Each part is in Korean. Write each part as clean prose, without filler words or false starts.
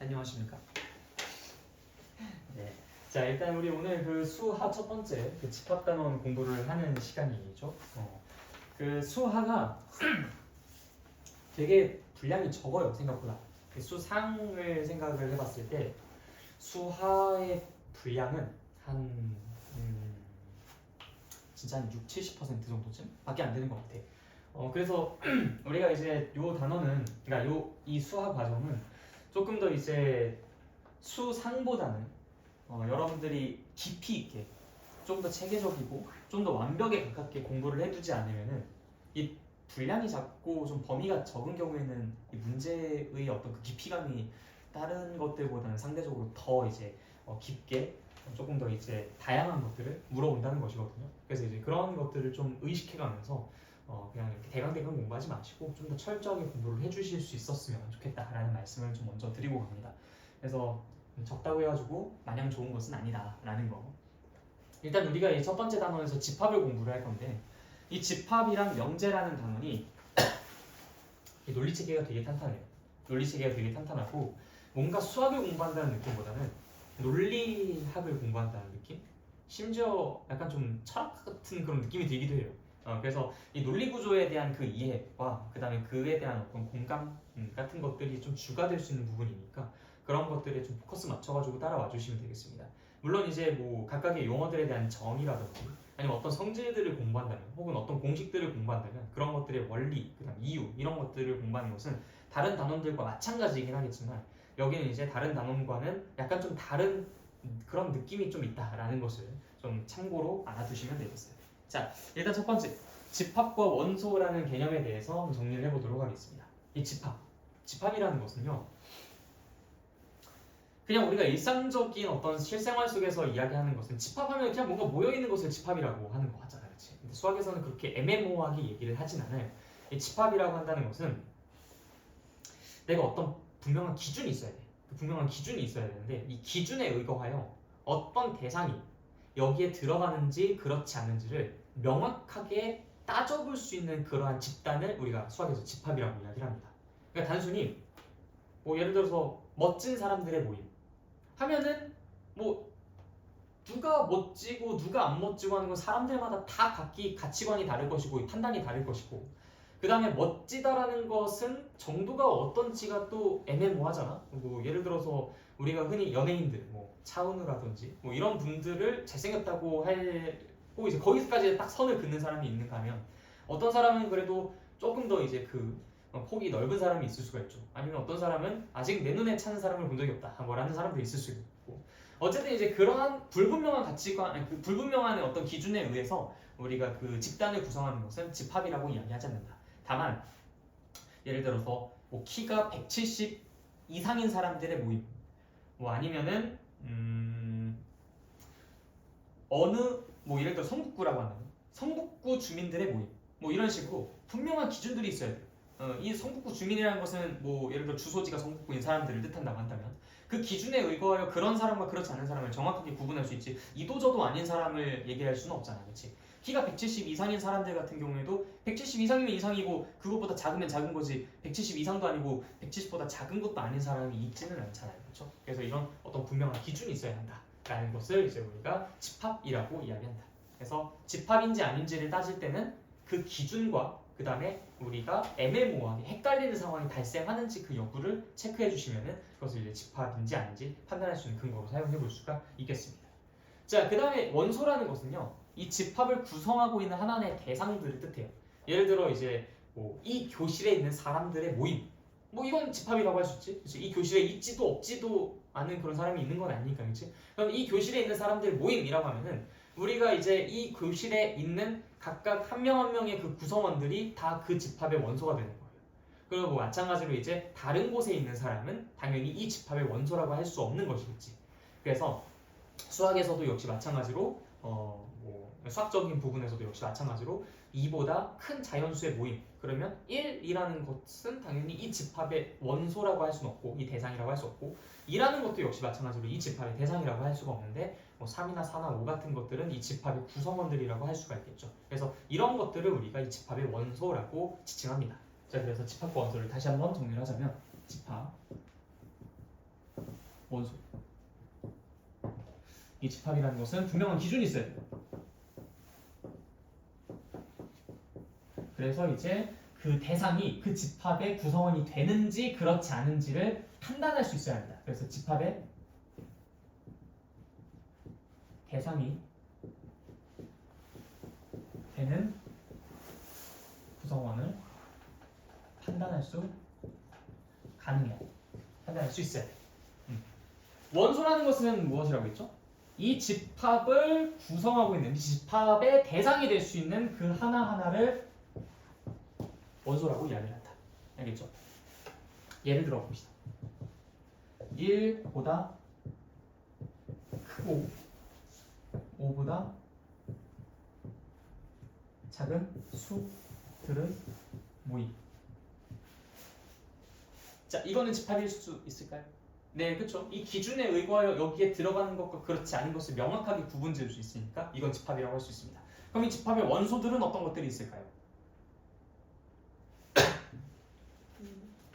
안녕하십니까? 네. 자, 일단 우리 오늘 그 수하 첫 번째 그 집합단원 공부를 하는 시간이죠. 그 수하가 되게 분량이 적어요, 생각보다. 그 수상을 생각을 해봤을 때 수하의 분량은 한 진짜 한 60-70% 정도쯤 밖에 안 되는 것 같아. 그래서 우리가 이제 요 단어는, 그러니까 이 수하 과정은 조금 더 이제 수상보다는 여러분들이 깊이 있게 좀 더 체계적이고 좀 더 완벽에 가깝게 공부를 해두지 않으면은 이 분량이 작고 좀 범위가 적은 경우에는 이 문제의 어떤 그 깊이감이 다른 것들보다는 상대적으로 더 이제 깊게 조금 더 이제 다양한 것들을 물어본다는 것이거든요. 그래서 이제 그런 것들을 좀 의식해가면서 그냥 이렇게 대강대강 공부하지 마시고 좀 더 철저하게 공부를 해주실 수 있었으면 좋겠다라는 말씀을 좀 먼저 드리고 갑니다. 그래서 적다고 해가지고 마냥 좋은 것은 아니다라는 거. 일단 우리가 이 첫 번째 단원에서 집합을 공부를 할 건데 이 집합이랑 명제라는 단원이 이 논리체계가 되게 탄탄해요. 논리체계가 되게 탄탄하고 뭔가 수학을 공부한다는 느낌보다는 논리학을 공부한다는 느낌? 심지어 약간 좀 철학 같은 그런 느낌이 들기도 해요. 그래서 이 논리 구조에 대한 그 이해와 그 다음에 그에 대한 어떤 공감 같은 것들이 좀 주가 될 수 있는 부분이니까 그런 것들에 좀 포커스 맞춰가지고 따라와 주시면 되겠습니다. 물론 이제 뭐 각각의 용어들에 대한 정의라든지 아니면 어떤 성질들을 공부한다면 혹은 어떤 공식들을 공부한다면 그런 것들의 원리, 그다음 이유 이런 것들을 공부하는 것은 다른 단원들과 마찬가지이긴 하겠지만 여기는 이제 다른 단원과는 약간 좀 다른 그런 느낌이 좀 있다라는 것을 좀 참고로 알아두시면 되겠어요. 자, 일단 첫 번째 집합과 원소라는 개념에 대해서 한번 정리를 해보도록 하겠습니다. 이 집합이라는 것은요 그냥 우리가 일상적인 어떤 실생활 속에서 이야기하는 것은 집합하면 그냥 뭔가 모여있는 것을 집합이라고 하는 것 같잖아요. 그치? 근데 수학에서는 그렇게 애매모호하게 얘기를 하진 않아요. 이 집합이라고 한다는 것은 내가 어떤 분명한 기준이 있어야 돼. 그 분명한 기준이 있어야 되는데 이 기준에 의거하여 어떤 대상이 여기에 들어가는지 그렇지 않은지를 명확하게 따져볼 수 있는 그러한 집단을 우리가 수학에서 집합이라고 이야기를 합니다. 그러니까 단순히 뭐 예를 들어서 멋진 사람들의 모임 하면은 뭐 누가 멋지고 누가 안 멋지고 하는 건 사람들마다 다 각기 가치관이 다를 것이고 판단이 다를 것이고 그 다음에 멋지다라는 것은 정도가 어떤지가 또 애매모호하잖아. 뭐 예를 들어서 우리가 흔히 연예인들 뭐 차은우라든지 뭐 이런 분들을 잘생겼다고 하고 이제 거기까지 딱 선을 긋는 사람이 있는가 하면 어떤 사람은 그래도 조금 더 이제 그 폭이 넓은 사람이 있을 수가 있죠. 아니면 어떤 사람은 아직 내 눈에 차는 사람을 본 적이 없다 뭐라는 사람도 있을 수 있고 어쨌든 이제 그러한 불분명한 가치관, 그 불분명한 어떤 기준에 의해서 우리가 그 집단을 구성하는 것은 집합이라고 이야기하지 않는다. 다만 예를 들어서 뭐 키가 170 이상인 사람들의 모임, 뭐 아니면은 어느 뭐 예를 들어 성북구라고 하면 성북구 주민들의 모임, 뭐 이런 식으로 분명한 기준들이 있어야 돼요. 이 성북구 주민이라는 것은 뭐 예를 들어 주소지가 성북구인 사람들을 뜻한다고 한다면 그 기준에 의거하여 그런 사람과 그렇지 않은 사람을 정확하게 구분할 수 있지 이도저도 아닌 사람을 얘기할 수는 없잖아, 그렇지? 키가 170 이상인 사람들 같은 경우에도 170 이상이면 이상이고 그것보다 작으면 작은 거지 170 이상도 아니고 170보다 작은 것도 아닌 사람이 있지는 않잖아요, 그렇죠? 그래서 이런 어떤 분명한 기준이 있어야 한다라는 것을 이제 우리가 집합이라고 이야기한다. 그래서 집합인지 아닌지를 따질 때는 그 기준과 그 다음에 우리가 애매모호하게 헷갈리는 상황이 발생하는지 그 여부를 체크해 주시면은 그것을 이제 집합인지 아닌지 판단할 수 있는 근거로 사용해 볼 수가 있겠습니다. 자, 그 다음에 원소라는 것은요, 이 집합을 구성하고 있는 하나의 대상들을 뜻해요. 예를 들어 이제 뭐 이 교실에 있는 사람들의 모임, 뭐 이건 집합이라고 할 수 있지. 그치? 이 교실에 있지도 없지도 않은 그런 사람이 있는 건 아니니까, 그렇지? 그럼 이 교실에 있는 사람들의 모임이라고 하면은 우리가 이제 이 교실에 있는 각각 한 명 한 명의 그 구성원들이 다 그 집합의 원소가 되는 거예요. 그리고 뭐 마찬가지로 이제 다른 곳에 있는 사람은 당연히 이 집합의 원소라고 할 수 없는 것이겠지. 그래서 수학에서도 역시 마찬가지로 뭐 수학적인 부분에서도 역시 마찬가지로 2보다 큰 자연수의 모임 그러면 1이라는 것은 당연히 이 집합의 원소라고 할 수는 없고 이 대상이라고 할 수 없고 2라는 것도 역시 마찬가지로 이 집합의 대상이라고 할 수가 없는데 뭐 3이나 4나 5 같은 것들은 이 집합의 구성원들이라고 할 수가 있겠죠. 그래서 이런 것들을 우리가 이 집합의 원소라고 지칭합니다. 자, 그래서 집합과 원소를 다시 한번 정리를 하자면 집합 원소. 이 집합이라는 것은 분명한 기준이 있어야 돼요. 그래서 이제 그 대상이 그 집합의 구성원이 되는지 그렇지 않은지를 판단할 수 있어야 합니다. 그래서 집합의 대상이 되는 구성원을 판단할 수 있어야 돼. 원소라는 것은 무엇이라고 했죠? 이 집합을 구성하고 있는 이 집합의 대상이 될 수 있는 그 하나하나를 원소라고 이야기를 한다. 알겠죠? 예를 들어 봅시다. 1보다 크고 5보다 작은 수들의 모임. 자, 이거는 집합일 수 있을까요? 네, 그렇죠. 이 기준에 의거하여 여기에 들어가는 것과 그렇지 않은 것을 명확하게 구분지을 수 있으니까 이건 집합이라고 할 수 있습니다. 그럼 이 집합의 원소들은 어떤 것들이 있을까요?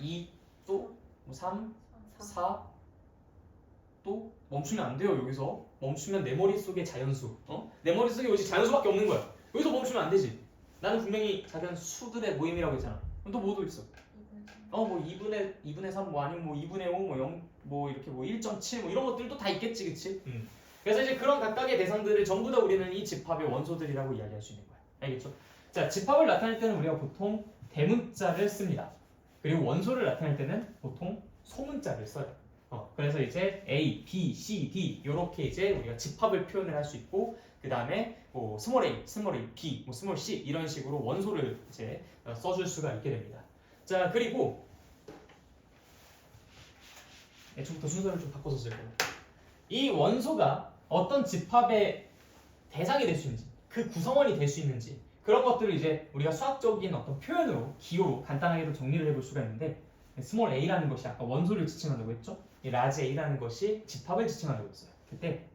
2, 또 3, 4, 또 멈추면 안 돼요. 여기서 멈추면 내 머릿속에 자연수, 내 머릿속에 오직 자연수밖에 없는 거야. 여기서 멈추면 안 되지. 나는 분명히 작은 수들의 모임이라고 했잖아. 그럼 또 뭐도 있어? 뭐 2분의 3, 뭐 아니면 뭐 2분의 5, 뭐 0, 뭐 이렇게 뭐 1.7, 뭐 이런 것들도 다 있겠지, 그치? 그래서 이제 그런 각각의 대상들을 전부 다 우리는 이 집합의 원소들이라고 이야기할 수 있는 거야. 알겠죠? 자, 집합을 나타낼 때는 우리가 보통 대문자를 씁니다. 그리고 원소를 나타낼 때는 보통 소문자를 써요. 그래서 이제 A, B, C, D 이렇게 이제 우리가 집합을 표현을 할 수 있고, 그 다음에 뭐 스몰 a, B, 뭐 스몰 c 이런 식으로 원소를 이제 써줄 수가 있게 됩니다. 자, 그리고 애초부터 순서를 좀 바꿔서 쓸 거예요. 이 원소가 어떤 집합의 대상이 될 수 있는지, 그 구성원이 될 수 있는지 그런 것들을 이제 우리가 수학적인 어떤 표현으로, 기호로 간단하게도 정리를 해볼 수가 있는데, 스몰 a라는 것이 아까 원소를 지칭한다고 했죠? 이 라지 a라는 것이 집합을 지칭한다고 했어요. 그때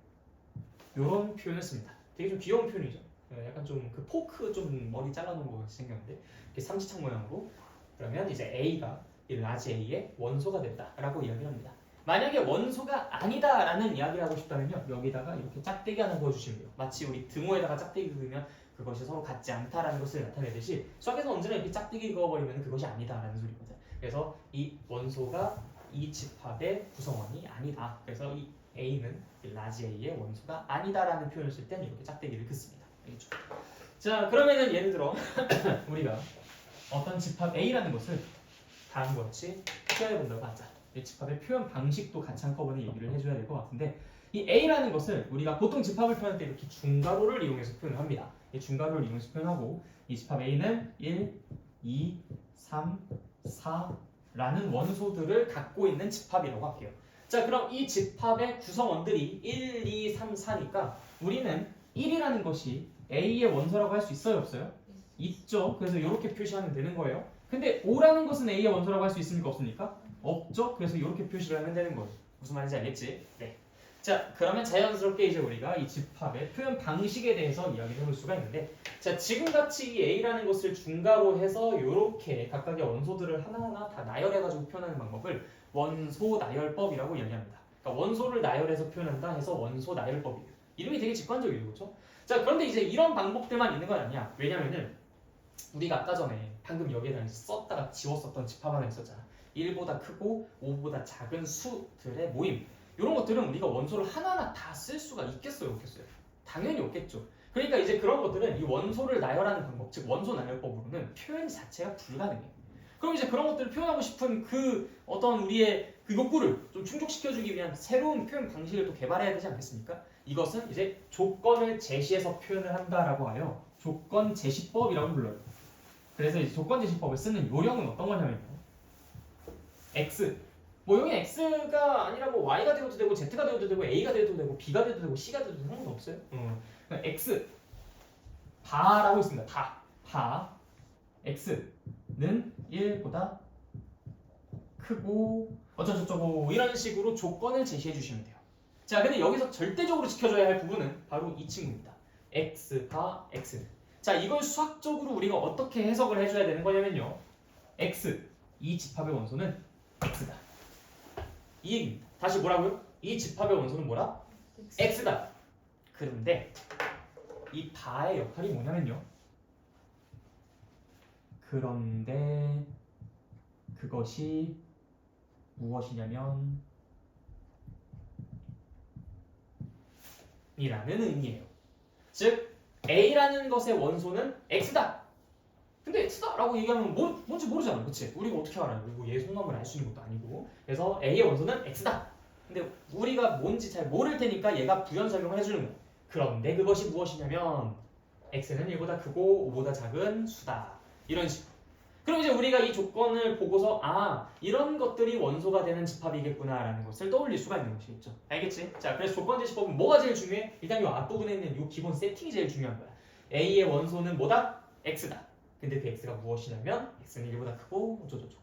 이런 표현을 씁니다. 되게 좀 귀여운 표현이죠. 약간 좀 그 포크 좀 머리 잘라놓은 것 같이 생겼는데 이렇게 삼지창 모양으로. 그러면 이제 a가 이 라지 a의 원소가 됐다라고 이야기를 합니다. 만약에 원소가 아니다라는 이야기를 하고 싶다면요, 여기다가 이렇게 짝대기 하나 그어주시면 돼요. 마치 우리 등호에다가 짝대기 그으면 그것이 서로 같지 않다라는 것을 나타내듯이 수학에서 언제나 이렇게 짝대기 그어버리면 그것이 아니다라는 소리거든. 그래서 이 원소가 이 집합의 구성원이 아니다. 그래서 이 a는 라지 a의 원소가 아니다라는 표현을 쓸 때는 이렇게 짝대기를 긋습니다. 알겠죠? 자, 그러면은 예를 들어 우리가 어떤 집합 a라는 것을 다음과 같이 표현해 본다고 하자. 이 집합의 표현 방식도 같이 한꺼번에 얘기를 해줘야 될 것 같은데, 이 a라는 것을 우리가 보통 집합을 표현할 때 이렇게 중괄호를 이용해서 표현을 합니다. 이 중괄호를 이용해서 표현하고, 이 집합 a는 1, 2, 3, 4라는 원소들을 갖고 있는 집합이라고 할게요. 자, 그럼 이 집합의 구성원들이 1, 2, 3, 4니까 우리는 1이라는 것이 a의 원소라고 할 수 있어요, 없어요? 있죠. 그래서 이렇게 표시하면 되는 거예요. 근데 5라는 것은 a의 원소라고 할 수 있습니까, 없습니까? 없죠. 그래서 이렇게 표시를 하면 되는 거예요. 무슨 말인지 알겠지? 네. 자, 그러면 자연스럽게 이제 우리가 이 집합의 표현 방식에 대해서 이야기를 해볼 수가 있는데, 자, 지금같이 이 a라는 것을 중괄호 해서 이렇게 각각의 원소들을 하나하나 다 나열해가지고 표현하는 방법을 원소 나열법이라고 이야기합니다. 그러니까 원소를 나열해서 표현한다 해서 원소 나열법이에요. 이름이 되게 직관적이죠, 그렇죠? 자, 그런데 이제 이런 방법들만 있는 건 아니야. 왜냐면은 우리가 아까 전에 방금 여기에다 썼다가 지웠었던 집합 하나 있었잖아. 1보다 크고 5보다 작은 수들의 모임. 이런 것들은 우리가 원소를 하나하나 다 쓸 수가 있겠어요, 없겠어요? 당연히 없겠죠. 그러니까 이제 그런 것들은 이 원소를 나열하는 방법, 즉 원소 나열법으로는 표현 자체가 불가능해요. 그럼 이제 그런 것들을 표현하고 싶은 그 어떤 우리의 그 욕구를 좀 충족시켜주기 위한 새로운 표현 방식을 또 개발해야 되지 않겠습니까? 이것은 이제 조건을 제시해서 표현을 한다라고 하여 조건 제시법이라고 불러요. 그래서 이제 조건 제시법을 쓰는 요령은 어떤 거냐면요, x, 뭐 여기 x가 아니라 뭐 y가 되어도 되고 z가 되어도 되고 a가 되어도 되고 b가 되어도 되고 c가 되어도 되고 상관없어요. x 바라고 있습니다. 바 x는 1보다 크고 어쩌고저쩌고 이런 식으로 조건을 제시해 주시면 돼요. 자, 근데 여기서 절대적으로 지켜줘야 할 부분은 바로 이 친구입니다. x 바 x는. 자, 이걸 수학적으로 우리가 어떻게 해석을 해줘야 되는 거냐면요, x, 이 집합의 원소는 x다. 이 얘기입니다. 다시 뭐라고요? 이 집합의 원소는 뭐라? x다. 그런데 이 바의 역할이 뭐냐면요. 그런데 그것이 무엇이냐면 이라는 의미예요. 즉 A라는 것의 원소는 X다. 근데 X다 라고 얘기하면 뭔지 모르잖아. 그치? 우리가 어떻게 알아요? 그리고 얘 속마음을 알 수 있는 것도 아니고. 그래서 A의 원소는 X다. 근데 우리가 뭔지 잘 모를 테니까 얘가 부연 설명을 해주는 거야. 그런데 그것이 무엇이냐면 X는 1보다 크고 5보다 작은 수다. 이런 식으로. 그럼 이제 우리가 이 조건을 보고서 이런 것들이 원소가 되는 집합이겠구나 라는 것을 떠올릴 수가 있는 것이겠죠. 알겠지? 자, 그래서 조건제시법은 뭐가 제일 중요해? 일단 이 앞부분에 있는 이 기본 세팅이 제일 중요한 거야. A의 원소는 뭐다? X다. 근데 그 X가 무엇이냐면 X는 1보다 크고 어쩌고저쩌고.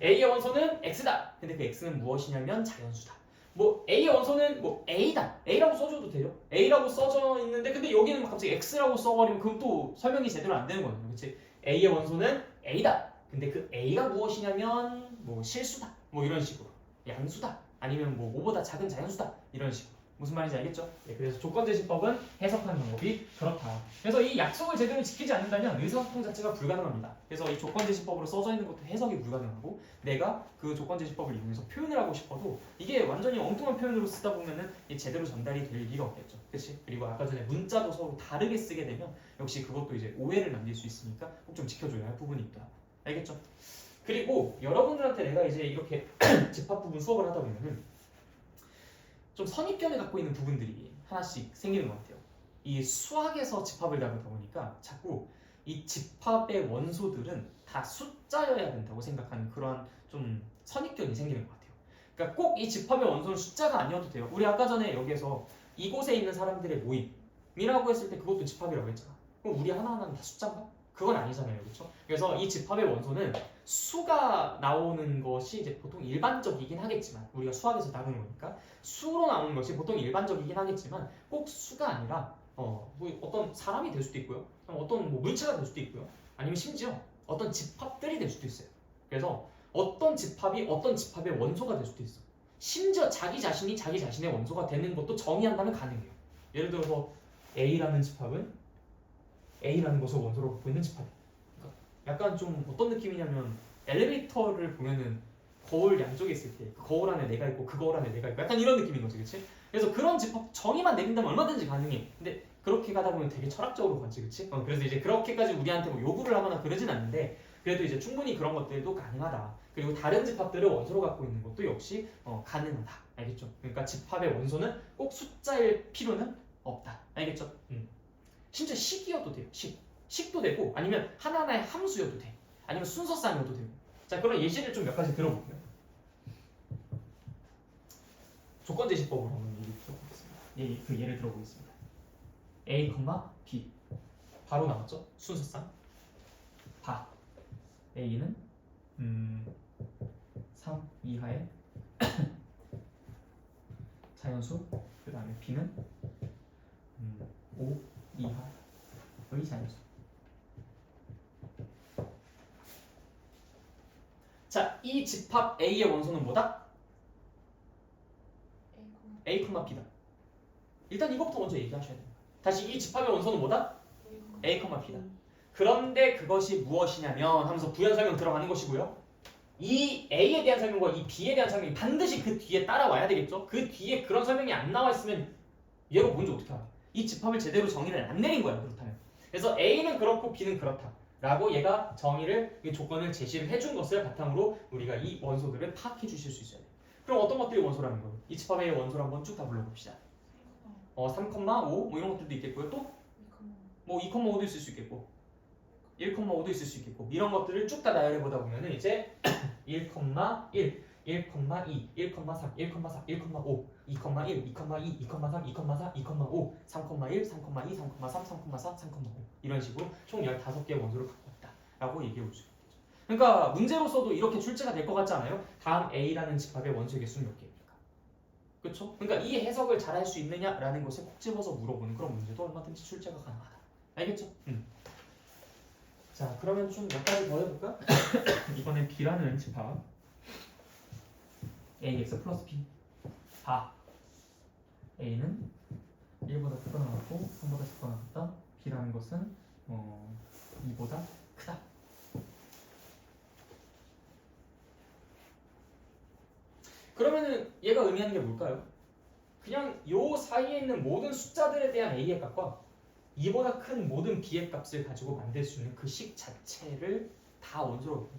A의 원소는 X다. 근데 그 X는 무엇이냐면 자연수다. 뭐 A의 원소는 뭐 A다. A라고 써줘도 돼요. A라고 써져 있는데 근데 여기는 갑자기 X라고 써버리면 그럼 또 설명이 제대로 안 되는 거예요. 그렇지? A의 원소는 A다. 근데 그 A가 무엇이냐면 뭐 실수다. 뭐 이런 식으로. 양수다. 아니면 뭐 5보다 작은 자연수다. 이런 식으로. 무슨 말인지 알겠죠? 네, 그래서 조건제시법은 해석하는 방법이 그렇다. 그래서 이 약속을 제대로 지키지 않는다면 의사소통 자체가 불가능합니다. 그래서 이 조건제시법으로 써져 있는 것도 해석이 불가능하고 내가 그 조건제시법을 이용해서 표현을 하고 싶어도 이게 완전히 엉뚱한 표현으로 쓰다 보면은 제대로 전달이 될 리가 없겠죠. 그렇지? 그리고 아까 전에 문자도 서로 다르게 쓰게 되면 역시 그것도 이제 오해를 남길 수 있으니까 꼭 좀 지켜줘야 할 부분이 있다. 알겠죠? 그리고 여러분들한테 내가 이제 이렇게 집합 부분 수업을 하다 보면은 좀 선입견을 갖고 있는 부분들이 하나씩 생기는 것 같아요. 이 수학에서 집합을 다루다 보니까 자꾸 이 집합의 원소들은 다 숫자여야 된다고 생각하는 그러한 좀 선입견이 생기는 것 같아요. 그러니까 꼭 이 집합의 원소는 숫자가 아니어도 돼요. 우리 아까 전에 여기에서 이곳에 있는 사람들의 모임이라고 했을 때 그것도 집합이라고 했잖아. 그럼 우리 하나하나는 다 숫자인가? 그건 아니잖아요. 그렇죠? 그래서 이 집합의 원소는 수가 나오는 것이 이제 보통 일반적이긴 하겠지만 우리가 수학에서 다루는 거니까 수로 나오는 것이 보통 일반적이긴 하겠지만 꼭 수가 아니라 뭐 어떤 사람이 될 수도 있고요. 어떤 뭐 물체가 될 수도 있고요. 아니면 심지어 어떤 집합들이 될 수도 있어요. 그래서 어떤 집합이 어떤 집합의 원소가 될 수도 있어. 심지어 자기 자신이 자기 자신의 원소가 되는 것도 정의한다면 가능해요. 예를 들어서 A라는 집합은 A라는 것을 원소로 갖고 있는 집합. 그러니까 약간 좀 어떤 느낌이냐면 엘리베이터를 보면은 거울 양쪽에 있을 때 그 거울 안에 내가 있고 그 거울 안에 내가 있고 약간 이런 느낌인 거지, 그렇지? 그래서 그런 집합 정의만 내린다면 얼마든지 가능해. 근데 그렇게 가다 보면 되게 철학적으로 가지, 그렇지? 그래서 이제 그렇게까지 우리한테 뭐 요구를 하거나 그러진 않는데 그래도 이제 충분히 그런 것들도 가능하다. 그리고 다른 집합들을 원소로 갖고 있는 것도 역시 가능하다. 알겠죠? 그러니까 집합의 원소는 꼭 숫자일 필요는 없다. 알겠죠? 심지어 식이어도 돼요. 식도 되고 아니면 하나하나의 함수여도 돼. 아니면 순서쌍이어도 되고. 자, 그런 예시를 좀 몇 가지 들어볼게요. 조건제시법으로 한번 얘기 들어보겠습니다. 그 예를 들어보겠습니다. A, B 바로 나왔죠? 순서쌍. 바 A는 3 이하의 자연수. 그 다음에 B는 5 이하의 자연수. 자, 이 집합 A의 원소는 뭐다? A, B다. 일단 이것부터 먼저 얘기하셔야 됩니다. 다시 이 집합의 원소는 뭐다? A, B다. 그런데 그것이 무엇이냐면 하면서 부연 설명 들어가는 것이고요. 이 A에 대한 설명과 이 B에 대한 설명이 반드시 그 뒤에 따라와야 되겠죠. 그 뒤에 그런 설명이 안 나와 있으면 얘가 뭔지 어떻게 알아? 이 집합을 제대로 정의를 안 내린 거야, 그렇다면. 그래서 A는 그렇고 B는 그렇다 라고 얘가 정의를, 이 조건을 제시를 해준 것을 바탕으로 우리가 이 원소들을 파악해 주실 수 있어야 돼요. 그럼 어떤 것들이 원소라는 거예요? 이 집합 A의 원소를 한번 쭉 다 불러봅시다. 3,5 뭐 이런 것들도 있겠고요. 또 뭐 2,5도 있을 수 있겠고 1,5도 있을 수 있겠고 이런 것들을 쭉 다 나열해 보다 보면은 이제 1,1, 1,2, 1,3, 1,4, 1,5, 2,1, 2,2, 2,3, 2,4, 2,5, 3,1, 3,2, 3,3, 3,4, 3,5 이런 식으로 총 15개의 원소를 갖고 있다라고 얘기해 볼 수 있겠죠. 그러니까 문제로서도 이렇게 출제가 될 것 같지 않아요? 다음 A라는 집합의 원소의 개수는 몇 개입니까? 그렇죠? 그러니까 이 해석을 잘 할 수 있느냐라는 것을 콕 집어서 물어보는 그런 문제도 얼마든지 출제가 가능하다. 알겠죠? 자, 그러면 좀 몇 가지 더 해볼까? 이번엔 B라는 집합 AX 플러스 B 바 A는 1보다 크거나 같고 3보다 작거나 같다. B라는 것은 2보다 크다. 그러면은 얘가 의미하는 게 뭘까요? 그냥 요 사이에 있는 모든 숫자들에 대한 A의 값과 2보다 큰 모든 B의 값을 가지고 만들 수 있는 그 식 자체를 다 원소로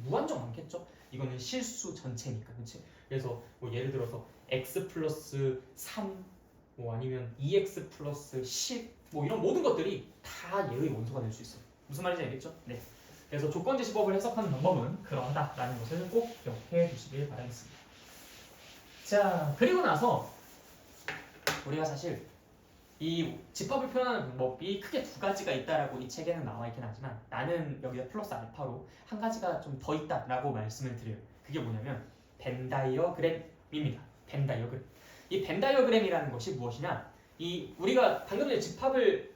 무한정 많겠죠? 이거는 실수 전체니까, 그렇지? 그래서 뭐 예를 들어서 x 플러스 3, 뭐 아니면 2x 플러스 10, 뭐 이런 모든 것들이 다 얘의 원소가 될 수 있어요. 무슨 말인지 알겠죠? 네. 그래서 조건제시법을 해석하는 방법은 그러하다라는 것을 꼭 기억해 주시길 바라겠습니다. 자, 그리고 나서 우리가 사실 이 집합을 표현하는 방법이 크게 두 가지가 있다라고 이 책에는 나와 있긴 하지만 나는 여기다 플러스 알파로 한 가지가 좀 더 있다라고 말씀을 드려요. 그게 뭐냐면 벤 다이어그램입니다. 벤 다이어그램. 이 벤 다이어그램이라는 것이 무엇이냐? 이 우리가 방금 전에 집합을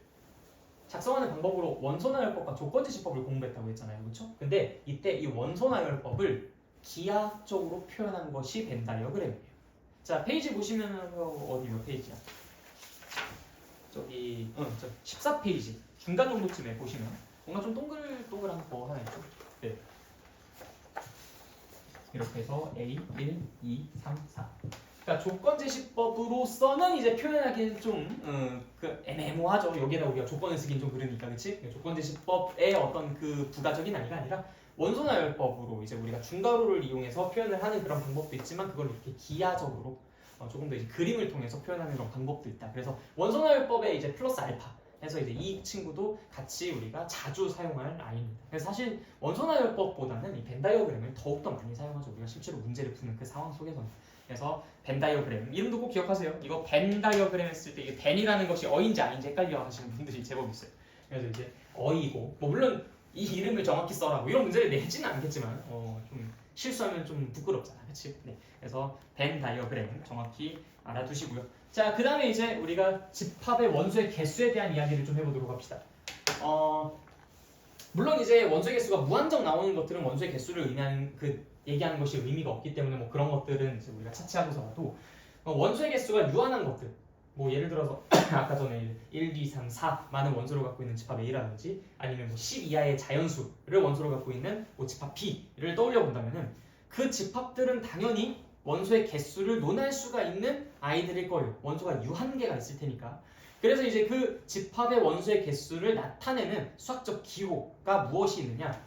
작성하는 방법으로 원소나열법과 조건제시법을 공부했다고 했잖아요. 그렇죠? 근데 이때 이 원소나열법을 기하학적으로 표현한 것이 벤 다이어그램이에요. 자, 페이지 보시면 어디 몇 페이지야? 저기 저 14페이지 중간 정도쯤에 보시면 뭔가 좀 동글동글한 거 하나 있죠? 네. 이렇게 해서 A, 1, 2, 3, 4. 그러니까 조건제시법으로서는 이제 표현하기는 좀 애매모하죠. 여기에다 우리가 조건을 쓰긴 좀 그러니까, 그렇지? 조건제시법의 어떤 그 부가적인 단위가 아니라 원소나열법으로 이제 우리가 중괄호를 이용해서 표현을 하는 그런 방법도 있지만 그걸 이렇게 기하적으로 조금 더 이제 그림을 통해서 표현하는 그런 방법도 있다. 그래서 원소나열법에 이제 플러스 알파 해서 이제 이 친구도 같이 우리가 자주 사용할 아이입니다. 그래서 사실 원소나열법보다는 이 벤 다이어그램을 더욱더 많이 사용하죠. 우리가 실제로 문제를 푸는 그 상황 속에서는. 그래서 벤 다이어그램 이름도 꼭 기억하세요. 이거 벤 다이어그램 했을 때 이게 벤이라는 것이 어인지 아닌지 헷갈려 하시는 분들이 제법 있어요. 그래서 이제 어이고 뭐 물론 이 이름을 정확히 써라 뭐 이런 문제를 내지는 않겠지만 좀 실수하면 좀 부끄럽잖아, 그렇지? 네. 그래서 벤 다이어그램 정확히 알아두시고요. 자, 그 다음에 이제 우리가 집합의 원소의 개수에 대한 이야기를 좀 해보도록 합시다. 물론 이제 원소의 개수가 무한정 나오는 것들은 원소의 개수를 의미하는 얘기하는 것이 의미가 없기 때문에 뭐 그런 것들은 이제 우리가 차치하고서라도 원소의 개수가 유한한 것들, 뭐 예를 들어서 아까 전에 1, 2, 3, 4 많은 원소를 갖고 있는 집합 A라든지 아니면 뭐 10 이하의 자연수를 원소로 갖고 있는 뭐 집합 B를 떠올려 본다면은 그 집합들은 당연히 원소의 개수를 논할 수가 있는 아이들일 거예요. 원소가 유한계가 있을 테니까. 그래서 이제 그 집합의 원소의 개수를 나타내는 수학적 기호가 무엇이 있느냐?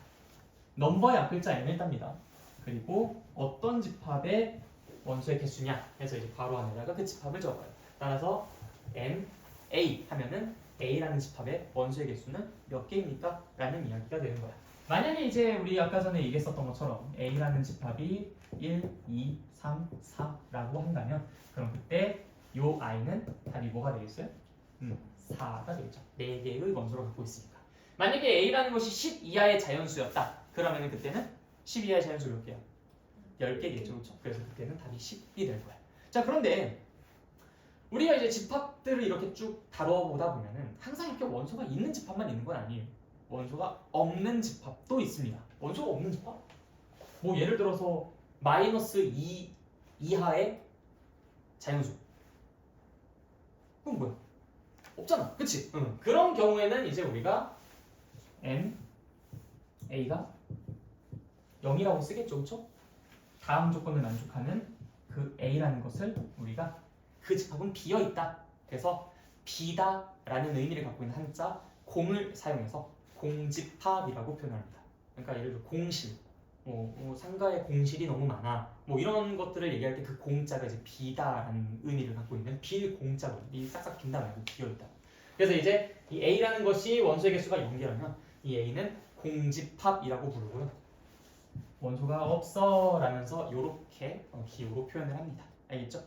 넘버의 앞글자 n을 땁니다. 그리고 어떤 집합의 원소의 개수냐 해서 이제 괄호 안에다가 그 집합을 적어요. 따라서 n, a 하면은 a라는 집합의 원소의 개수는 몇 개입니까? 라는 이야기가 되는 거야. 만약에 이제 우리 아까 전에 얘기했었던 것처럼 a라는 집합이 1, 2, 3, 4라고 한다면 그럼 그때 요 i는 답이 뭐가 되겠어요? 4가 되겠죠. 4개의 원소를 갖고 있으니까. 만약에 a라는 것이 10 이하의 자연수였다. 그러면은 그때는 10 이하의 자연수 몇 개야? 10개겠죠. 그렇죠? 그래서 그때는 답이 10이 될 거야. 자, 그런데 우리가 이제 집합들을 이렇게 쭉 다뤄보다 보면은 항상 이렇게 원소가 있는 집합만 있는 건 아니에요. 원소가 없는 집합도 있습니다. 원소가 없는 집합? 뭐 예를 들어서 마이너스 2 이하의 자연수. 그건 뭐야? 없잖아. 그치? 그런 경우에는 이제 우리가 n, a가 0이라고 쓰겠죠. 그쵸? 다음 조건을 만족하는 그 a라는 것을 우리가 그 집합은 비어있다. 그래서 비다라는 의미를 갖고 있는 한자 공을 사용해서 공집합이라고 표현합니다. 그러니까 예를 들어 공실, 뭐 상가에 공실이 너무 많아, 뭐 이런 것들을 얘기할 때 그 공자가 이제 비다라는 의미를 갖고 있는 빌공자로 이 싹싹 빈다 말고 비어있다. 그래서 이제 이 a라는 것이 원소의 개수가 0개라면 이 a는 공집합이라고 부르고요. 원소가 없어 라면서 이렇게 기호로 표현을 합니다. 알겠죠?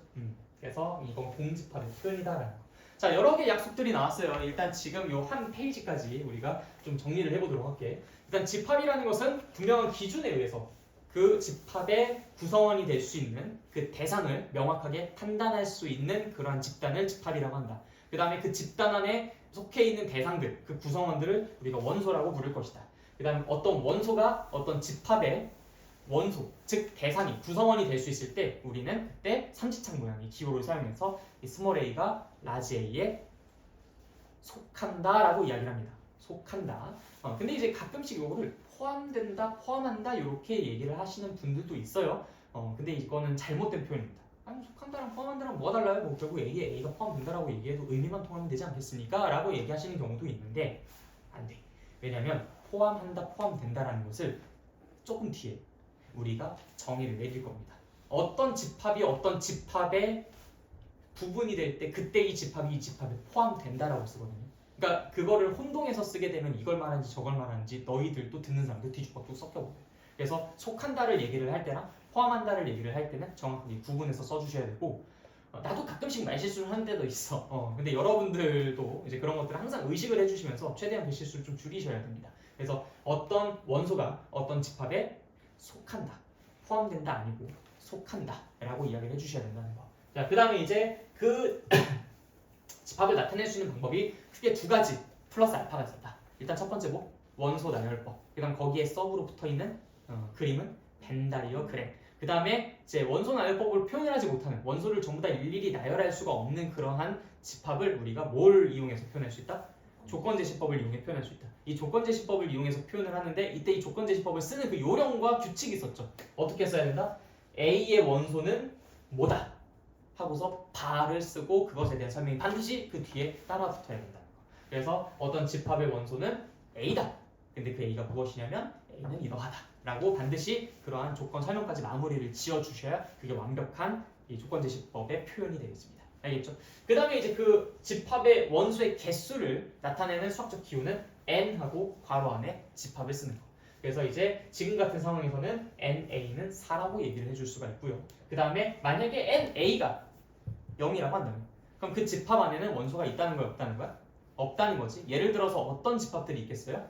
그래서 이건 공집합의 표현이다라는 거. 자, 여러 개 약속들이 나왔어요. 일단 지금 요 한 페이지까지 우리가 좀 정리를 해보도록 할게. 일단 집합이라는 것은 분명한 기준에 의해서 그 집합의 구성원이 될 수 있는 그 대상을 명확하게 판단할 수 있는 그러한 집단을 집합이라고 한다. 그 다음에 그 집단 안에 속해 있는 대상들, 그 구성원들을 우리가 원소라고 부를 것이다. 그 다음에 어떤 원소가 어떤 집합의 원소, 즉 대상이 구성원이 될 수 있을 때 우리는 그때 삼지창 모양의 기호를 사용해서 이 스몰 a가 라지 a에 속한다라고 이야기를 합니다. 속한다. 근데 이제 가끔씩 이거를 포함된다, 포함한다 이렇게 얘기를 하시는 분들도 있어요. 근데 이거는 잘못된 표현입니다. 아니 속한다랑 포함한다랑 뭐가 달라요? 뭐 결국 A에 A가 포함된다라고 얘기해도 의미만 통하면 되지 않겠습니까? 라고 얘기하시는 경우도 있는데 안 돼. 왜냐면 포함한다, 포함된다라는 것을 조금 뒤에 우리가 정의를 내릴 겁니다. 어떤 집합이 어떤 집합의 부분이 될 때 그때 이 집합이 이 집합에 포함된다라고 쓰거든요. 그러니까 그거를 혼동해서 쓰게 되면 이걸 말하는지 저걸 말하는지 너희들도 듣는 사람도 뒤죽박죽 섞여버려요. 그래서 속한다를 얘기를 할 때랑 포함한다를 얘기를 할 때는 정확하게 구분해서 써주셔야 되고 나도 가끔씩 말실수를 하는 때도 있어. 근데 여러분들도 이제 그런 것들을 항상 의식을 해주시면서 최대한 그 실수를 좀 줄이셔야 됩니다. 그래서 어떤 원소가 어떤 집합에 속한다, 포함된다 아니고 속한다라고 이야기를 해주셔야 된다는 거. 자, 그 다음에 이제 그 집합을 나타낼 수 있는 방법이 크게 두 가지 플러스 알파가 있었다. 일단 첫 번째 뭐 원소 나열법. 그다음 거기에 서브로 붙어 있는 그림은 벤다리어 그램. 그 다음에 이제 원소 나열법을 표현을 하지 못하는 원소를 전부 다 일일이 나열할 수가 없는 그러한 집합을 우리가 뭘 이용해서 표현할 수 있다? 조건제시법을 이용해 표현할 수 있다. 이 조건제시법을 이용해서 표현을 하는데 이때 이 조건제시법을 쓰는 그 요령과 규칙이 있었죠. 어떻게 써야 된다? A의 원소는 뭐다? 하고서 바를 쓰고 그것에 대한 설명이 반드시 그 뒤에 따라 붙어야 된다는 거. 그래서 어떤 집합의 원소는 A다. 근데 그 A가 무엇이냐면 A는 이러하다 라고 반드시 그러한 조건 설명까지 마무리를 지어주셔야 그게 완벽한 이 조건제시법의 표현이 되겠습니다. 알겠죠? 그 다음에 이제 그 집합의 원소의 개수를 나타내는 수학적 기호는 n하고 괄호 안에 집합을 쓰는 거. 그래서 이제 지금 같은 상황에서는 na는 4라고 얘기를 해줄 수가 있고요. 그 다음에 만약에 na가 0이라고 한다면 그럼 그 집합 안에는 원소가 있다는 거야, 없다는 거야? 없다는 거지. 예를 들어서 어떤 집합들이 있겠어요?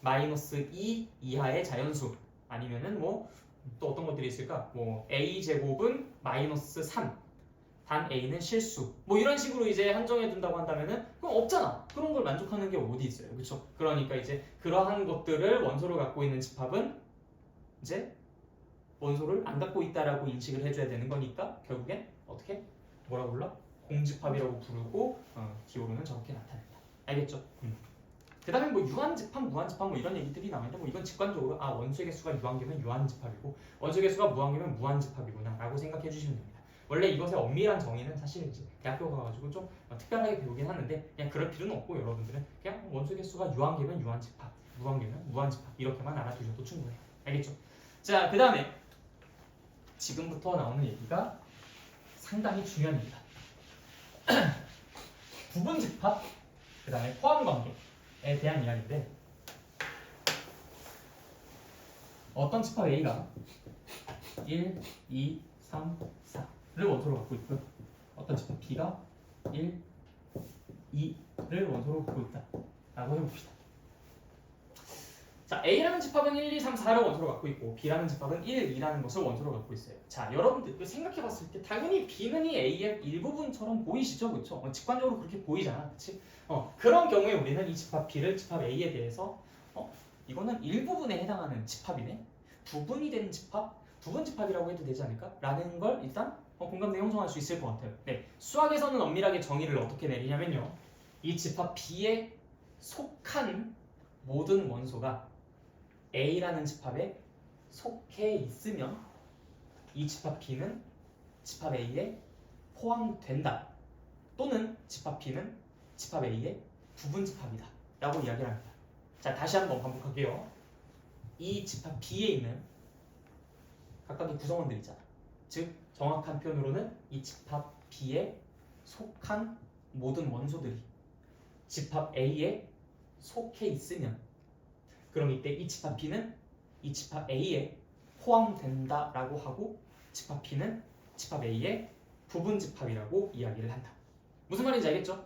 마이너스 2 이하의 자연수 아니면은 뭐 또 어떤 것들이 있을까? 뭐 a 제곱은 마이너스 3 단 a는 실수 뭐 이런 식으로 이제 한정해 둔다고 한다면은 그럼 없잖아. 그런 걸 만족하는 게 어디 있어요, 그렇죠? 그러니까 이제 그러한 것들을 원소로 갖고 있는 집합은 이제 원소를 안 갖고 있다라고 인식을 해줘야 되는 거니까 결국엔 어떻게 뭐라고 불러? 공집합이라고 부르고 기호로는 저렇게 나타낸다. 알겠죠? 그 다음에 뭐 유한집합, 무한집합 뭐 이런 얘기들이 나오는데 뭐 이건 직관적으로 원소의 개수가 유한계면 유한집합이고 원소의 개수가 무한계면 무한집합이구나 라고 생각해 주시면 됩니다. 원래 이것의 엄밀한 정의는 사실 이제 대학교 가가지고 좀 특별하게 배우긴 하는데 그냥 그럴 필요는 없고 여러분들은 그냥 원소의 개수가 유한계면 유한집합, 무한계면 무한집합 이렇게만 알아두셔도 충분해요. 알겠죠? 자, 그 다음에 지금부터 나오는 얘기가 상당히 중요합니다. 부분집합, 그 다음에 포함관계에 대한 이야기인데 어떤 집합 A가 1, 2, 3, 4를 원소로 갖고 있고요. 어떤 집합 B가 1, 2를 원소로 갖고 있다 라고 해봅시다. 자, A라는 집합은 1, 2, 3, 4를 원소로 갖고 있고 B라는 집합은 1, 2라는 것을 원소로 갖고 있어요. 자, 여러분들 생각해봤을 때 당연히 B는 이 A의 일부분처럼 보이시죠? 그렇죠? 직관적으로 그렇게 보이잖아. 그치? 그런 경우에 우리는 이 집합 B를 집합 A에 대해서 이거는 일부분에 해당하는 집합이네? 부분이 되는 집합? 부분집합이라고 해도 되지 않을까? 라는 걸 일단 공감대 형성할 수 있을 것 같아요. 네, 수학에서는 엄밀하게 정의를 어떻게 내리냐면요. 이 집합 B에 속한 모든 원소가 A라는 집합에 속해 있으면 이 집합 B는 집합 A에 포함된다. 또는 집합 B는 집합 A의 부분집합이다 라고 이야기를 합니다. 자, 다시 한번 반복할게요. 이 집합 B에 있는 각각의 구성원들 있잖아. 즉 정확한 표현으로는 이 집합 B에 속한 모든 원소들이 집합 A에 속해 있으면 그럼 이때 이 집합 B는 이 집합 A에 포함된다라고 하고 집합 B는 집합 A의 부분집합이라고 이야기를 한다. 무슨 말인지 알겠죠?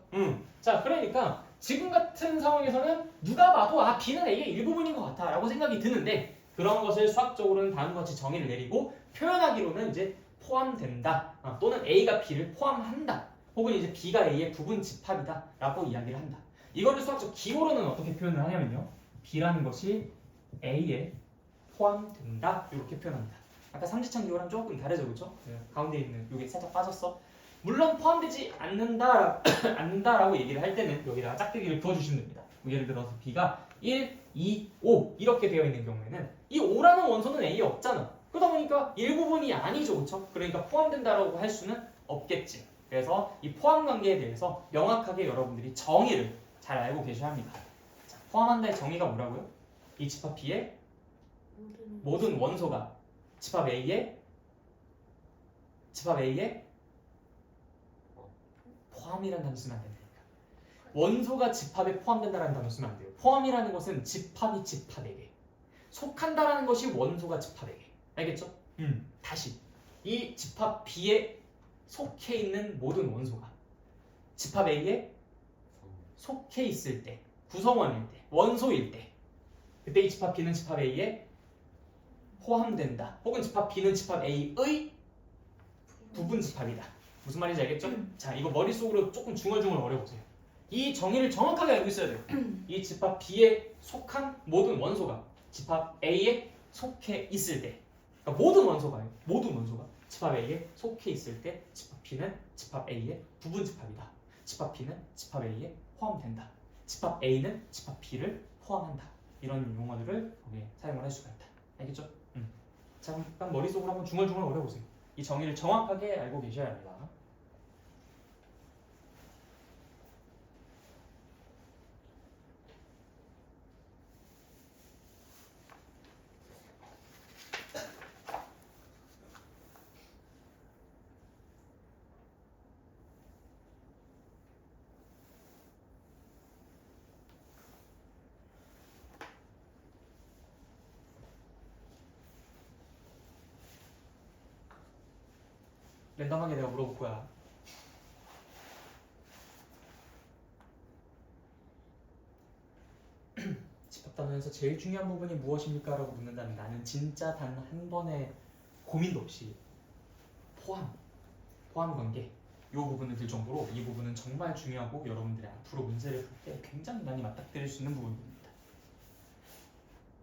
자, 그러니까 지금 같은 상황에서는 누가 봐도 B는 A의 일부분인 것 같아 라고 생각이 드는데 그런 것을 수학적으로는 다음과 같이 정의를 내리고 표현하기로는 이제 포함된다 또는 A가 B를 포함한다 혹은 이제 B가 A의 부분집합이다 라고 이야기를 한다. 이거를 수학적 기호로는 어떻게 표현을 하냐면요. B라는 것이 A에 포함된다 이렇게 표현합니다. 아까 삼지창 기호랑 조금 다르죠, 그렇죠? 가운데 있는 이게 살짝 빠졌어. 물론 포함되지 않는다라고 얘기를 할 때는 여기다가 짝대기를 그어주시면 됩니다. 예를 들어서 B가 1, 2, 5 이렇게 되어 있는 경우에는 이 5라는 원소는 A에 없잖아. 그러다 보니까 일부분이 아니죠, 그렇죠? 그러니까 포함된다라고 할 수는 없겠지. 그래서 이 포함 관계에 대해서 명확하게 여러분들이 정의를 잘 알고 계셔야 합니다. 자, 포함한다의 정의가 뭐라고요? 이 집합 B의 모든 원소가 집합 A에 포함이라는 단어 쓰면 안 된다니까. 원소가 집합에 포함된다라는 단어 쓰면 안 돼요. 포함이라는 것은 집합이 집합에게 속한다라는 것이 원소가 집합에게. 알겠죠? 다시 이 집합 B에 속해 있는 모든 원소가 집합 A에 속해 있을 때, 구성원일 때, 원소일 때, 그때 이 집합 B는 집합 A에 포함된다. 혹은 집합 B는 집합 A의 부분 집합이다. 무슨 말인지 알겠죠? 자, 이거 머릿속으로 조금 중얼중얼 어려보세요. 이 정의를 정확하게 알고 있어야 돼요. 이 집합 B에 속한 모든 원소가 집합 A에 속해 있을 때, 그러니까 모든 원소가 집합 A에 속해 있을 때 집합 B는 집합 A의 부분 집합이다. 집합 B는 집합 A에 포함된다. 집합 A는 집합 B를 포함한다. 이런 용어들을 거기에 사용을 할 수가 있다. 알겠죠? 잠깐 머릿속으로 한번 중얼중얼 어려보세요. 이 정의를 정확하게 알고 계셔야 합니다. 랜덤하게 내가 물어볼 거야. 집합 단원에서 제일 중요한 부분이 무엇입니까? 라고 묻는다면 나는 진짜 단 한 번의 고민도 없이 포함 관계 이 부분을 들 정도로 이 부분은 정말 중요하고 여러분들이 앞으로 문제를 풀 때 굉장히 많이 맞닥뜨릴 수 있는 부분입니다.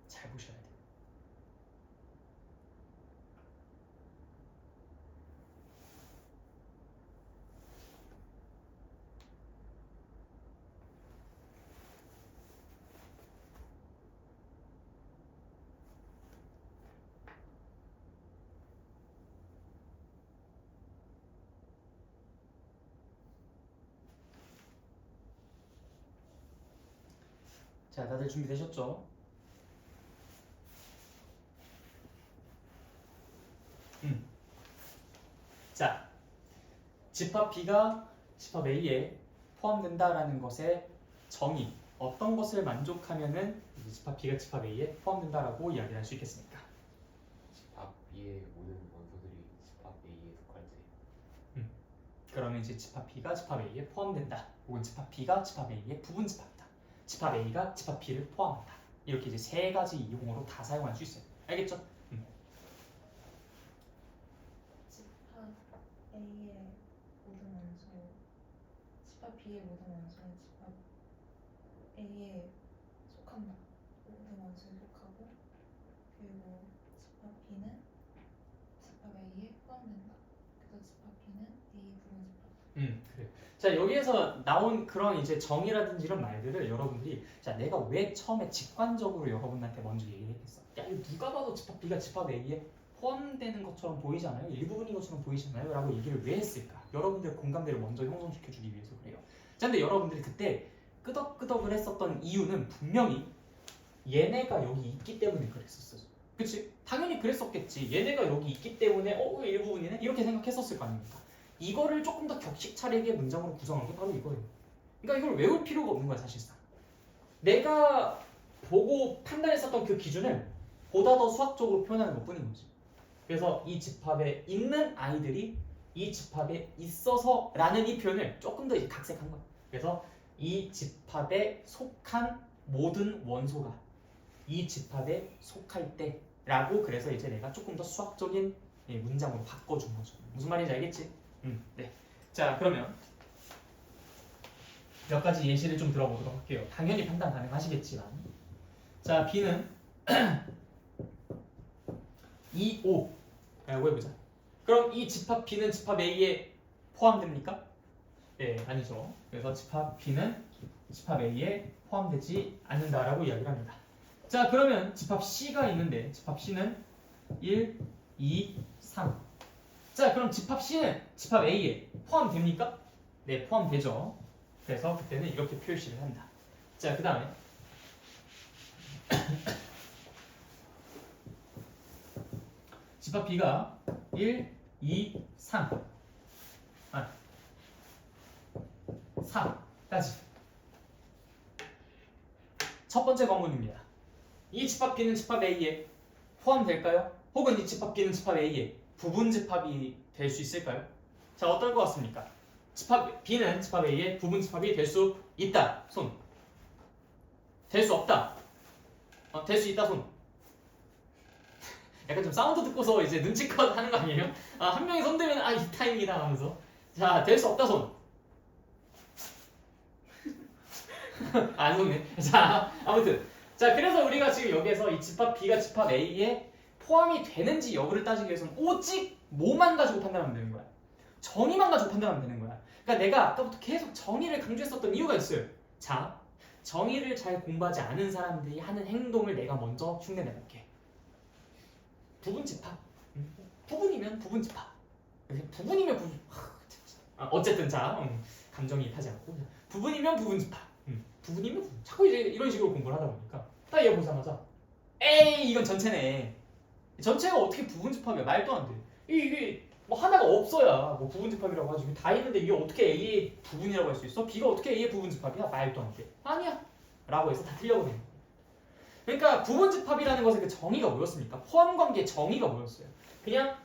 잘 보셔야 돼요. 자, 다들 준비되셨죠? 자, 집합 B가 집합 A에 포함된다라는 것의 정의, 어떤 것을 만족하면은 집합 B가 집합 A에 포함된다라고 이야기를 할 수 있겠습니까? 집합 B의 모든 원소들이 집합 A에 속할 때. 그러면 이제 집합 B가 집합 A에 포함된다. 혹은 집합 B가 집합 A의 부분 집합이다. 집합 A가 집합 B를 포함한다. 이렇게 이제 세 가지 용어로 다 사용할 수 있어요. 알겠죠? 집합 A의 모든 원소, 집합 B의 모든 원소는 집합 A에 속한다. 모든 원소에 속하고, 그리고 집합 B는 집합 A에 포함된다. 그래서 집합 B는 A의 부분 집합. 그래. 자, 여기에서 나온 그런 이제 정의라든지 이런 말들을 여러분들이 자, 내가 왜 처음에 직관적으로 여러분한테 먼저 얘기를 했겠어? 야, 이거 누가 봐도 집합 B가 집합 A에 포함되는 것처럼 보이잖아요. 일부분인 것처럼 보이잖아요. 라고 얘기를 왜 했을까? 여러분들의 공감대를 먼저 형성시켜주기 위해서 그래요. 자, 근데 여러분들이 그때 끄덕끄덕을 했었던 이유는 분명히 얘네가 여기 있기 때문에 그랬었어요. 그치? 당연히 그랬었겠지. 얘네가 여기 있기 때문에 일부분이네? 이렇게 생각했었을 거 아닙니까? 이거를 조금 더 격식 차리게 문장으로 구성한 게 바로 이거예요. 그러니까 이걸 외울 필요가 없는 거야, 사실상. 내가 보고 판단했었던 그 기준을 보다 더 수학적으로 표현하는 것뿐인 거지. 그래서 이 집합에 있는 아이들이 이 집합에 있어서 라는 이 표현을 조금 더 이제 각색한 거야. 그래서 이 집합에 속한 모든 원소가 이 집합에 속할 때 라고 그래서 이제 내가 조금 더 수학적인 문장으로 바꿔준 거죠. 무슨 말인지 알겠지? 네. 자, 그러면 몇 가지 예시를 좀 들어보도록 할게요. 당연히 판단 가능하시겠지만 자, B는 2, 5 라고 해보자. 그럼 이 집합 B는 집합 A에 포함됩니까? 네, 아니죠. 그래서 집합 B는 집합 A에 포함되지 않는다라고 이야기를 합니다. 자, 그러면 집합 C가 있는데 집합 C는 1, 2, 3. 자, 그럼 집합 C는 집합 A에 포함됩니까? 네, 포함되죠. 그래서 그때는 이렇게 표시를 한다. 자, 그 다음에 집합 B가 1, 2, 3 4까지 첫 번째 관문입니다. 이 집합 B는 집합 A에 포함될까요? 혹은 이 집합 B는 집합 A에 부분 집합이 될 수 있을까요? 자, 어떨 것 같습니까? 집합 B는 집합 A에 부분 집합이 될 수 있다. 손. 될 수 없다. 될 수 있다. 손. 약간 좀 사운드 듣고서 이제 눈치껏 하는 거 아니에요? 한 명이 손 들면 이 타임이다 하면서. 자, 될 수 없다. 손. 안 속네. 자, 아무튼. 자, 그래서 우리가 지금 여기에서 이 집합 B가 집합 A에 포함이 되는지 여부를 따지기 위해서는 오직 뭐만 가지고 판단하면 되는 거야. 정의만 가지고 판단하면 되는 거야. 그러니까 내가 아까부터 계속 정의를 강조했었던 이유가 있어요. 자, 정의를 잘 공부하지 않은 사람들이 하는 행동을 내가 먼저 흉내내볼게. 부분 집합. 부분이면 부분 집합. 부분이면 부분. 어쨌든 자, 감정이입하지 않고 부분이면 부분 집합. 부분이면 부분. 자꾸 이제 이런 식으로 공부를 하다 보니까 딱 이거 보자마자 에이 이건 전체네. 전체가 어떻게 부분 집합이야? 말도 안 돼. 이게 뭐 하나가 없어야 뭐 부분 집합이라고 하지. 다 있는데 이게 어떻게 A의 부분이라고 할 수 있어? B가 어떻게 A의 부분 집합이야? 말도 안 돼. 아니야. 라고 해서 다 틀려버리는 거야. 그러니까 부분 집합이라는 것의 그 정의가 뭐였습니까? 포함 관계의 정의가 뭐였어요? 그냥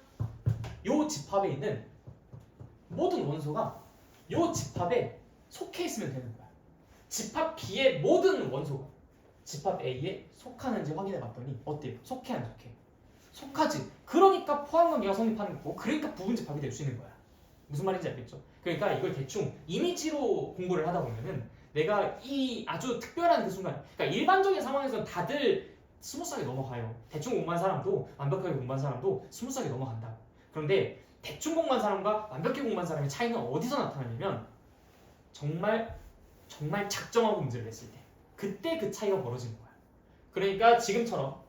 요 집합에 있는 모든 원소가 요 집합에 속해 있으면 되는 거야. 집합 B의 모든 원소가 집합 A에 속하는지 확인해 봤더니 어때요? 속해 안 속해? 속하지. 그러니까 포함 관계가 성립하는 거고, 그러니까 부분 집합이 될 수 있는 거야. 무슨 말인지 알겠죠? 그러니까 이걸 대충 이미지로 공부를 하다 보면은 내가 이 아주 특별한 그 순간, 그러니까 일반적인 상황에서는 다들 스무스하게 넘어가요. 대충 공부한 사람도 완벽하게 공부한 사람도 스무스하게 넘어간다. 그런데 대충 공부한 사람과 완벽하게 공부한 사람의 차이는 어디서 나타나냐면 정말 작정하고 문제를 냈을 때 그때 그 차이가 벌어지는 거야. 그러니까 지금처럼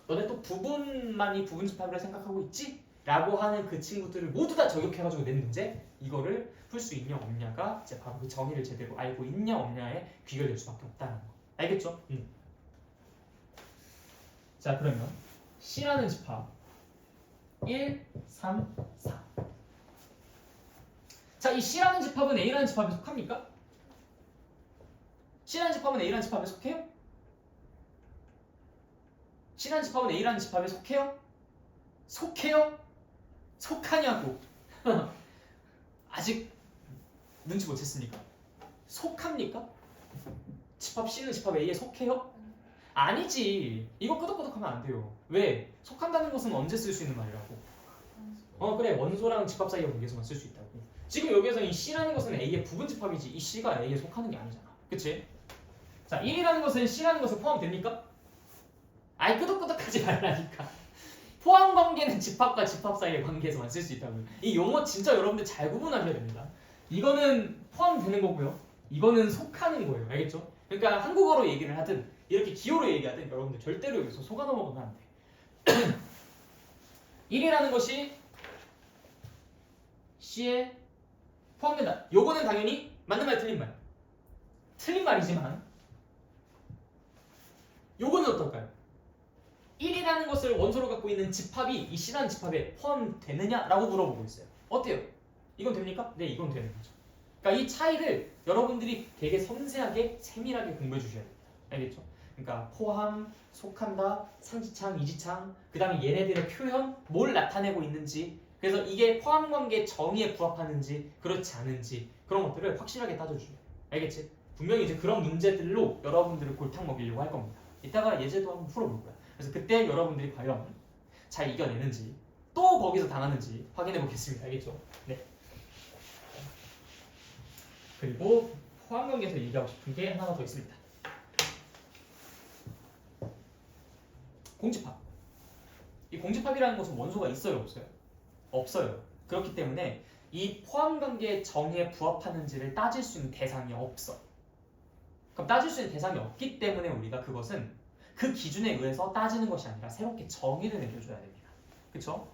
너네 또 부분만이 부분 집합이라 생각하고 있지? 라고 하는 그 친구들을 모두 다 저격해가지고 낸 문제, 이거를 풀 수 있냐 없냐가 이제 바로 그 정의를 제대로 알고 있냐 없냐에 귀결될 수밖에 없다는 거. 알겠죠? 자, 그러면 C라는 집합 1, 3, 4. 자, 이 C라는 집합은 A라는 집합에 속합니까? C라는 집합은 A라는 집합에 속해요? C라는 집합은 A라는 집합에 속해요? 속해요? 속하냐고. 아직 눈치 못 챘습니까? 속합니까? 집합 C는 집합 A에 속해요? 아니지. 이거 끄덕끄덕하면 안 돼요. 왜? 속한다는 것은 언제 쓸 수 있는 말이라고. 그래. 원소랑 집합 사이의 관계에서만 쓸 수 있다고. 지금 여기에서 이 C라는 것은 A의 부분 집합이지 이 C가 A에 속하는 게 아니잖아. 그치? 자, 1이라는 것은 C라는 것에 포함됩니까? 아이, 끄덕끄덕하지 말라니까. 포함 관계는 집합과 집합 사이의 관계에서만 쓸 수 있다고요. 이 용어 진짜 여러분들 잘 구분하셔야 됩니다. 이거는 포함되는 거고요. 이거는 속하는 거예요. 알겠죠? 그러니까 한국어로 얘기를 하든 이렇게 기호로 얘기하든 여러분들 절대로 여기서 속아 넘어가면 안 돼. 1이라는 것이 C에 포함된다. 요거는 당연히 맞는 말 틀린 말. 틀린 말이지만 요거는 어떨까요? 1이라는 것을 원소로 갖고 있는 집합이 이 C라는 집합에 포함되느냐라고 물어보고 있어요. 어때요? 이건 됩니까? 네, 이건 되는 거죠. 그러니까 이 차이를 여러분들이 되게 섬세하게 세밀하게 공부해 주셔야 됩니다. 알겠죠? 그러니까 포함, 속한다, 상지창, 이지창, 그 다음에 얘네들의 표현, 뭘 나타내고 있는지, 그래서 이게 포함관계 정의에 부합하는지 그렇지 않은지 그런 것들을 확실하게 따져주셔야 돼요. 알겠지? 분명히 이제 그런 문제들로 여러분들을 골탕 먹이려고 할 겁니다. 이따가 예제도 한번 풀어볼 거야. 그래서 그때 여러분들이 과연 잘 이겨내는지 또 거기서 당하는지 확인해 보겠습니다. 알겠죠? 네. 그리고 포함관계에서 얘기하고 싶은 게 하나가 더 있습니다. 공집합. 이 공집합이라는 것은 원소가 있어요, 없어요? 없어요. 그렇기 때문에 이 포함관계의 정의에 부합하는지를 따질 수 있는 대상이 없어. 그럼 따질 수 있는 대상이 없기 때문에 우리가 그것은 그 기준에 의해서 따지는 것이 아니라 새롭게 정의를 내려줘야 됩니다. 그렇죠?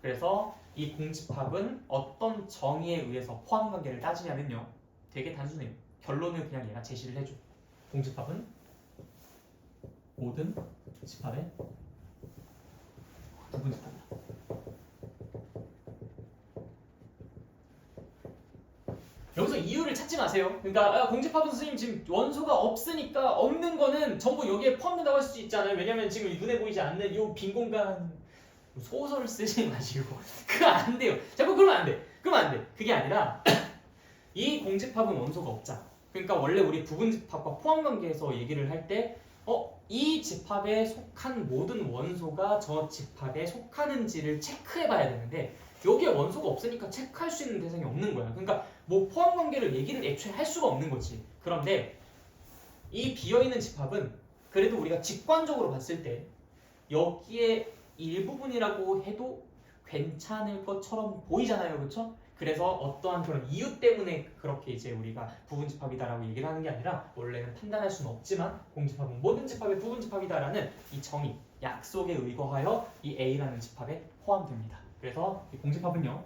그래서 이 공집합은 어떤 정의에 의해서 포함관계를 따지냐면요. 되게 단순해요. 결론을 그냥 얘가 제시를 해줘. 공집합은 모든 집합의 부분집합이다. 여기서 이유를 찾지 마세요. 그러니까 공집합은 선생님 지금 원소가 없으니까 없는 거는 전부 여기에 포함된다고 할 수 있잖아요. 왜냐면 지금 눈에 보이지 않는 이 빈 공간 소설을 쓰지 마시고 그거 안 돼요. 자꾸 그러면 안 돼. 그러면 안 돼. 그게 아니라 이 공집합은 원소가 없잖아. 그러니까 원래 우리 부분집합과 포함관계에서 얘기를 할 때 이 집합에 속한 모든 원소가 저 집합에 속하는지를 체크해 봐야 되는데 여기에 원소가 없으니까 체크할 수 있는 대상이 없는 거야. 그러니까 뭐 포함관계를 얘기를 애초에 할 수가 없는 거지. 그런데 이 비어있는 집합은 그래도 우리가 직관적으로 봤을 때 여기에 일부분이라고 해도 괜찮을 것처럼 보이잖아요. 그렇죠? 그래서 어떠한 그런 이유 때문에 그렇게 이제 우리가 부분집합이다라고 얘기를 하는 게 아니라 원래는 판단할 수는 없지만 공집합은 모든 집합의 부분집합이다라는 이 정의, 약속에 의거하여 이 A라는 집합에 포함됩니다. 그래서 이 공집합은요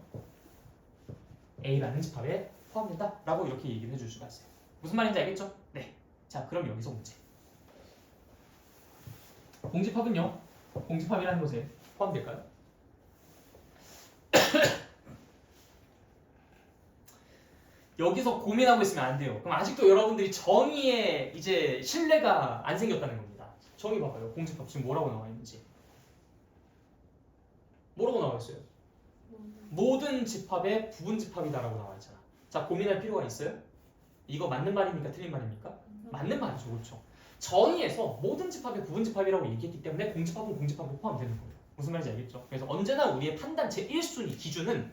A라는 집합에 포함된다라고 이렇게 얘기를 해줄 수가 있어요. 무슨 말인지 알겠죠? 네. 자, 그럼 여기서 문제. 공집합은요 공집합이라는 것에 포함될까요? 여기서 고민하고 있으면 안 돼요. 그럼 아직도 여러분들이 정의에 이제 신뢰가 안 생겼다는 겁니다. 정의 봐봐요. 공집합 지금 뭐라고 나와 있는지. 뭐라고 나와 있어요? 모든 집합의 부분집합이다라고 나와 있잖아. 자, 고민할 필요가 있어요? 이거 맞는 말입니까? 틀린 말입니까? 맞는 말이죠. 그렇죠? 정의에서 모든 집합의 부분집합이라고 얘기했기 때문에 공집합은 공집합에 포함되는 거예요. 무슨 말인지 알겠죠? 그래서 언제나 우리의 판단 제1순위 기준은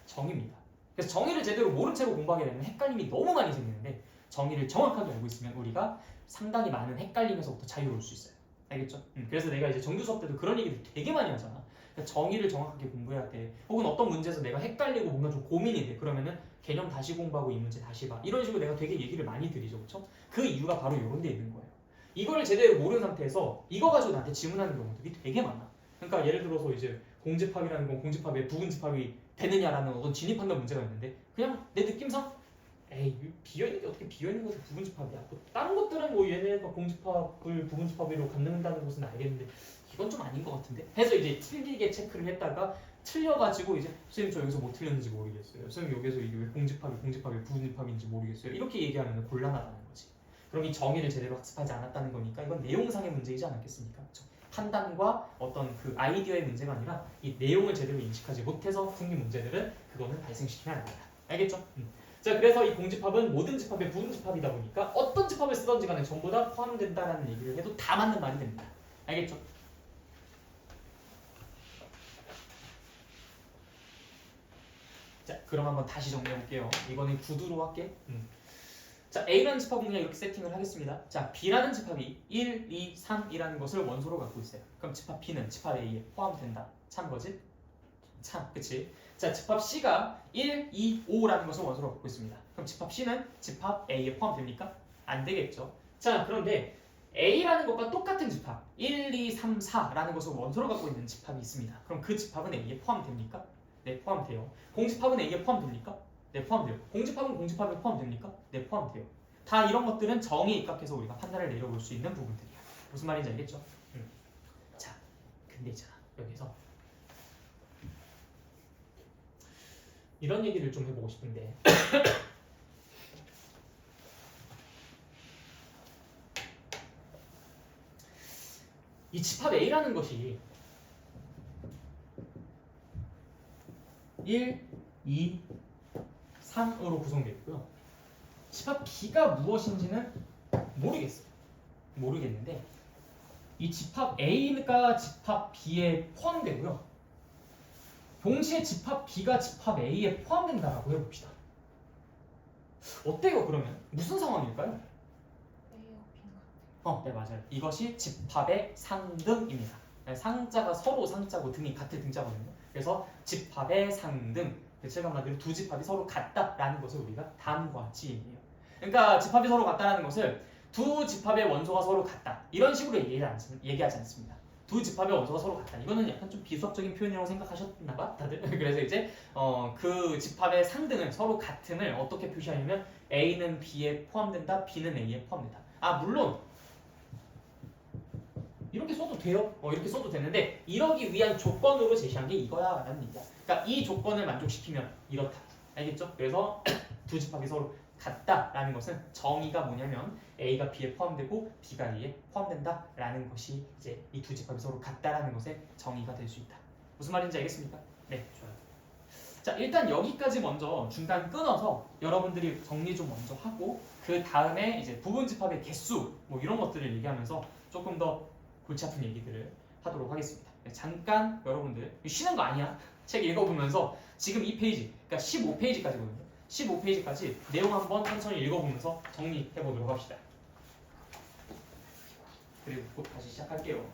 정의입니다. 그래서 정의를 제대로 모른 채로 공부하게 되면 헷갈림이 너무 많이 생기는데 정의를 정확하게 알고 있으면 우리가 상당히 많은 헷갈림에서부터 자유로울 수 있어요. 알겠죠? 그래서 내가 이제 정규 수업 때도 그런 얘기를 되게 많이 하잖아. 그러니까 정의를 정확하게 공부해야 돼. 혹은 어떤 문제에서 내가 헷갈리고 뭔가 좀 고민이 돼. 그러면은 개념 다시 공부하고 이 문제 다시 봐. 이런 식으로 내가 되게 얘기를 많이 드리죠. 그렇죠? 그 이유가 바로 이런 데 있는 거예요. 이거를 제대로 모르는 상태에서 이거 가지고 나한테 질문하는 경우들이 되게 많아. 그러니까 예를 들어서 이제 공집합이라는 건 공집합의 부분집합이 되느냐라는 어떤 진입판단 문제가 있는데 그냥 내 느낌상 에이 비어있는 게 어떻게 비어있는 것이 부분집합이야. 뭐 다른 것들은 뭐 얘네가 공집합을 부분집합으로 갖는다는 것은 알겠는데 이건 좀 아닌 것 같은데 해서 이제 틀리게 체크를 했다가 틀려가지고 이제 선생님 저 여기서 뭐 틀렸는지 모르겠어요. 선생님 여기서 이게 왜 공집합이 부분집합인지 모르겠어요. 이렇게 얘기하면 곤란하다는 거지. 그럼 이 정의를 제대로 학습하지 않았다는 거니까 이건 내용상의 문제이지 않았겠습니까? 그렇죠? 판단과 어떤 그 아이디어의 문제가 아니라 이 내용을 제대로 인식하지 못해서 생긴 문제들은 그거는 발생시키면 안 된다. 알겠죠? 자, 그래서 이 공집합은 모든 집합의 부분집합이다 보니까 어떤 집합을 쓰던지 간에 전부 다 포함된다라는 얘기를 해도 다 맞는 말이 됩니다. 알겠죠? 자, 그럼 한번 다시 정리해볼게요. 이번엔 구두로 할게. 자, A라는 집합은 그냥 이렇게 세팅을 하겠습니다. 자, B라는 집합이 1, 2, 3이라는 것을 원소로 갖고 있어요. 그럼 집합 B는 집합 A에 포함된다. 참 거지? 참, 그치? 자, 집합 C가 1, 2, 5라는 것을 원소로 갖고 있습니다. 그럼 집합 C는 집합 A에 포함됩니까? 안 되겠죠. 자, 그런데 A라는 것과 똑같은 집합 1, 2, 3, 4라는 것을 원소로 갖고 있는 집합이 있습니다. 그럼 그 집합은 A에 포함됩니까? 네, 포함돼요. 공집합은 A에 포함됩니까? 네, 포함돼요. 공집합은 공집합에 포함됩니까? 네, 포함돼요. 다 이런 것들은 정의에 입각해서 우리가 판단을 내려볼 수 있는 부분들이야. 무슨 말인지 알겠죠? 자, 근데 있잖아. 여기서 이런 얘기를 좀 해보고 싶은데 이 집합 A라는 것이 1, 2, 3으로 구성되어 있고요. 집합 B가 무엇인지는 모르겠는데 이 집합 A가 집합 B에 포함되고요. 동시에 집합 B가 집합 A에 포함된다라고 해봅시다. 어때요 그러면? 무슨 상황일까요? A와 B인 것 같아요. 네, 맞아요. 이것이 집합의 상등입니다. 상자가 서로 상자고 등이 같을 등자거든요. 그래서 집합의 상등, 대체관계들 두 집합이 서로 같다라는 것을 우리가 다음과 같이 얘기해요. 그러니까 집합이 서로 같다라는 것을 두 집합의 원소가 서로 같다 이런 식으로 얘기하지 않습니다. 두 집합의 원소가 서로 같다. 이거는 약간 좀 비수학적인 표현이라고 생각하셨나봐 다들. 그래서 이제 그 집합의 상등은 서로 같음을 어떻게 표시하냐면 A는 B에 포함된다, B는 A에 포함된다. 아 물론 이렇게 써도 돼요. 이렇게 써도 되는데 이러기 위한 조건으로 제시한 게 이거야라는 얘기야. 그러니까 이 조건을 만족시키면 이렇다. 알겠죠? 그래서 두 집합이 서로 같다라는 것은 정의가 뭐냐면 A가 B에 포함되고 B가 A에 포함된다라는 것이 이제 이 두 집합이 서로 같다라는 것의 정의가 될 수 있다. 무슨 말인지 알겠습니까? 네, 좋아요. 자, 일단 여기까지 먼저 중간 끊어서 여러분들이 정리 좀 먼저 하고 그 다음에 이제 부분 집합의 개수 뭐 이런 것들을 얘기하면서 조금 더 골치 아픈 얘기들을 하도록 하겠습니다. 잠깐 여러분들 쉬는 거 아니야. 책 읽어보면서 지금 이 페이지, 그러니까 15페이지까지거든요. 15페이지까지 내용 한번 천천히 읽어보면서 정리해보도록 합시다. 그리고 곧 다시 시작할게요.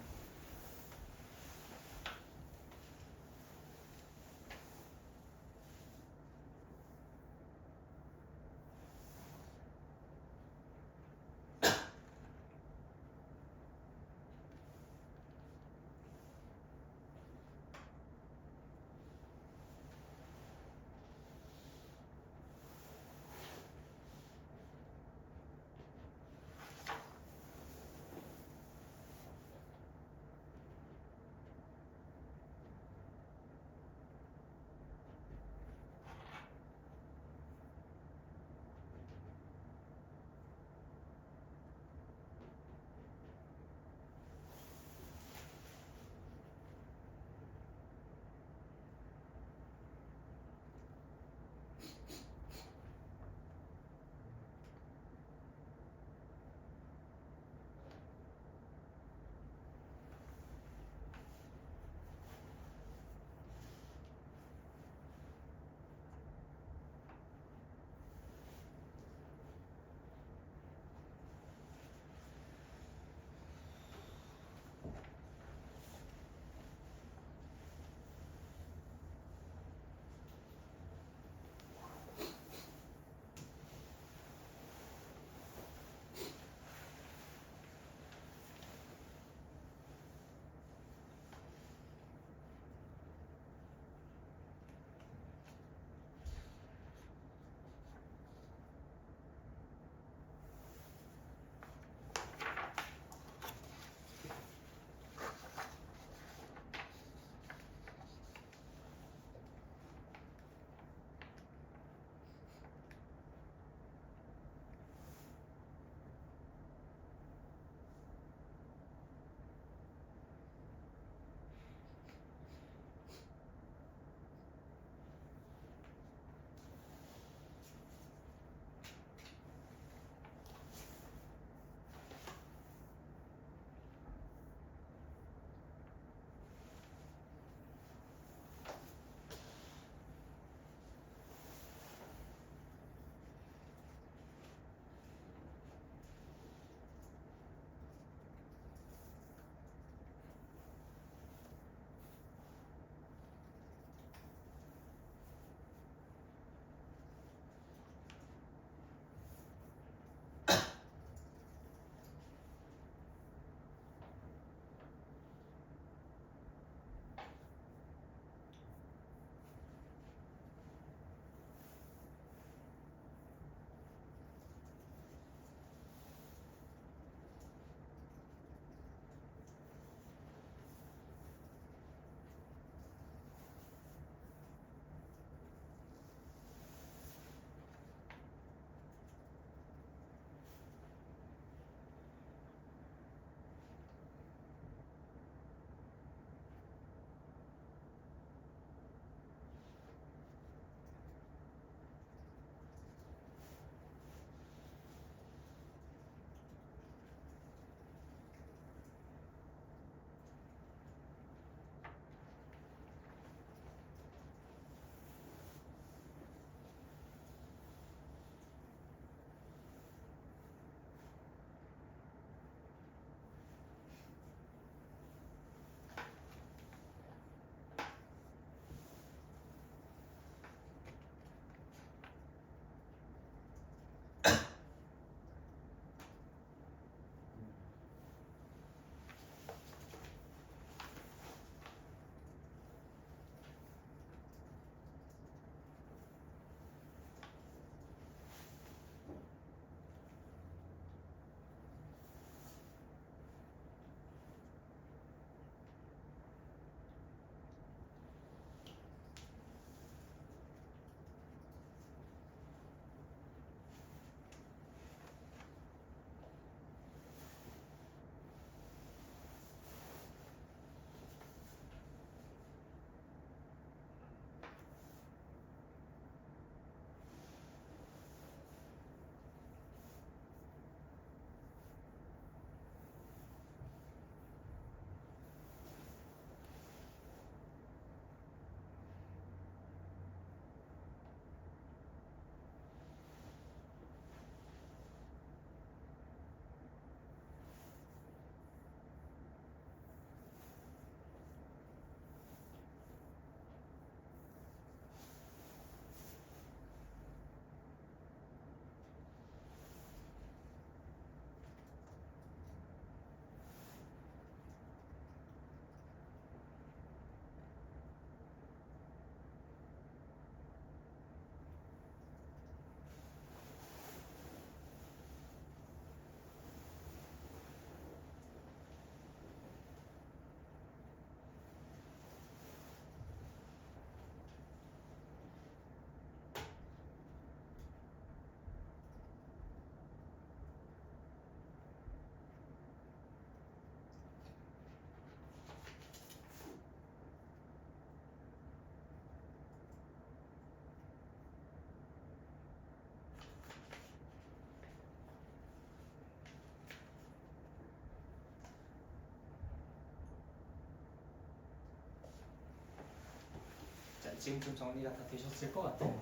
지금쯤 정리가 다 되셨을 것 같은데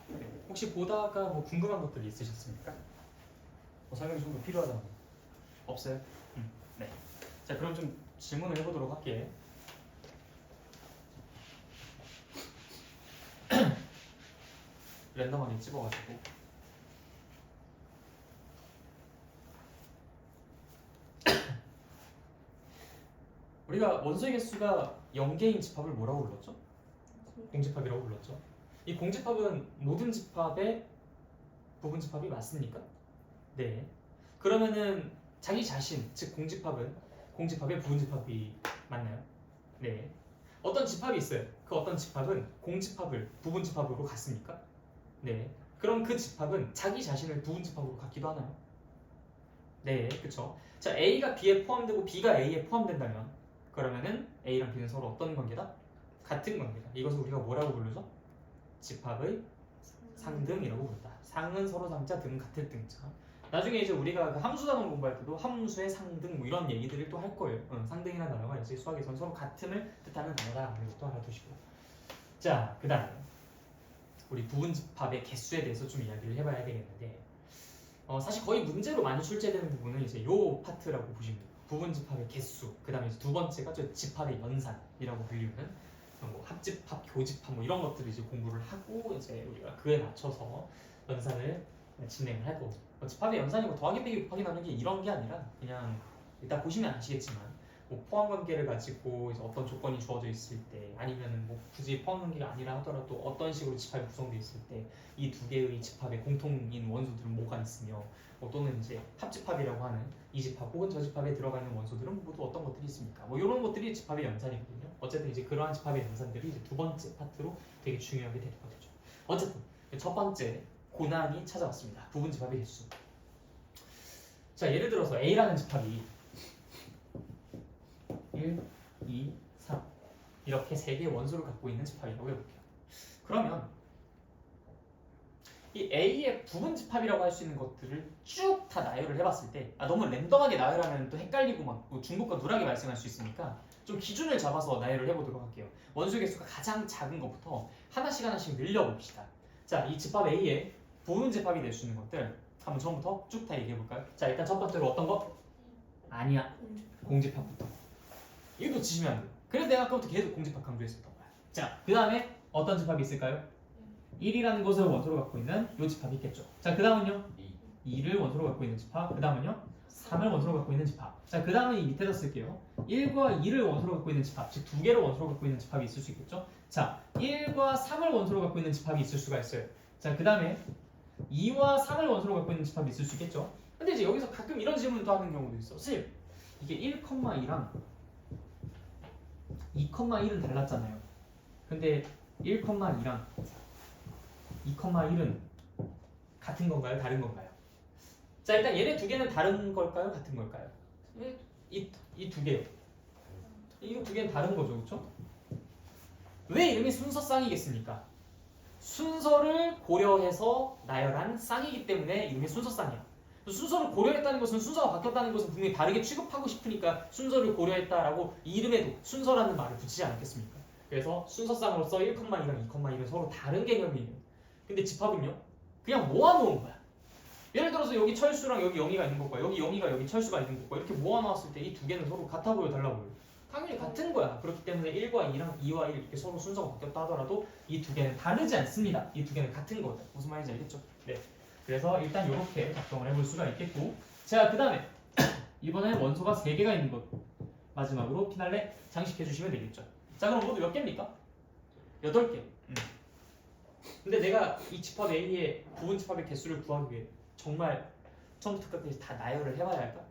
네. 혹시 보다가 뭐 궁금한 것들이 있으셨습니까? 뭐 설명이 좀 더 필요하다고 없어요? 네. 자 그럼 좀 질문을 해보도록 할게. 랜덤하게 찍어가지고 우리가 원소의 개수가 0개인 집합을 뭐라고 불렀죠? 공집합이라고 불렀죠. 이 공집합은 모든 집합의 부분 집합이 맞습니까? 네. 그러면은 자기 자신, 즉 공집합은 공집합의 부분 집합이 맞나요? 네. 어떤 집합이 있어요. 그 어떤 집합은 공집합을 부분 집합으로 갖습니까? 네. 그럼 그 집합은 자기 자신을 부분 집합으로 갖기도 하나요? 네, 그렇죠. 자, A가 B에 포함되고 B가 A에 포함된다면 그러면은 A랑 B는 서로 어떤 관계다? 같은 관계다. 이것을 우리가 뭐라고 부르죠? 집합의 상등이라고 부른다. 상은 서로 상자, 등은 같을 등자. 나중에 이제 우리가 그 함수 단원 공부할 때도 함수의 상등 뭐 이런 얘기들을 또 할 거예요. 상등이라는 단어가 이제 수학에서는 서로 같음을 뜻하는 단어다. 이것도 알아두시고. 자, 그다음 우리 부분 집합의 개수에 대해서 좀 이야기를 해봐야 되겠는데 사실 거의 문제로 많이 출제되는 부분은 이제 요 파트라고 보시면 돼요. 부분 집합의 개수. 그다음에 이제 두 번째가 저 집합의 연산이라고 불리는 뭐 합집합, 교집합 뭐 이런 것들을 이제 공부를 하고 이제 우리가 그에 맞춰서 연산을 진행을 하고 집합의 연산이고 더하기 빼기 곱하기 나누기 이런 게 아니라 그냥 일단 보시면 아시겠지만 뭐 포함 관계를 가지고 이제 어떤 조건이 주어져 있을 때 아니면 뭐 굳이 포함 관계가 아니라 하더라도 어떤 식으로 집합이 구성되어 있을 때 이 두 개의 집합의 공통인 원소들은 뭐가 있으며 또는 이제 합집합이라고 하는 이 집합 혹은 저 집합에 들어가 있는 원소들은 모두 어떤 것들이 있습니까? 뭐 이런 것들이 집합의 연산이거든요. 어쨌든 이제 그러한 집합의 연산들이 이제 두 번째 파트로 되게 중요하게 될 거죠. 어쨌든 첫 번째 고난이 찾아왔습니다. 부분 집합의 개수. 자 예를 들어서 A라는 집합이 1, 2, 3 이렇게 세 개의 원소를 갖고 있는 집합이라고 해볼게요. 그러면 이 A의 부분 집합이라고 할 수 있는 것들을 쭉 다 나열을 해봤을 때 너무 랜덤하게 나열하면 또 헷갈리고 막 중복과 누락이 발생할 수 있으니까 좀 기준을 잡아서 나열을 해보도록 할게요. 원소 개수가 가장 작은 것부터 하나씩 늘려봅시다. 자, 이 집합 A의 부분 집합이 될 수 있는 것들 한번 처음부터 쭉 다 얘기해볼까요? 자, 일단 첫 번째로 어떤 거? 아니야. 공집합부터. 이거 놓치시면 안 돼요. 그래서 내가 아까부터 계속 공집합 강조했었던 거야. 자, 그 다음에 어떤 집합이 있을까요? 1이라는 것을 원소로 갖고 있는 이 집합이 있겠죠. 자, 그 다음은요? 2를 원소로 갖고 있는 집합. 그 다음은요? 3을 원소로 갖고 있는 집합. 자, 그 다음은 이 밑에다 쓸게요. 1과 2를 원소로 갖고 있는 집합, 즉 두 개를 원소로 갖고 있는 집합이 있을 수 있겠죠. 자, 1과 3을 원소로 갖고 있는 집합이 있을 수가 있어요. 자, 그 다음에 2와 3을 원소로 갖고 있는 집합이 있을 수 있겠죠. 근데 이제 여기서 가끔 이런 질문도 하는 경우도 있어. 선생님, 이게 1,2랑 2,1은 달랐잖아요. 근데 1,2랑 2,1은 같은 건가요? 다른 건가요? 자, 일단 얘네 두 개는 다른 걸까요? 같은 걸까요? 이 두 개요. 이 두 개는 다른 거죠, 그렇죠? 왜 이름이 순서쌍이겠습니까? 순서를 고려해서 나열한 쌍이기 때문에 이름이 순서쌍이야. 순서를 고려했다는 것은 순서가 바뀌었다는 것은 분명히 다르게 취급하고 싶으니까 순서를 고려했다라고 이름에도 순서라는 말을 붙이지 않겠습니까? 그래서 순서쌍으로서 1,2랑 2,1은 서로 다른 개념이에요. 근데 집합은요? 그냥 모아놓은 거야. 예를 들어서 여기 철수랑 여기 영희가 있는 것과 여기 영희가 여기 철수가 있는 것과 이렇게 모아놨을 때 이 두 개는 서로 같아 보여 달라 보여? 당연히 같은 거야. 그렇기 때문에 1과 2랑 2와 1 이렇게 서로 순서가 바뀌었다 하더라도 이 두 개는 다르지 않습니다. 이 두 개는 같은 거다. 무슨 말인지 알겠죠? 네. 그래서 일단 이렇게 작성을 해볼 수가 있겠고, 자, 그 다음에 이번에 원소가 3개가 있는 것 마지막으로 피날레 장식해 주시면 되겠죠. 자, 그럼 모두 몇 개입니까? 8개. 근데 내가 이 집합 A의 부분 집합의 개수를 구하기 위해 정말 처음부터 끝까지 다 나열을 해봐야 할까?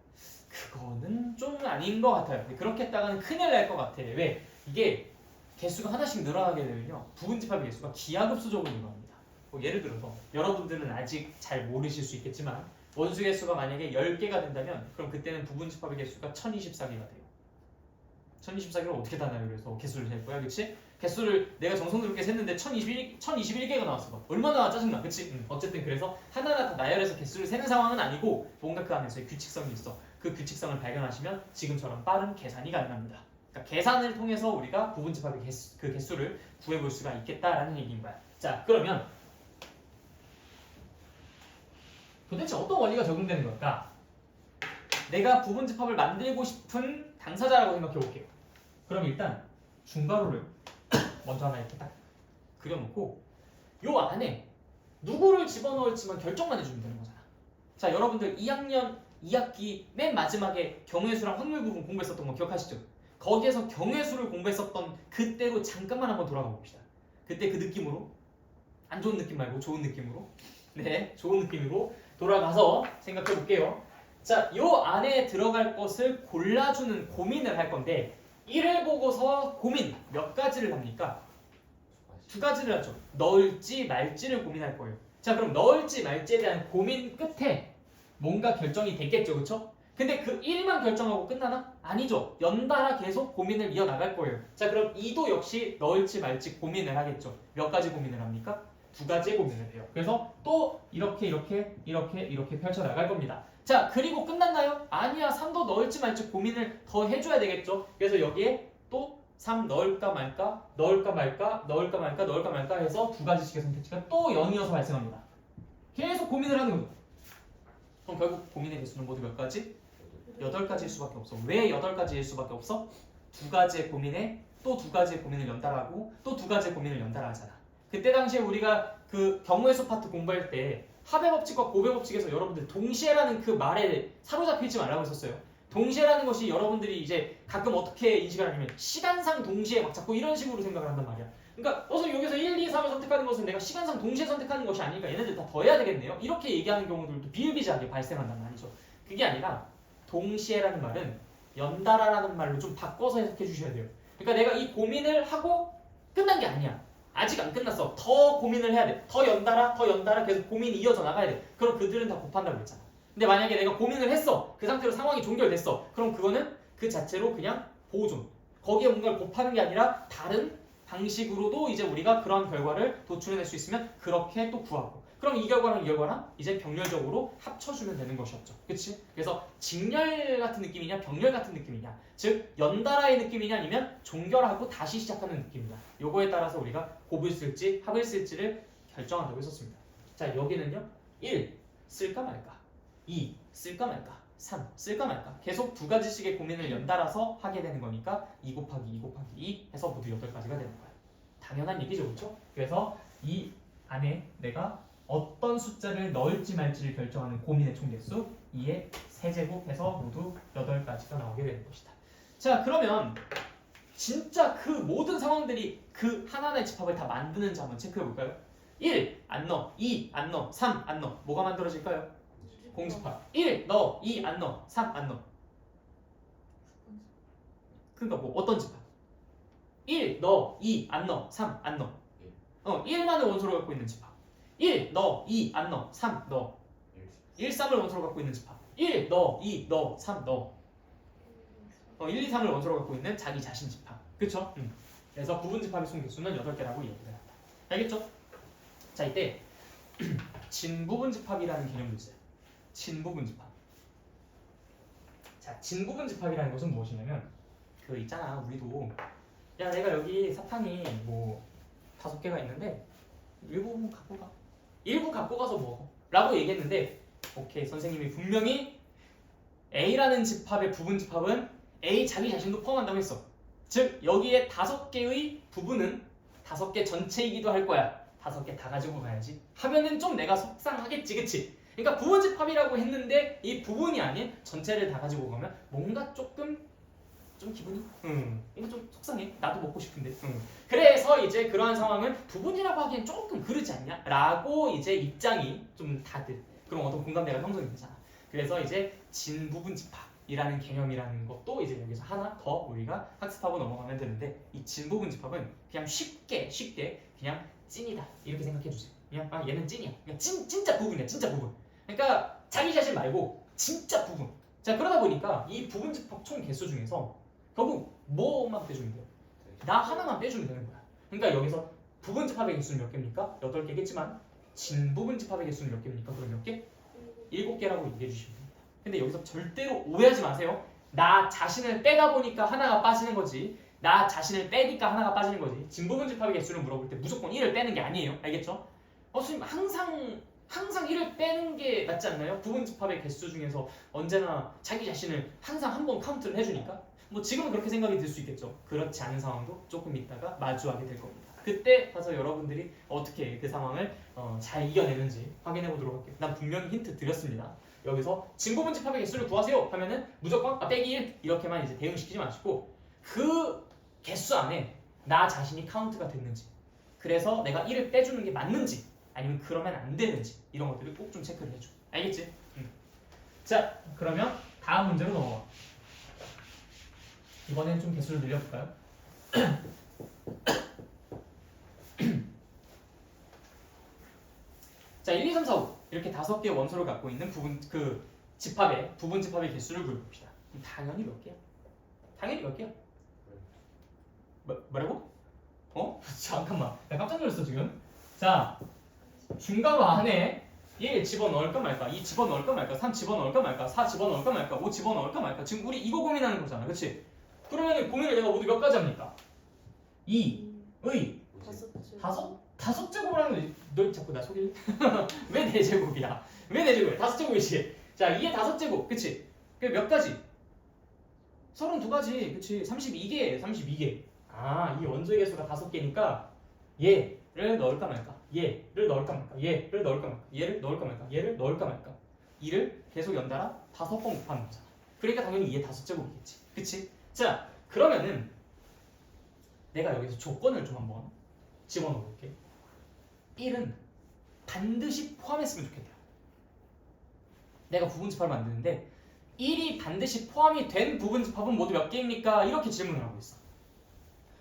그거는 좀 아닌 것 같아요. 그렇게 했다가는 큰일 날 것 같아. 왜? 이게 개수가 하나씩 늘어나게 되면요, 부분 집합의 개수가 기하급수적으로 늘어납니다. 뭐 예를 들어서 여러분들은 아직 잘 모르실 수 있겠지만 원소 개수가 만약에 10개가 된다면 그럼 그때는 부분 집합의 개수가 1024개가 돼요. 1024개를 어떻게 다 나열해서 개수를 낼 거야, 그렇지? 개수를 내가 정성스럽게 셌는데 1021개가 나왔어. 얼마나 짜증나, 그치? 어쨌든 그래서 하나하나 다 나열해서 개수를 세는 상황은 아니고 뭔가 그 안에서의 규칙성이 있어. 그 규칙성을 발견하시면 지금처럼 빠른 계산이 가능합니다. 그러니까 계산을 통해서 우리가 부분집합의 그 개수를 구해볼 수가 있겠다라는 얘기인 거야. 자, 그러면 도대체 어떤 원리가 적용되는 걸까? 내가 부분집합을 만들고 싶은 당사자라고 생각해 볼게요. 그럼 일단 중괄호를 먼저 하나 이렇게 딱 그려놓고 요 안에 누구를 집어넣을지만 결정만 해주면 되는 거잖아. 자, 여러분들 2학년 2학기 맨 마지막에 경우의 수랑 확률 부분 공부했었던 거 기억하시죠? 거기에서 경우의 수를 공부했었던 그때로 잠깐만 한번 돌아가 봅시다. 그때 그 느낌으로, 안 좋은 느낌 말고 좋은 느낌으로, 네, 좋은 느낌으로 돌아가서 생각해 볼게요. 자, 요 안에 들어갈 것을 골라주는 고민을 할 건데 1을 보고서 고민 몇 가지를 합니까? 두 가지를 하죠. 넣을지 말지를 고민할 거예요. 자, 그럼 넣을지 말지에 대한 고민 끝에 뭔가 결정이 됐겠죠, 그렇죠? 근데 그 1만 결정하고 끝나나? 아니죠. 연달아 계속 고민을 이어나갈 거예요. 자, 그럼 2도 역시 넣을지 말지 고민을 하겠죠. 몇 가지 고민을 합니까? 두 가지의 고민을 해요. 그래서 또 이렇게 펼쳐나갈 겁니다. 자, 그리고 끝났나요? 아니야. 3도 넣을지 말지 고민을 더 해줘야 되겠죠. 그래서 여기에 또 3 넣을까 말까, 넣을까 말까, 넣을까 말까, 넣을까 말까 해서 두 가지씩의 선택지가 또 연이어서 발생합니다. 계속 고민을 하는 거죠. 그럼 결국 고민의 개수는 모두 몇 가지? 8가지일 수밖에 없어. 왜 8가지일 수밖에 없어? 두 가지의 고민에 또 두 가지의 고민을 연달아하고 또 두 가지의 고민을 연달아하잖아. 그때 당시에 우리가 그 경우의 수 파트 공부할 때 합의 법칙과 고배 법칙에서 여러분들 동시에라는 그 말에 사로잡히지 말라고 했었어요. 동시에라는 것이 여러분들이 이제 가끔 어떻게 인식을 하냐면 시간상 동시에 막 자꾸 이런 식으로 생각을 한단 말이야. 그러니까 어서 여기서 1, 2, 3을 선택하는 것은 내가 시간상 동시에 선택하는 것이 아니니까 얘네들 다 더해야 되겠네요. 이렇게 얘기하는 경우들도 비일비재하게 발생한단 말이죠. 그게 아니라 동시에라는 말은 연달아라는 말로 좀 바꿔서 해석해 주셔야 돼요. 그러니까 내가 이 고민을 하고 끝난 게 아니야. 아직 안 끝났어. 더 고민을 해야 돼. 더 연달아 계속 고민이 이어져 나가야 돼. 그럼 그들은 다 곱한다고 했잖아. 근데 만약에 내가 고민을 했어. 그 상태로 상황이 종결됐어. 그럼 그거는 그 자체로 그냥 보존. 거기에 뭔가를 곱하는 게 아니라 다른 방식으로도 이제 우리가 그런 결과를 도출해낼 수 있으면 그렇게 또 구하고. 그럼 이 결과랑 이 결과랑 이제 병렬적으로 합쳐주면 되는 것이었죠. 그치? 그래서 직렬 같은 느낌이냐 병렬 같은 느낌이냐, 즉 연달아의 느낌이냐 아니면 종결하고 다시 시작하는 느낌이냐, 요거에 따라서 우리가 곱을 쓸지 합을 쓸지를 결정한다고 했었습니다. 자, 여기는요 1 쓸까 말까, 2 쓸까 말까, 3 쓸까 말까 계속 두 가지씩의 고민을 연달아서 하게 되는 거니까 2 곱하기 2 곱하기 2 해서 모두 8가지가 되는 거야. 당연한 얘기죠, 그렇죠? 그래서 이 안에 내가 어떤 숫자를 넣을지 말지를 결정하는 고민의 총개수 2의 세제곱해서 모두 8가지가 나오게 되는 것이다. 자, 그러면 진짜 그 모든 상황들이 그 하나하나의 집합을 다 만드는지 한번 체크해 볼까요? 1 안 넣어, 2 안 넣어, 3 안 넣어. 뭐가 만들어질까요? 공집합. 1 넣어, 2 안 넣어, 3 안 넣어. 그러니까 뭐 어떤 집합? 1 넣어, 2 안 넣어, 3 안 넣어. 1만을 원소로 갖고 있는 집합. 1 넣어, 2 안 넣어, 3 넣어. 1, 3을 원소로 갖고 있는 집합. 1 넣어, 2 넣어, 3 넣어. 1, 2, 3을 원소로 갖고 있는 자기 자신 집합. 그쵸? 그래서 부분 집합의 총개수는 8개라고 얘기를 한다. 알겠죠? 자, 이때 진부분 집합이라는 개념도 있어요. 진부분 집합. 자, 진부분 집합이라는 것은 무엇이냐면 그 있잖아, 우리도 야, 내가 여기 사탕이 뭐 5개가 있는데 일부분 갖고 가. 일부 갖고 가서 먹어. 라고 얘기했는데 오케이, 선생님이 분명히 A라는 집합의 부분 집합은 A 자기 자신도 포함한다고 했어. 즉 여기에 5개의 부분은 5개 전체이기도 할 거야. 5개 다 가지고 가야지 하면은 좀 내가 속상하겠지, 그치? 그러니까 부분 집합이라고 했는데 이 부분이 아닌 전체를 다 가지고 가면 뭔가 조금 좀 기분이 이거 좀 속상해. 나도 먹고 싶은데. 그래서 이제 그러한 상황은 부분이라고 하기엔 조금 그러지 않냐? 라고 이제 입장이 좀 다들 그런 어떤 공감대가 형성이 되잖아. 그래서 이제 진부분 집합이라는 개념이라는 것도 이제 여기서 하나 더 우리가 학습하고 넘어가면 되는데, 이 진부분 집합은 그냥 쉽게 그냥 찐이다 이렇게 생각해 주세요. 그냥 얘는 찐이야. 그냥 진짜 부분이야. 진짜 부분. 그러니까 자기 자신 말고 진짜 부분. 자, 그러다 보니까 이 부분 집합 총 개수 중에서 결국 뭐만 빼주면 돼요? 나 하나만 빼주면 되는 거야. 그러니까 여기서 부분 집합의 개수는 몇 개입니까? 8개겠지만 진부분 집합의 개수는 몇 개입니까? 그럼 몇 개? 7개라고 얘기해 주시면 됩니다. 근데 여기서 절대로 오해하지 마세요. 나 자신을 빼다 보니까 하나가 빠지는 거지. 나 자신을 빼니까 하나가 빠지는 거지. 진부분 집합의 개수를 물어볼 때 무조건 1을 빼는 게 아니에요. 알겠죠? 선생님 항상 1을 빼는 게 낫지 않나요? 부분 집합의 개수 중에서 언제나 자기 자신을 항상 한 번 카운트를 해주니까 뭐 지금은 그렇게 생각이 들 수 있겠죠. 그렇지 않은 상황도 조금 있다가 마주하게 될 겁니다. 그때 가서 여러분들이 어떻게 그 상황을 잘 이겨내는지 확인해 보도록 할게요. 난 분명히 힌트 드렸습니다. 여기서 진부분 집합의 개수를 구하세요 하면은 무조건 빼기 1 이렇게만 이제 대응시키지 마시고 그 개수 안에 나 자신이 카운트가 됐는지, 그래서 내가 1을 빼주는 게 맞는지 아니면 그러면 안 되는지 이런 것들을 꼭 좀 체크를 해줘. 알겠지? 자, 그러면 다음 문제로 넘어가. 이번엔 좀 개수를 늘려볼까요? 자, 1, 2, 3, 4, 5 이렇게 5개의 원소를 갖고 있는 부분 집합의 개수를 구해봅시다. 당연히 몇 개야? 당연히 몇 개야? 뭐라고? 잠깐만, 나 깜짝 놀랐어 지금. 자, 중괄호 안에 1 집어넣을까 말까, 2 집어넣을까 말까, 3 집어넣을까 말까, 4 집어넣을까 말까, 5 집어넣을까 말까. 지금 우리 이거 고민하는 거잖아, 그렇지? 그러면 고민을 내가 모두 몇 가지 합니까? 2의 다섯 제곱을 하는 거지. 너 자꾸 나 속일? 왜 네 제곱이야? 왜 네 제곱이야? 다섯 제곱이지. 자, 2의 다섯 제곱, 그치? 그게 몇 가지? 32가지, 그치? 32개. 이 원소의 개수가 5개니까 얘를 넣을까 말까, 얘를 넣을까 말까, 얘를 넣을까 말까, 얘를 넣을까 말까, 얘를 넣을까 말까. 이를 계속 연달아 5번 곱하는 거잖아. 그러니까 당연히 2의 5제곱이겠지. 그치? 자, 그러면은 내가 여기서 조건을 좀 한번 집어넣어 볼게. 1은 반드시 포함했으면 좋겠다. 내가 부분집합을 만드는데 1이 반드시 포함이 된 부분집합은 모두 몇 개입니까? 이렇게 질문을 하고 있어.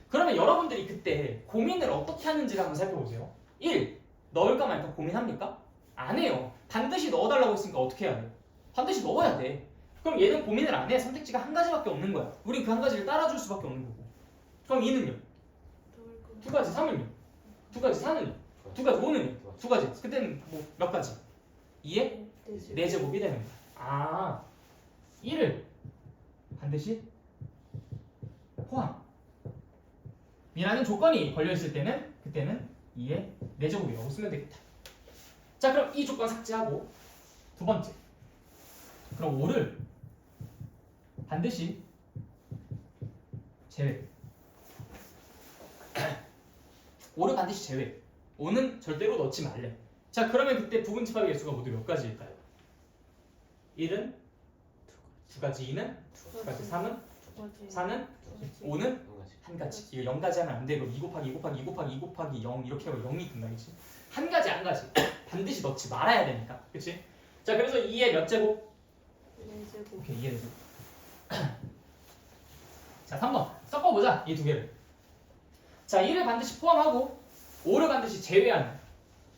그러면 여러분들이 그때 고민을 어떻게 하는지를 한번 살펴보세요. 1. 넣을까 말까 고민합니까? 안 해요. 반드시 넣어달라고 했으니까 어떻게 해야 돼? 반드시 넣어야 돼. 그럼 얘는 고민을 안 해. 선택지가 한 가지밖에 없는 거야. 우린 그 한 가지를 따라줄 수밖에 없는 거고. 그럼 2는요? 2가지, 3은요? 2가지, 4는요? 2가지, 5는요? 2가지. 그때는 뭐 몇 가지? 2의 4제곱이 되는 거야. 1을 반드시 포함 이라는 조건이 걸려있을 때는 그때는 2의 4제곱이라고 쓰면 되겠다. 자, 그럼 이 조건 삭제하고 두 번째, 그럼 5를 반드시 제외. 5를 반드시 제외. 5는 절대로 넣지 말래. 자, 그러면 그때 부분집합의 개수가 모두 몇 가지일까요? 1은 2가지, 2는 2가지, 3은 4는 5는 한 가지. 이거 0가지 하면 안 되고 2 곱하기 2 곱하기 2 곱하기 2 곱하기 0 이렇게 하면 0이 된다겠지. 한 가지 한 가지 반드시 넣지 말아야 되니까. 그치? 자, 그래서 2의 몇 제곱? 4제곱. 오케이, 2의 4제곱. 자, 3번 섞어보자. 이 두 개를. 자, 1을 반드시 포함하고 5를 반드시 제외하는,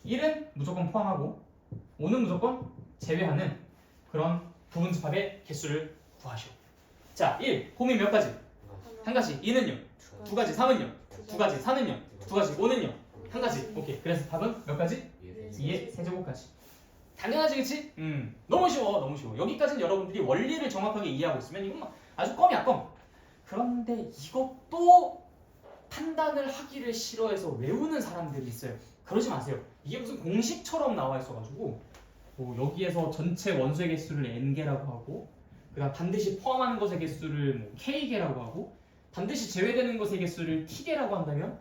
1은 무조건 포함하고 5는 무조건 제외하는 그런 부분집합의 개수를 구하시오. 자, 1 고민 몇 가지? 한 가지. 2는요? 2가지. 3은요? 2가지. 4는요? 2가지. 5는요? 한 가지. 오케이. 그래서 답은 몇 가지? 2의 세제곱까지. 당연하지, 그치? 너무 쉬워, 너무 쉬워. 여기까지는 여러분들이 원리를 정확하게 이해하고 있으면 이건 아주 껌이야, 껌. 그런데 이것도 판단을 하기를 싫어해서 외우는 사람들이 있어요. 그러지 마세요. 이게 무슨 공식처럼 나와 있어가지고 여기에서 전체 원소의 개수를 n개라고 하고, 그다음 반드시 포함하는 것의 개수를 뭐 k개라고 하고, 반드시 제외되는 것의 개수를 t개라고 한다면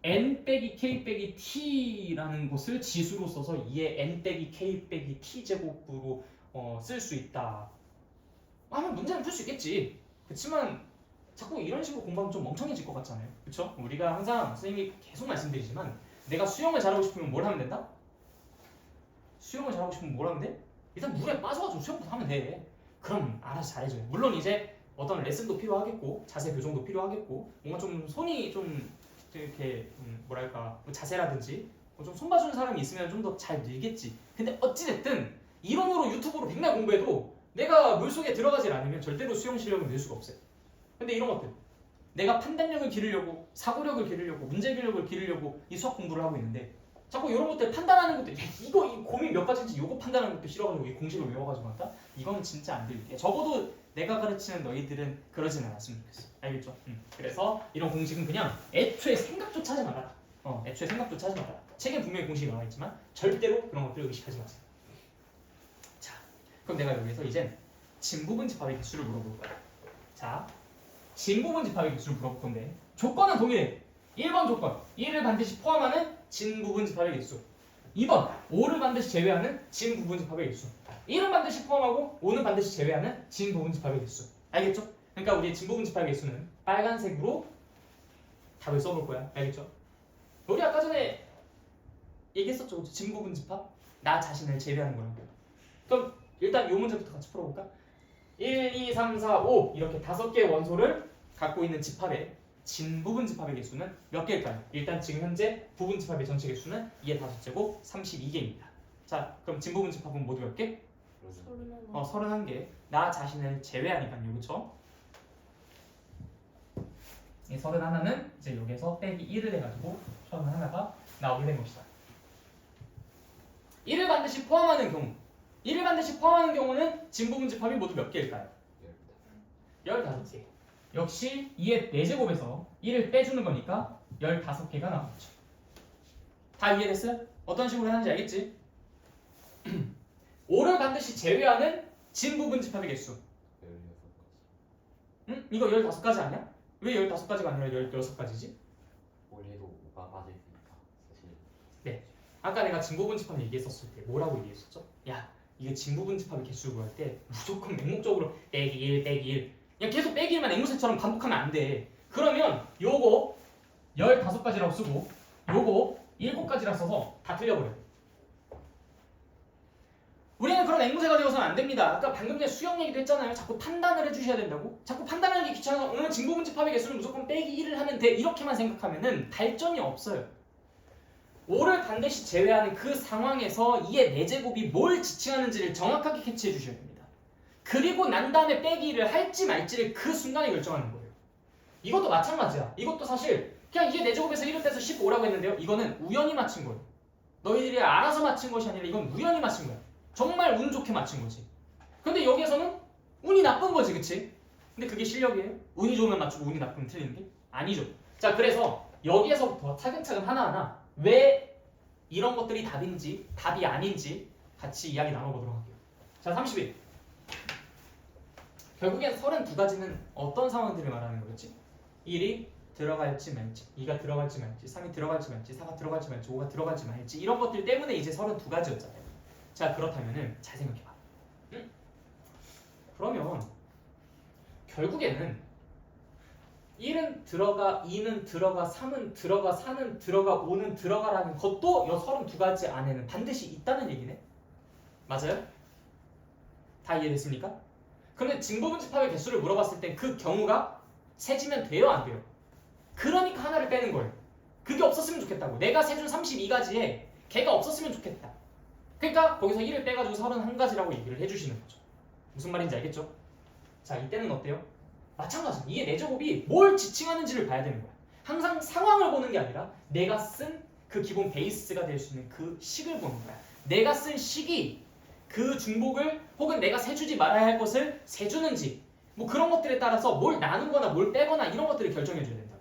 n 빼기 k 빼기 t라는 것을 지수로 써서 2의 n 빼기 k 빼기 t 제곱으로 쓸 수 있다 하면 문제는 풀 수 있겠지. 그렇지만 자꾸 이런 식으로 공부하면 좀 멍청해질 것 같잖아요. 그렇죠? 우리가 항상 선생님이 계속 말씀드리지만 내가 수영을 잘하고 싶으면 뭘 하면 된다? 수영을 잘하고 싶으면 뭘 하면 돼? 일단 물에 빠져가지고 수영부터 하면 돼. 그럼 알아서 잘해줘요. 물론 이제 어떤 레슨도 필요하겠고 자세 교정도 필요하겠고 뭔가 좀 손이 좀 이렇게 뭐랄까 자세라든지 좀 손봐주는 사람이 있으면 좀 더 잘 늘겠지. 근데 어찌됐든 이론으로 유튜브로 백날 공부해도 내가 물속에 들어가질 않으면 절대로 수영 실력을 늘 수가 없어요. 근데 이런 것들 내가 판단력을 기르려고, 사고력을 기르려고, 문제 해결력을 기르려고 이 수학 공부를 하고 있는데 자꾸 이런 것들 판단하는 것들, 이 고민 몇 가지인지 이거 판단하는 것도 싫어가지고 이 공식을 외워가지고 한다? 이거는 진짜 안 들릴게. 적어도 내가 가르치는 너희들은 그러진 않았으면 좋겠어. 알겠죠? 그래서 이런 공식은 그냥 애초에 생각조차 하지 마라. 애초에 생각조차 하지 마라. 책에 분명히 공식이 나와 있지만 절대로 그런 것들을 의식하지 마세요. 자, 그럼 내가 여기서 이제 진부분집합의 개수를 물어볼 거야. 자, 진부분집합의 개수를 물어볼 건데 조건은 동일해. 1번 조건 1을 반드시 포함하는 진부분집합의 개수. 2번 5를 반드시 제외하는 진부분집합의 개수. 1은 반드시 포함하고 5는 반드시 제외하는 진부분집합의 개수. 알겠죠? 그러니까 우리 진부분집합의 개수는 빨간색으로 답을 써볼 거야. 알겠죠? 우리 아까 전에 얘기했었죠. 진부분집합? 나 자신을 제외하는 거라고. 그럼 일단 이 문제부터 같이 풀어볼까? 1, 2, 3, 4, 5 이렇게 5개의 원소를 갖고 있는 집합의 진부분집합의 개수는 몇 개일까요? 일단 지금 현재 부분집합의 전체 개수는 2의 5제곱 32개입니다. 자, 그럼 진부분집합은 모두 몇 개? 31개. 나 자신을 제외하니까요. 그렇죠? 이 31는 이제 여기서 빼기 1을 해가지고 31가 나오게 된 것이다. 1을 반드시 포함하는 경우 1을 반드시 포함하는 경우는 진부분집합이 모두 몇 개일까요? 15개. 역시 2의 4제곱에서 1을 빼주는 거니까 15개가 나오죠. 다 이해됐어요? 어떤 식으로 하는지 알겠지? 5를 반드시 제외하는 진부분집합의 개수. 16가지. 응? 이거 15가지 아니야? 왜 15가지가 아니라 16가지지? 올해도 5가 빠져 있으니까 사실. 아까 내가 진부분집합 얘기했었을 때 뭐라고 얘기했었죠? 야, 이게 진부분집합의 개수를 구할 때 무조건 맹목적으로 빼기 1, 빼기 1 그냥 계속 빼기 1만 앵무새처럼 반복하면 안 돼. 그러면 요거 15가지라고 쓰고 요거 7가지라 써서 다 틀려버려요. 우리는 그런 앵무새가 되어서는 안 됩니다. 아까 방금 전에 수영 얘기도 했잖아요. 자꾸 판단을 해주셔야 된다고. 자꾸 판단하는 게 귀찮아서 오늘 진부분집합의 개수는 무조건 빼기 1을 하면 돼. 이렇게만 생각하면은 발전이 없어요. 5를 반드시 제외하는 그 상황에서 2의 4제곱이 뭘 지칭하는지를 정확하게 캐치해 주셔야 됩니다. 그리고 난 다음에 빼기를 할지 말지를 그 순간에 결정하는 거예요. 이것도 마찬가지야. 이것도 사실 그냥 2의 4제곱에서 1을 빼서 15라고 했는데요. 이거는 우연히 맞춘 거예요. 너희들이 알아서 맞춘 것이 아니라 이건 우연히 맞춘 거야. 정말 운 좋게 맞춘 거지. 근데 여기에서는 운이 나쁜 거지, 그치? 근데 그게 실력이에요? 운이 좋으면 맞추고 운이 나쁘면 틀리는 게? 아니죠. 자, 그래서 여기에서부터 차근차근 하나하나 왜 이런 것들이 답인지 답이 아닌지 같이 이야기 나눠보도록 할게요. 자, 31. 결국엔 32가지는 어떤 상황들을 말하는 거였지? 1이 들어갈지 말지, 2가 들어갈지 말지, 3이 들어갈지 말지, 4가 들어갈지 말지, 5가 들어갈지 말지 이런 것들 때문에 이제 32가지였잖아요. 자, 그렇다면은 잘 생각해봐. 응? 그러면 결국에는 1은 들어가, 2는 들어가, 3은 들어가, 4는 들어가, 5는 들어가라는 것도 이 32가지 안에는 반드시 있다는 얘기네? 맞아요? 다 이해됐습니까? 그런데 진부분집합의 개수를 물어봤을 때 그 경우가 세지면 돼요, 안 돼요? 그러니까 하나를 빼는 거예요. 그게 없었으면 좋겠다고. 내가 세준 32가지에 걔가 없었으면 좋겠다. 그러니까 거기서 1을 빼가지고 31가지라고 얘기를 해주시는 거죠. 무슨 말인지 알겠죠? 자, 이때는 어때요? 마찬가지. 이게 4제곱이 뭘 지칭하는지를 봐야 되는 거야. 항상 상황을 보는 게 아니라 내가 쓴 그 기본 베이스가 될 수 있는 그 식을 보는 거야. 내가 쓴 식이 그 중복을 혹은 내가 세주지 말아야 할 것을 세주는지 뭐 그런 것들에 따라서 뭘 나누거나 뭘 빼거나 이런 것들을 결정해줘야 된다.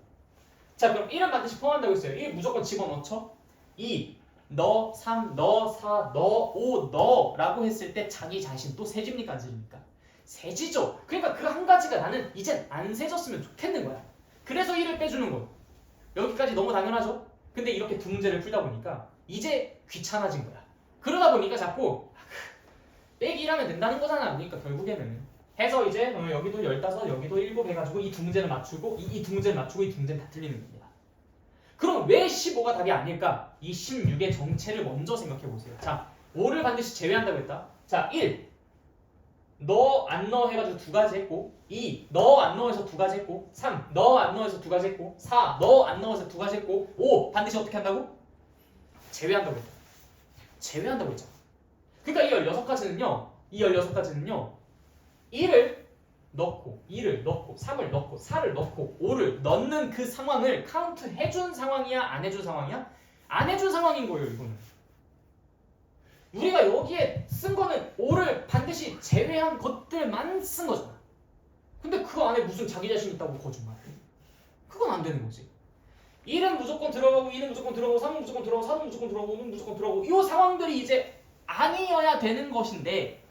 자, 그럼 1은 반드시 포함한다고 했어요. 1 무조건 집어넣죠. 2 너, 3 너, 4 너, 5 너 라고 했을 때 자기 자신 또 세집니까 안 세집니까? 세지죠. 그러니까 그 한 가지가 나는 이젠 안 세졌으면 좋겠는 거야. 그래서 1을 빼주는 거. 여기까지 너무 당연하죠? 근데 이렇게 두 문제를 풀다 보니까 이제 귀찮아진 거야. 그러다 보니까 자꾸 빼기 1하면 된다는 거잖아. 그러니까 결국에는 해서 이제 여기도 15, 여기도 7 해가지고 이 두 문제를 맞추고 이 두 문제를 맞추고 이 두 문제는 다 틀리는 겁니다. 그럼 왜 15가 답이 아닐까? 이 16의 정체를 먼저 생각해보세요. 자, 5를 반드시 제외한다고 했다. 자, 1 너 안 넣어 해가지고 2가지 했고 2 너 안 넣어서 2가지 했고 3 너 안 넣어서 2가지 했고 4 너 안 넣어서 2가지 했고 5 반드시 어떻게 한다고? 제외한다고 했다. 제외한다고 했잖아. 그러니까 이 16가지는요 1을 넣고 2를 넣고 3을 넣고 4를 넣고 5를 넣는 그 상황을 카운트 해준 상황이야 안 해준 상황이야? 안 해준 상황인 거예요. 이거는 우리가 여기에 쓴 거는 5를 반드시 제외한 것들만 쓴 거잖아. 근데 그 안에 무슨 자기 자신 있다고 거짓말해? 그건 안 되는 거지. 1은 무조건 들어가고 2는 무조건 들어가고 3은 무조건 들어가고 4는 무조건 들어가고 5는 무조건 들어가고 이 상황들이 이제 아니어야 되는 것인데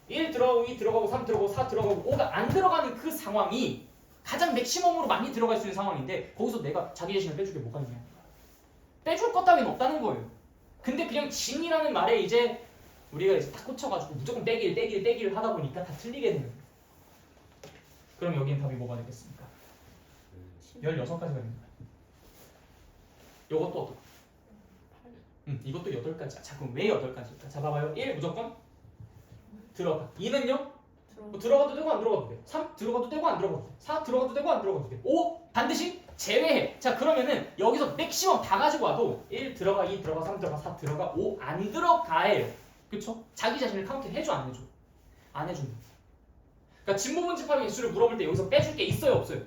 1 들어가고 2 들어가고 3 들어가고 4 들어가고 5가 안 들어가는 그 상황이 가장 맥시멈으로 많이 들어갈 수 있는 상황인데 거기서 내가 자기 자신을 빼줄 게 뭐가 있냐? 빼줄 것 따위는 없다는 거예요. 근데 그냥 진이라는 말에 이제 우리가 이제 딱 꽂혀가지고 무조건 빼기를 하다 보니까 다 틀리게 되는 거예요. 그럼 여기는 답이 뭐가 되겠습니까? 16가지가 됩니다. 요것도 어떨까? 이것도 8가지야. 자, 그럼 왜 8가지일까? 자, 봐봐요. 1 무조건 들어가. 2는요? 뭐 들어가도 되고 안 들어가도 돼. 3 들어가도 되고 안 들어가도 돼. 4 들어가도 되고 안 들어가도 돼. 5 반드시 제외해. 자, 그러면은 여기서 맥시멈 다 가지고 와도 1 들어가, 2 들어가, 3 들어가, 4 들어가, 5 안 들어가예요. 그쵸? 자기 자신을 카운트 해줘 안 해줘? 안 해준다. 그러니까 진보문집합의 개수를 물어볼 때 여기서 빼줄 게 있어요 없어요?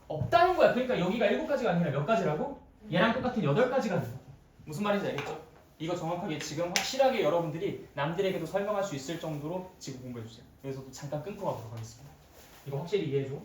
없다는 거야. 그러니까 여기가 7가지가 아니라 몇 가지라고? 얘랑 똑같은 8가지가 된다. 무슨 말인지 알겠죠? 이거 정확하게 지금 확실하게 여러분들이 남들에게도 설명할 수 있을 정도로 지금 공부해주세요. 여기서도 잠깐 끊고 가도록 하겠습니다. 이거 확실히 이해해줘.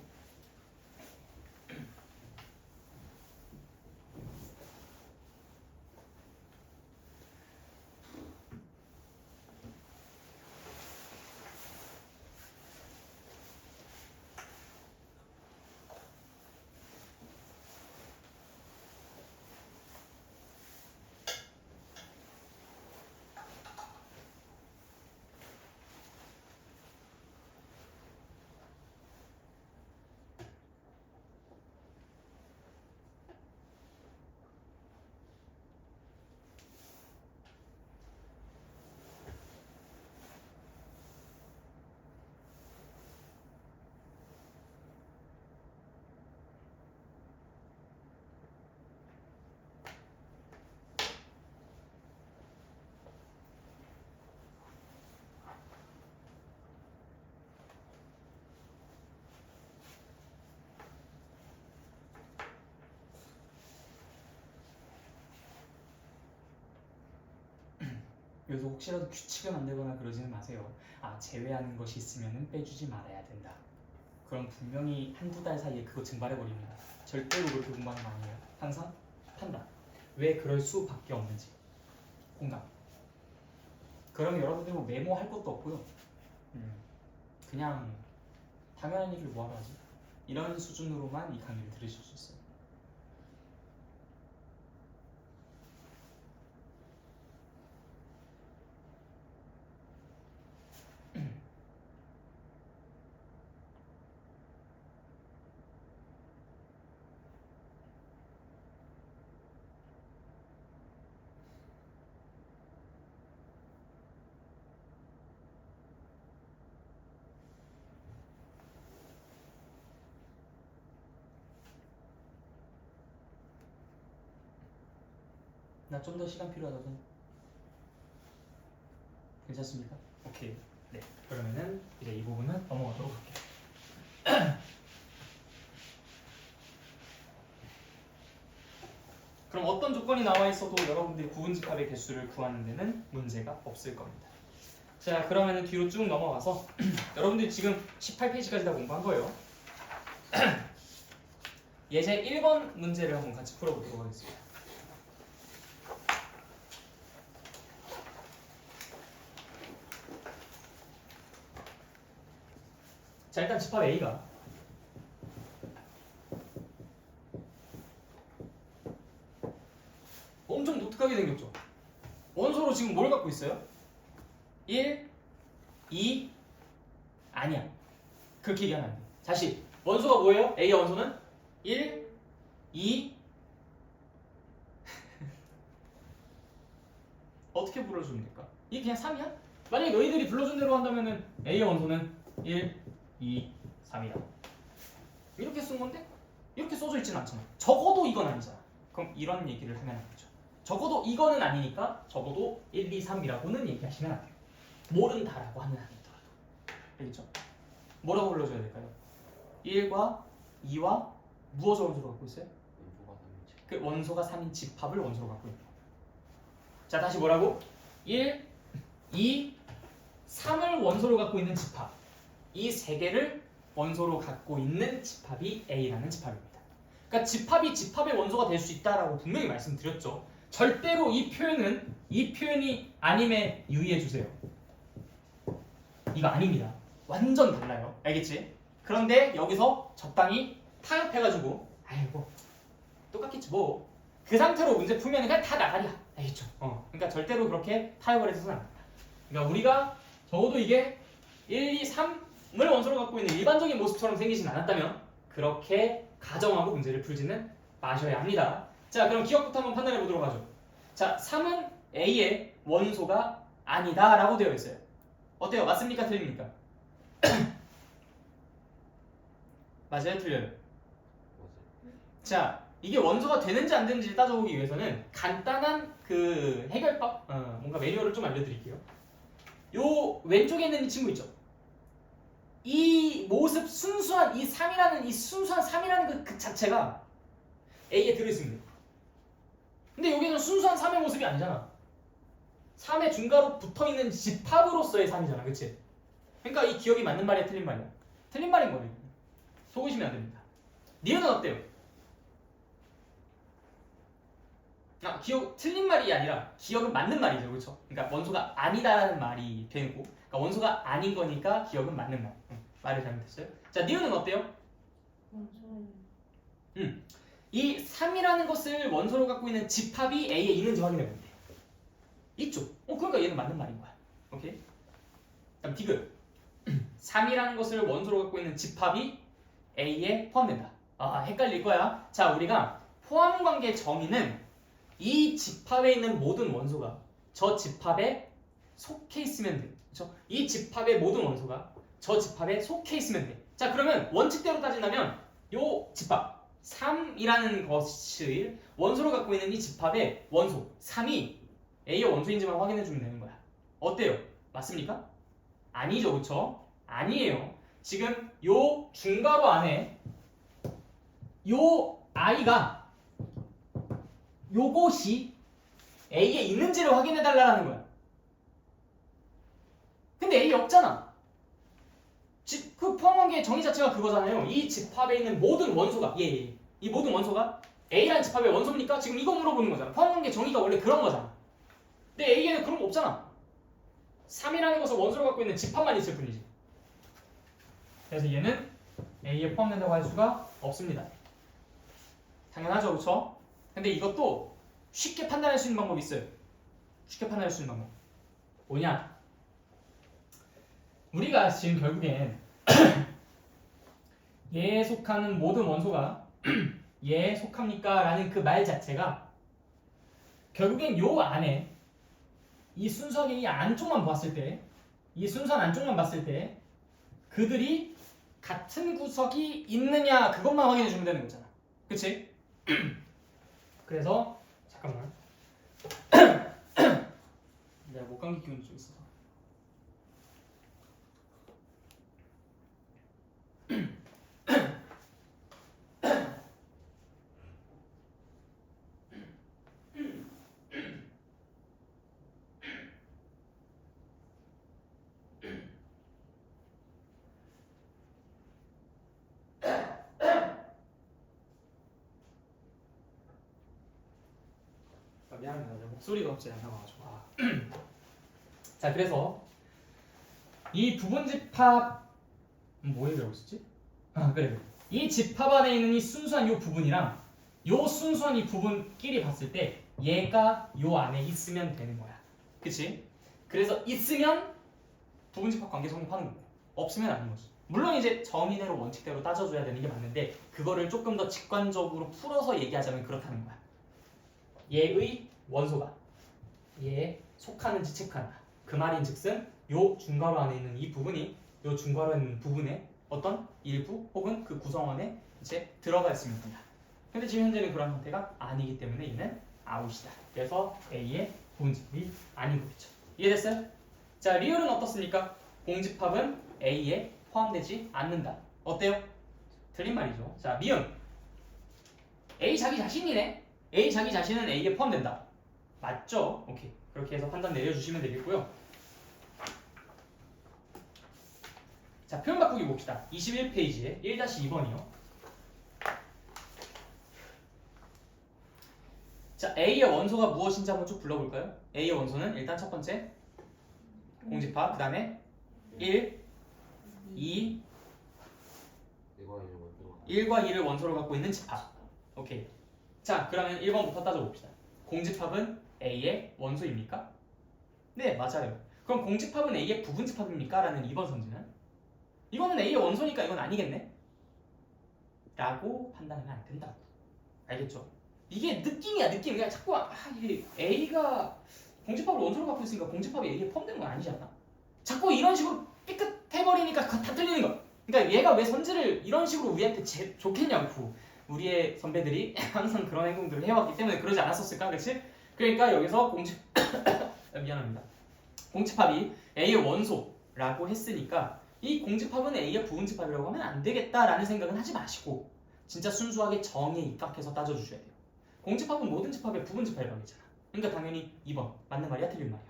그래서 혹시라도 규칙을 만들거나 그러지는 마세요. 아, 제외하는 것이 있으면 빼주지 말아야 된다. 그럼 분명히 한두 달 사이에 그거 증발해버립니다. 절대로 그렇게 공부하는 거 아니에요. 항상 판단. 왜 그럴 수밖에 없는지. 공감. 그러면 여러분들 뭐 메모할 것도 없고요. 그냥 당연한 얘기를 뭐하러 하지? 이런 수준으로만 이 강의를 들으실 수 있어요. 나 좀 더 시간 필요하거든. 괜찮습니까? 오케이. 네. 그러면은 이제 이 부분은 넘어가도록 할게요. 그럼 어떤 조건이 나와 있어도 여러분들이 구분집합의 개수를 구하는 데는 문제가 없을 겁니다. 자, 그러면은 뒤로 쭉 넘어가서 여러분들이 지금 18페이지까지 다 공부한 거예요. 예제 1번 문제를 한번 같이 풀어보도록 하겠습니다. 자, 일단 집합 A가 엄청 독특하게 생겼죠? 원소로 지금 뭘 갖고 있어요? 1, 2, 아니야. 그렇게 얘기하면 안 돼. 다시, 원소가 뭐예요? A의 원소는 1, 2 어떻게 불러주면 될까? 이게 그냥 3이야? 만약에 너희들이 불러준 대로 한다면은 A의 원소는 1, 2, 3이다. 이렇게 쓴 건데 이렇게 써져 있지는 않잖아. 적어도 이건 아니잖아. 그럼 이런 얘기를 하면 안 되죠. 적어도 이거는 아니니까 적어도 1, 2, 3이라고는 얘기하시면 안 돼요. 모른다라고 하는 한이 있더라도. 알겠죠? 뭐라고 불러줘야 될까요? 1과 2와 무엇을 원소로 갖고 있어요? 그 원소가 3인 집합을 원소로 갖고 있다. 자, 다시 뭐라고? 1, 2, 3을 원소로 갖고 있는 집합. 이 세 개를 원소로 갖고 있는 집합이 A라는 집합입니다. 그러니까 집합이 집합의 원소가 될 수 있다라고 분명히 말씀드렸죠. 절대로 이 표현이 아님에 유의해 주세요. 이거 아닙니다. 완전 달라요. 알겠지? 그런데 여기서 적당히 타협해가지고 아이고 똑같겠지 뭐. 그 상태로 문제 풀면 그냥 다 나가리야. 알겠죠? 그러니까 절대로 그렇게 타협을 해서는 안 된다. 그러니까 우리가 적어도 이게 1, 2, 3을 원소로 갖고 있는 일반적인 모습처럼 생기진 않았다면 그렇게 가정하고 문제를 풀지는 마셔야 합니다. 자, 그럼 기억부터 한번 판단해 보도록 하죠. 자, 3은 A의 원소가 아니다 라고 되어 있어요. 어때요? 맞습니까? 틀립니까? 맞아요? 틀려요? 맞아요. 자, 이게 원소가 되는지 안 되는지를 따져보기 위해서는 간단한 그 해결법, 뭔가 매뉴얼을 좀 알려드릴게요. 요 왼쪽에 있는 이 친구 있죠? 이 모습 순수한 이 3이라는 이 순수한 3이라는 그 자체가 A에 들어있습니다. 근데 여기는 순수한 3의 모습이 아니잖아. 3의 중가로 붙어있는 집합으로서의 3이잖아. 그치? 그러니까 이 기억이 맞는 말이야 틀린 말이야? 틀린 말인 거예요. 속으시면 안 됩니다. 니은은 어때요? 기억 틀린 말이 아니라 기억은 맞는 말이죠. 그렇죠? 그러니까 원소가 아니다라는 말이 되고 그러니까 원소가 아닌 거니까 기억은 맞는 말. 말을 잘못했어요. 자, 니은은 어때요? 원소. 이 3이라는 것을 원소로 갖고 있는 집합이 A에 있는지 확인해 보면 돼. 있죠? 그러니까 얘는 맞는 말인 거야. 오케이? 그다음 디귿. 3이라는 것을 원소로 갖고 있는 집합이 A에 포함된다. 헷갈릴 거야. 자, 우리가 포함관계 정의는 이 집합에 있는 모든 원소가 저 집합에 속해 있으면 돼. 그렇죠? 이 집합의 모든 원소가 저 집합에 속해 있으면 돼. 자, 그러면 원칙대로 따진다면 요 집합 3이라는 것을 원소로 갖고 있는 이 집합의 원소 3이 A의 원소인지만 확인해 주면 되는 거야. 어때요? 맞습니까? 아니죠, 그렇죠? 아니에요. 지금 요 중괄호 안에 요 I가 요것이 A에 있는지를 확인해 달라는 거야. 근데 A 없잖아. 그 포함관계의 정의 자체가 그거잖아요. 이 집합에 있는 모든 원소가 이 모든 원소가 A라는 집합의 원소입니까? 지금 이거 물어보는 거잖아. 포함관계 정의가 원래 그런 거잖아. 근데 A에는 그런 거 없잖아. 3이라는 것을 원소로 갖고 있는 집합만 있을 뿐이지. 그래서 얘는 A에 포함된다고 할 수가 없습니다. 당연하죠, 그렇죠? 근데 이것도 쉽게 판단할 수 있는 방법이 있어요. 쉽게 판단할 수 있는 방법. 뭐냐? 우리가 지금 결국엔 얘에 속하는 모든 원소가 얘에 속합니까? 라는 그 말 자체가 결국엔 요 안에 이 순서의 이 안쪽만 봤을 때 이 순서한 안쪽만 봤을 때 그들이 같은 구석이 있느냐 그것만 확인해 주면 되는 거잖아. 그치? 그래서 잠깐만 내가 목감기 기운이 좀 있어서 미안합니다. 내 목소리가 갑자기 안 나와가지고. 자, 그래서 이 부분 집합 뭐 얘기하고 있었지? 그래. 이 집합 안에 있는 이 순수한 요 부분이랑 요 순수한 이 부분끼리 봤을 때 얘가 요 안에 있으면 되는 거야. 그치? 그래서 있으면 부분 집합 관계 성립하는 거고 없으면 아닌 거지. 물론 이제 정의대로 원칙대로 따져줘야 되는 게 맞는데 그거를 조금 더 직관적으로 풀어서 얘기하자면 그렇다는 거야. 얘의 원소가 얘에 속하는지 체크한다. 그 말인즉슨 요 중괄호 안에 있는 이 부분이 요 중괄호에 있는 부분의 어떤 일부 혹은 그 구성원에 이제 들어가 있으면 된다. 근데 지금 현재는 그런 형태가 아니기 때문에 얘는 아웃이다. 그래서 A의 부분집합이 아닌 거겠죠. 이해됐어요? 자, 리을은 어떻습니까? 공집합은 A에 포함되지 않는다. 어때요? 틀린 말이죠. 자, 미음 A 자기 자신이네. A 자기 자신은 A에 포함된다. 맞죠? 오케이. 그렇게 해서 판단 내려주시면 되겠고요. 자, 표현 바꾸기 봅시다. 21페이지에 1-2번이요. 자, A의 원소가 무엇인지 한번 쭉 불러볼까요? A의 원소는 일단 첫 번째 공집합, 그 다음에 1, 2, 내가 1과 이런 거 2를 원소로 갖고 있는 집합. 오케이. 자, 그러면 1번부터 따져봅시다. 공집합은 A의 원소입니까? 네, 맞아요. 그럼 공집합은 A의 부분집합입니까? 라는 2번 선지는 이거는 A의 원소니까 이건 아니겠네? 라고 판단하면 안 된다고. 알겠죠? 이게 느낌이야, 느낌. 그냥 자꾸 이게 A가 공집합을 원소로 갖고 있으니까 공집합이 A에 포함되는 건 아니지 않나? 자꾸 이런 식으로 삐끗해버리니까 다 틀리는 거야. 그러니까 얘가 왜 선지를 이런 식으로 우리한테 좋겠냐고. 우리의 선배들이 항상 그런 행동들을 해왔기 때문에 그러지 않았었을까? 그렇지? 그러니까 여기서 미안합니다. 공집합이 A의 원소라고 했으니까 이 공집합은 A의 부분집합이라고 하면 안 되겠다라는 생각은 하지 마시고 진짜 순수하게 정의에 입각해서 따져주셔야 돼요. 공집합은 모든 집합의 부분집합이라고 했잖아. 그러니까 당연히 2번 맞는 말이야 틀린 말이야?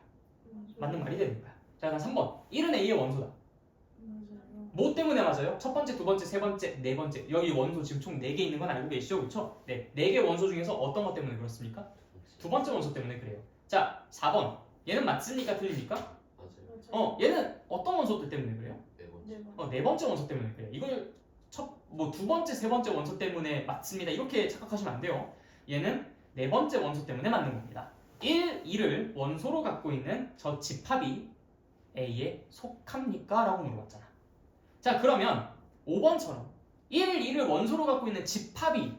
맞는 말이 되는 거야. 자, 그럼 3번 1은 A의 원소다. 맞아요. 뭐 때문에 맞아요? 첫 번째, 두 번째, 세 번째, 네 번째. 여기 원소 지금 총 4개 있는 건 알고 계시죠? 그렇죠? 네. 4개 원소 중에서 어떤 것 때문에 그렇습니까? 두 번째 원소 때문에 그래요. 자, 4번. 얘는 맞습니까? 틀립니까? 맞아요. 얘는 어떤 원소들 때문에 그래요? 네 번째. 네 번째 원소 때문에 그래요. 이걸 두 번째, 세 번째 원소 때문에 맞습니다. 이렇게 착각하시면 안 돼요. 얘는 네 번째 원소 때문에 맞는 겁니다. 1, 2를 원소로 갖고 있는 저 집합이 A에 속합니까? 라고 물어봤잖아. 자, 그러면 5번처럼 1, 2를 원소로 갖고 있는 집합이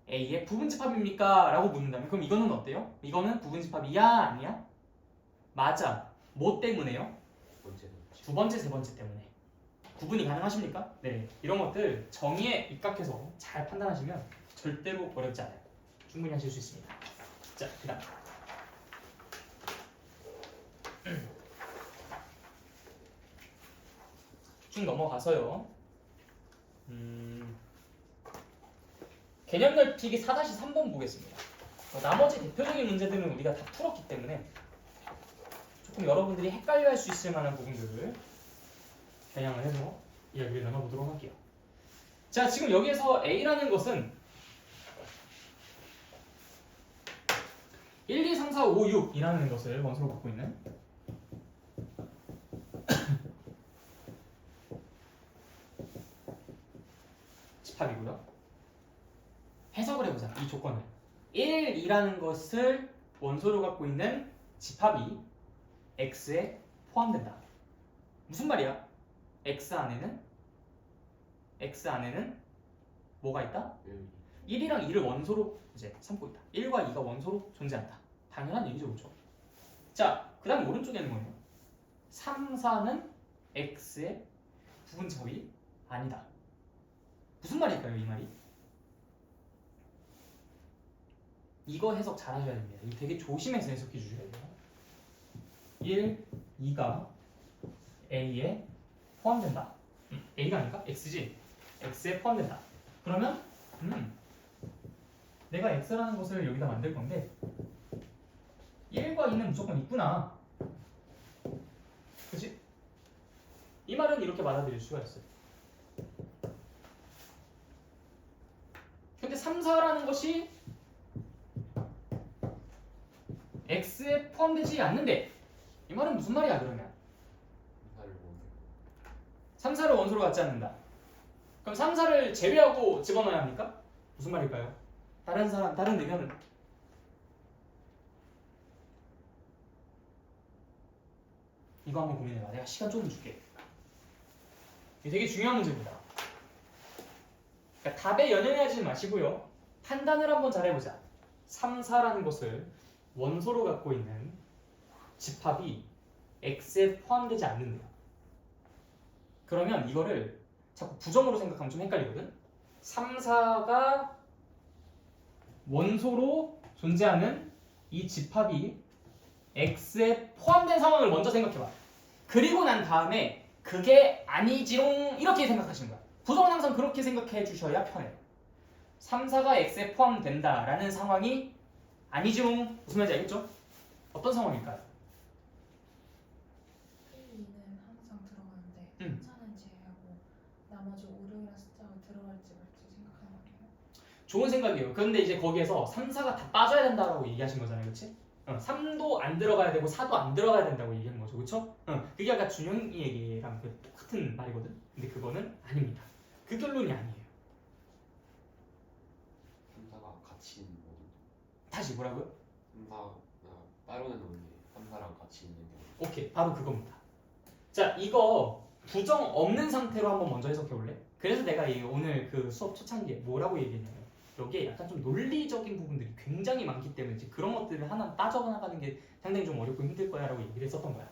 A의 부분집합입니까? 라고 묻는다면 그럼 이거는 어때요? 이거는 부분집합이야? 아니야? 맞아. 뭐 때문에요? 두 번째, 세 번째 때문에. 구분이 가능하십니까? 네. 이런 것들 정의에 입각해서 잘 판단하시면 절대로 어렵지 않아요. 충분히 하실 수 있습니다. 자, 그 다음. 쭉 넘어가서요. 개념 넓히기 4-3번 보겠습니다. 나머지 대표적인 문제들은 우리가 다 풀었기 때문에 조금 여러분들이 헷갈려할 수 있을 만한 부분들을 겨냥을 해서 이야기를 나눠보도록 할게요. 자, 지금 여기에서 A라는 것은 1, 2, 3, 4, 5, 6이라는 것을 원소로 갖고 있는 집합이고요. 해석을 해보자. 이 조건을 1, 2라는 것을 원소로 갖고 있는 집합이 X에 포함된다. 무슨 말이야? X 안에는 뭐가 있다? 1이랑 2를 원소로 이제 삼고 있다. 1과 2가 원소로 존재한다. 당연한 얘기죠, 그렇죠? 자, 그 다음 오른쪽에는 뭐예요? 3, 4는 X의 부분집합이 아니다. 무슨 말일까요, 이 말이? 이거 해석 잘 하셔야 됩니다. 이거 되게 조심해서 해석해 주셔야 돼요. 1, 2가 A에 포함된다. A가 아닐까? X지? X에 포함된다. 그러면 내가 X라는 것을 여기다 만들 건데 1과 2는 무조건 있구나. 그치? 이 말은 이렇게 받아들일 수가 있어요. 근데 3, 4라는 것이 X에 포함되지 않는데 이 말은 무슨 말이야 그러면? 3, 4를 원소로 갖지 않는다. 그럼 3, 4를 제외하고 집어넣어야 합니까? 무슨 말일까요? 다른 의견은? 이거 한번 고민해봐. 내가 시간 조금 줄게. 이게 되게 중요한 문제입니다. 그러니까 답에 연연하지 마시고요. 판단을 한번 잘 해보자. 3, 4라는 것을 원소로 갖고 있는 집합이 X에 포함되지 않는데요. 그러면 이거를 자꾸 부정으로 생각하면 좀 헷갈리거든. 3, 4가 원소로 존재하는 이 집합이 X에 포함된 상황을 먼저 생각해봐. 그리고 난 다음에 그게 아니지롱 이렇게 생각하시는 거야. 부정은 항상 그렇게 생각해 주셔야 편해요. 3, 4가 X에 포함된다라는 상황이 아니지롱 무슨 말인지 알겠죠? 어떤 상황일까요? 1, 2는 항상 들어가는데 3, 4는 제외하고 좋은 생각이에요. 그런데 이제 거기에서 3, 4가 다 빠져야 된다라고 얘기하신 거잖아요. 그렇지? 3도 안 들어가야 되고 4도 안 들어가야 된다고 얘기한 거죠. 그렇죠? 그게 아까 준영이 얘기랑 똑같은 말이거든. 근데 그거는 아닙니다. 그 결론이 아니에요. 3사가 같이 있는 모든 다시 뭐라고요? 3사 따로는 없는데 3사랑 같이 있는 모든 오케이, 바로 그겁니다. 자, 이거 부정 없는 상태로 한번 먼저 해석해 볼래? 그래서 내가 오늘 그 수업 초창기에 뭐라고 얘기했냐면 여기에 약간 좀 논리적인 부분들이 굉장히 많기 때문에 이제 그런 것들을 하나 따져나가는 게 상당히 좀 어렵고 힘들 거야 라고 얘기를 했었던 거야.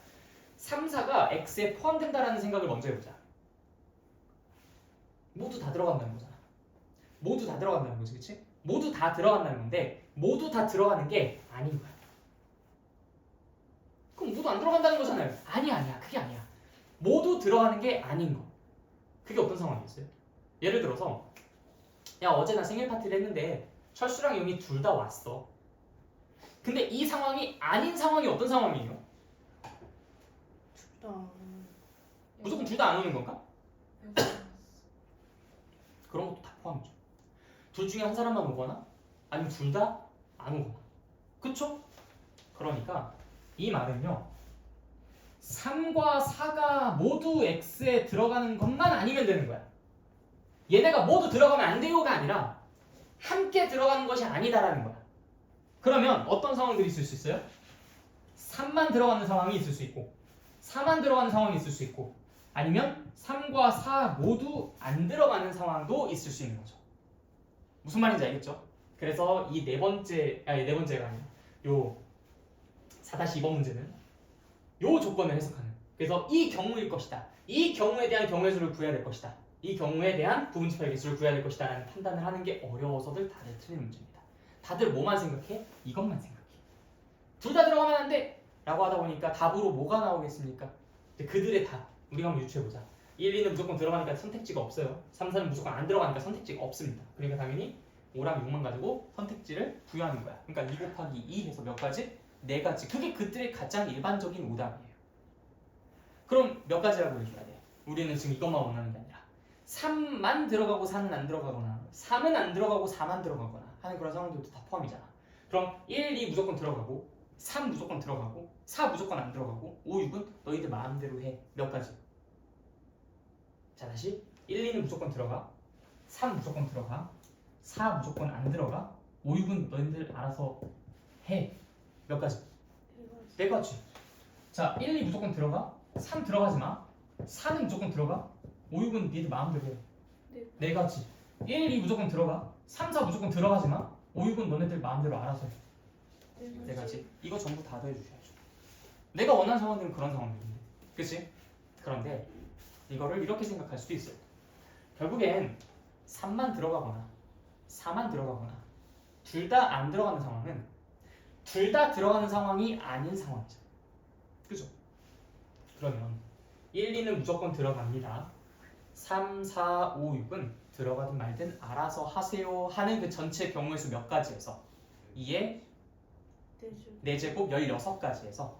3, 4가 X에 포함된다라는 생각을 먼저 해보자. 모두 다 들어간다는 거잖아. 모두 다 들어간다는 거지, 그치? 모두 다 들어간다는 건데 모두 다 들어가는 게 아닌 거야. 그럼 모두 안 들어간다는 거잖아요. 아니야. 그게 아니야. 모두 들어가는 게 아닌 거. 그게 어떤 상황이었어요? 예를 들어서 야 어제 나 생일 파티를 했는데 철수랑 영이 둘 다 왔어. 근데 이 상황이 아닌 상황이 어떤 상황이에요? 무조건 둘 다 안 오는 건가? 그런 것도 다 포함이죠. 둘 중에 한 사람만 오거나 아니면 둘 다 안 오거나. 그쵸? 그러니까 이 말은요 3과 4가 모두 X에 들어가는 것만 아니면 되는 거야. 얘네가 모두 들어가면 안 돼요가 아니라 함께 들어가는 것이 아니다라는 거야. 그러면 어떤 상황들이 있을 수 있어요? 3만 들어가는 상황이 있을 수 있고 4만 들어가는 상황이 있을 수 있고 아니면 3과 4 모두 안 들어가는 상황도 있을 수 있는 거죠. 무슨 말인지 알겠죠? 그래서 이 네 번째가 아니라 요 4-2번 문제는 요 조건을 해석하는. 그래서 이 경우일 것이다. 이 경우에 대한 경우의 수를 구해야 될 것이다. 이 경우에 대한 부분집합의 개수를 구해야 될 것이다 라는 판단을 하는 게 어려워서들 다들 틀린 문제입니다. 다들 뭐만 생각해? 이것만 생각해. 둘 다 들어가면 안 돼! 라고 하다 보니까 답으로 뭐가 나오겠습니까? 그들의 답 우리가 한번 유추해보자. 1, 2는 무조건 들어가니까 선택지가 없어요. 3, 4는 무조건 안 들어가니까 선택지가 없습니다. 그러니까 당연히 5랑 6만 가지고 선택지를 부여하는 거야. 그러니까 2 곱하기 2 해서 몇 가지? 4가지. 그게 그들의 가장 일반적인 오답이에요. 그럼 몇 가지라고 해줘야 돼? 우리는 지금 이것만 원하는 게 아니라 3만 들어가고 4는 안 들어가거나 3은 안 들어가고 4만 들어가거나 하는 그런 상황들도 다 포함이잖아. 그럼 1, 2 무조건 들어가고 3 무조건 들어가고 4 무조건 안 들어가고 5, 6은 너희들 마음대로 해. 몇 가지? 자 다시 1, 2는 무조건 들어가 3 무조건 들어가 4 무조건 안 들어가 5, 6은 너희들 알아서 해. 몇 가지? 4가지. 자 1, 2 무조건 들어가 3 들어가지 마 4는 무조건 들어가 5, 6은 니들 마음대로 해. 4가지. 1, 2 무조건 들어가 3, 4 무조건 들어가지 마 5, 6은 너네들 마음대로 알아서 해. 4가지. 이거 전부 다 더해주셔야죠. 내가 원하는 상황들은 그런 상황들인데 그치? 그런데 이거를 이렇게 생각할 수도 있어요. 결국엔 3만 들어가거나 4만 들어가거나 둘 다 안 들어가는 상황은 둘 다 들어가는 상황이 아닌 상황이죠. 그죠? 그러면 1, 2는 무조건 들어갑니다. 3, 4, 5, 6은 들어가든 말든 알아서 하세요 하는 그 전체 경우의 수 몇 가지에서 2의 4제곱 16가지에서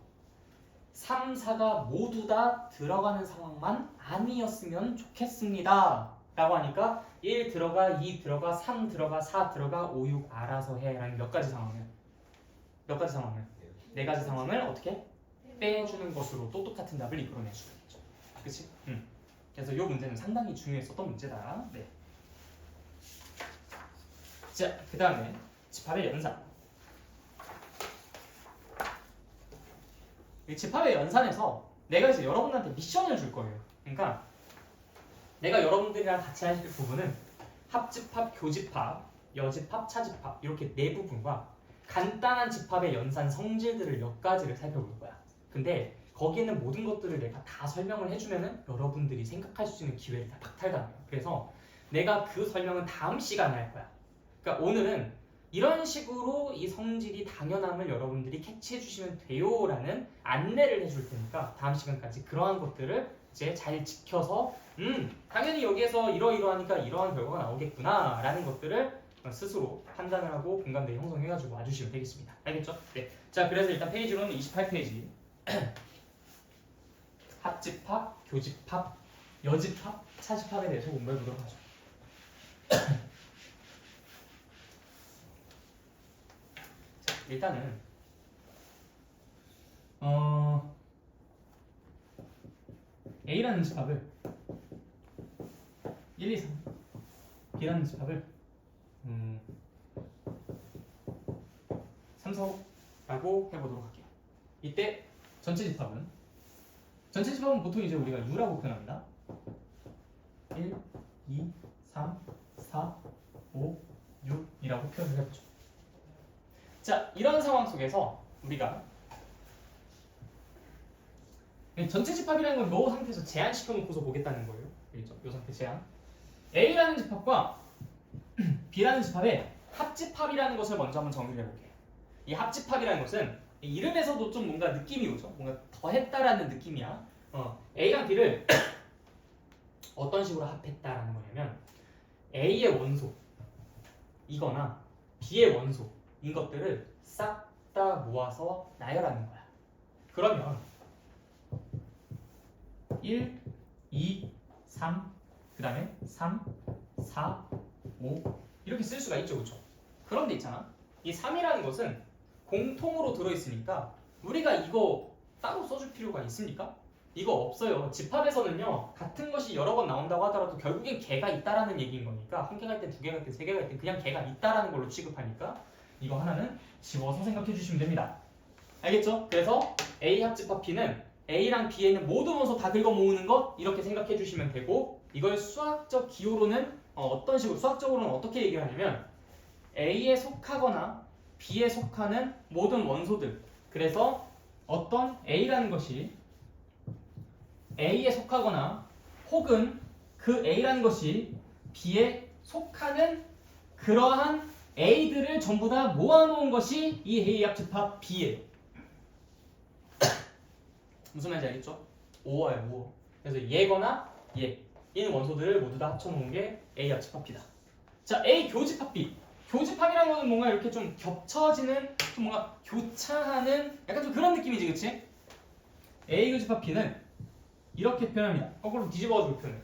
3, 4가 모두 다 들어가는 상황만 아니었으면 좋겠습니다 라고 하니까 1 들어가, 2 들어가, 3 들어가, 4 들어가, 5, 6 알아서 해 라는 몇 가지 상황을 4가지 상황을 어떻게? 빼주는 것으로 또 똑같은 답을 이끌어낼 수가 있죠. 그치? 그래서 이 문제는 상당히 중요했었던 문제다. 네. 자, 그 다음에 집합의 연산. 이 집합의 연산에서 내가 이제 여러분들한테 미션을 줄 거예요. 그러니까 내가 여러분들이랑 같이 하실 부분은 합집합, 교집합, 여집합, 차집합 이렇게 네 부분과 간단한 집합의 연산 성질들을 몇 가지를 살펴볼 거야. 근데 거기에 있는 모든 것들을 내가 다 설명을 해주면은 여러분들이 생각할 수 있는 기회를 다 박탈당해요. 그래서 내가 그 설명은 다음 시간에 할 거야. 그러니까 오늘은 이런 식으로 이 성질이 당연함을 여러분들이 캐치해 주시면 돼요라는 안내를 해줄 테니까 다음 시간까지 그러한 것들을 이제 잘 지켜서 당연히 여기에서 이러이러하니까 이러한 결과가 나오겠구나 라는 것들을 스스로 판단을 하고 공감대 형성해가지고 와주시면 되겠습니다. 알겠죠? 네. 자, 그래서 일단 페이지로는 28페이지 합집합, 교집합, 여집합, 차집합에 대해서 공부해보도록 하죠. 일단은 A라는 집합을 1, 2, 3 B라는 집합을 3, 4, 5라고 해보도록 할게요. 이때 전체 집합은 보통 이제 우리가 U라고 표현합니다. 1, 2, 3, 4, 5, 6이라고 표현을 해보죠. 자, 이런 상황 속에서 우리가 전체 집합이라는 건 이 상태에서 제한시켜 놓고서 보겠다는 거예요. 알겠죠? 이 상태 제한. A라는 집합과 B라는 집합의 합집합이라는 것을 먼저 한번 정리를 해볼게요. 이 합집합이라는 것은 이름에서도 좀 뭔가 느낌이 오죠. 뭔가 더했다라는 느낌이야. A랑 B를 어떤 식으로 합했다라는 거냐면 A의 원소 이거나 B의 원소인 것들을 싹 다 모아서 나열하는 거야. 그러면 1, 2, 3, 그 다음에 3, 4, 5 이렇게 쓸 수가 있죠. 그렇죠? 그런데 있잖아. 이 3이라는 것은 공통으로 들어있으니까 우리가 이거 따로 써줄 필요가 있습니까? 이거 없어요. 집합에서는요. 같은 것이 여러 번 나온다고 하더라도 결국엔 개가 있다라는 얘기인 거니까 한 개가 있든 두 개가 있든 세 개가 있든 그냥 개가 있다라는 걸로 취급하니까 이거 하나는 지워서 생각해 주시면 됩니다. 알겠죠? 그래서 A 합집합 B는 A랑 B에 있는 모든 원소 다 긁어 모으는 것 이렇게 생각해 주시면 되고 이걸 수학적 기호로는 어떤 식으로 수학적으로는 어떻게 얘기를 하냐면 A에 속하거나 B에 속하는 모든 원소들 그래서 어떤 A라는 것이 A에 속하거나 혹은 그 A라는 것이 B에 속하는 그러한 A들을 전부 다 모아놓은 것이 이 A 합집합 B예요. 무슨 말인지 알겠죠? 5어예요. 5어. 그래서 얘거나 얘인 원소들을 모두 다 합쳐놓은 게 A 합집합 B다. 자, A 교집합 B. 교집합이라는 거는 뭔가 이렇게 좀 겹쳐지는 좀 뭔가 교차하는 약간 좀 그런 느낌이지, 그치? A 교집합 B는 이렇게 표현합니다. 거꾸로 뒤집어가지고 표현해요.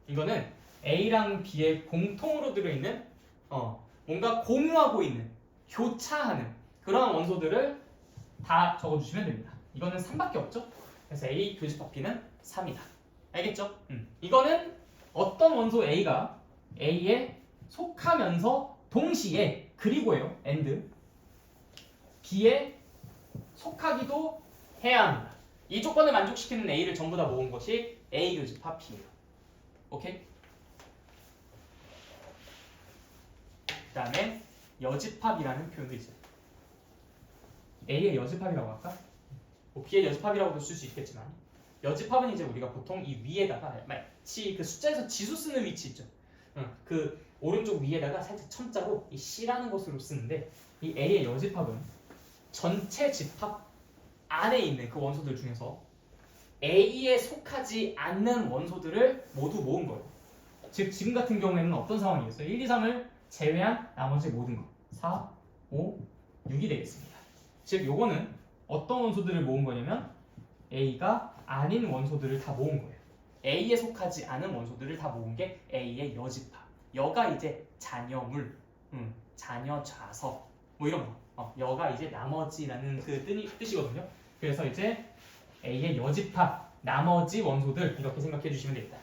이거는 A랑 B의 공통으로 들어있는 뭔가 공유하고 있는 교차하는 그런 원소들을 다 적어주시면 됩니다. 이거는 3밖에 없죠? 그래서 A 교집합 B는 3이다. 알겠죠? 이거는 어떤 원소 A가 A에 속하면서 동시에 그리고요 and B에 속하기도 해야 합니다. 이 조건을 만족시키는 A를 전부 다 모은 것이 A 교집합 B예요. 오케이? 그 다음에 여집합이라는 표현도 있어요. A의 여집합이라고 할까? 뭐 B의 여집합이라고도 쓸 수 있겠지만 여집합은 이제 우리가 보통 이 위에다가 마치 그 숫자에서 지수 쓰는 위치 있죠. 그 오른쪽 위에다가 살짝 첨자로 이 C라는 것으로 쓰는데 이 A의 여집합은 전체 집합 안에 있는 그 원소들 중에서 A에 속하지 않는 원소들을 모두 모은 거예요. 즉 지금 같은 경우에는 어떤 상황이겠어요? 1, 2, 3을 제외한 나머지 모든 거 4, 5, 6이 되겠습니다. 즉 요거는 어떤 원소들을 모은 거냐면 A가 아닌 원소들을 다 모은 거예요. A에 속하지 않은 원소들을 다 모은 게 A의 여집합. 여가 이제 잔여물, 잔여 좌석 뭐 이런 거. 여가 이제 나머지라는 그 뜻이거든요. 그래서 이제 A의 여집합, 나머지 원소들 이렇게 생각해 주시면 됩니다.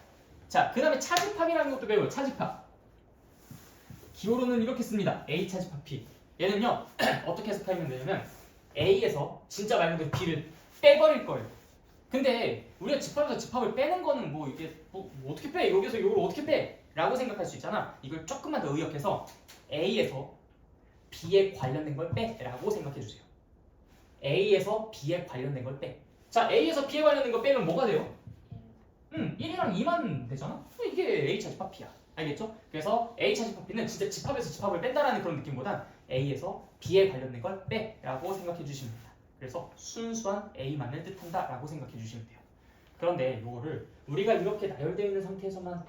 자, 그 다음에 차집합이라는 것도 배워요. 차집합. 기호로는 이렇게 씁니다. A 차집합 P. 얘는요 어떻게 해석하면 되냐면 A에서 진짜 말 그대로 B를 빼버릴 거예요. 근데 우리가 집합에서 집합을 빼는 거는 뭐 이게 뭐 어떻게 빼? 여기서 이걸 어떻게 빼? 라고 생각할 수 있잖아. 이걸 조금만 더 의역해서 A에서 B에 관련된 걸 빼 라고 생각해 주세요. A에서 B에 관련된 걸 빼. 자, A에서 B에 관련된 걸 빼면 뭐가 돼요? 1이랑 2만 되잖아? 이게 A 차집합 B야. 알겠죠? 그래서 A 차집합 B는 진짜 집합에서 집합을 뺀다라는 그런 느낌보단 A에서 B에 관련된 걸 빼라고 생각해 주시면 됩니다. 그래서 순수한 A만을 뜻한다 라고 생각해 주시면 돼요. 그런데 이거를 우리가 이렇게 나열되어 있는 상태에서만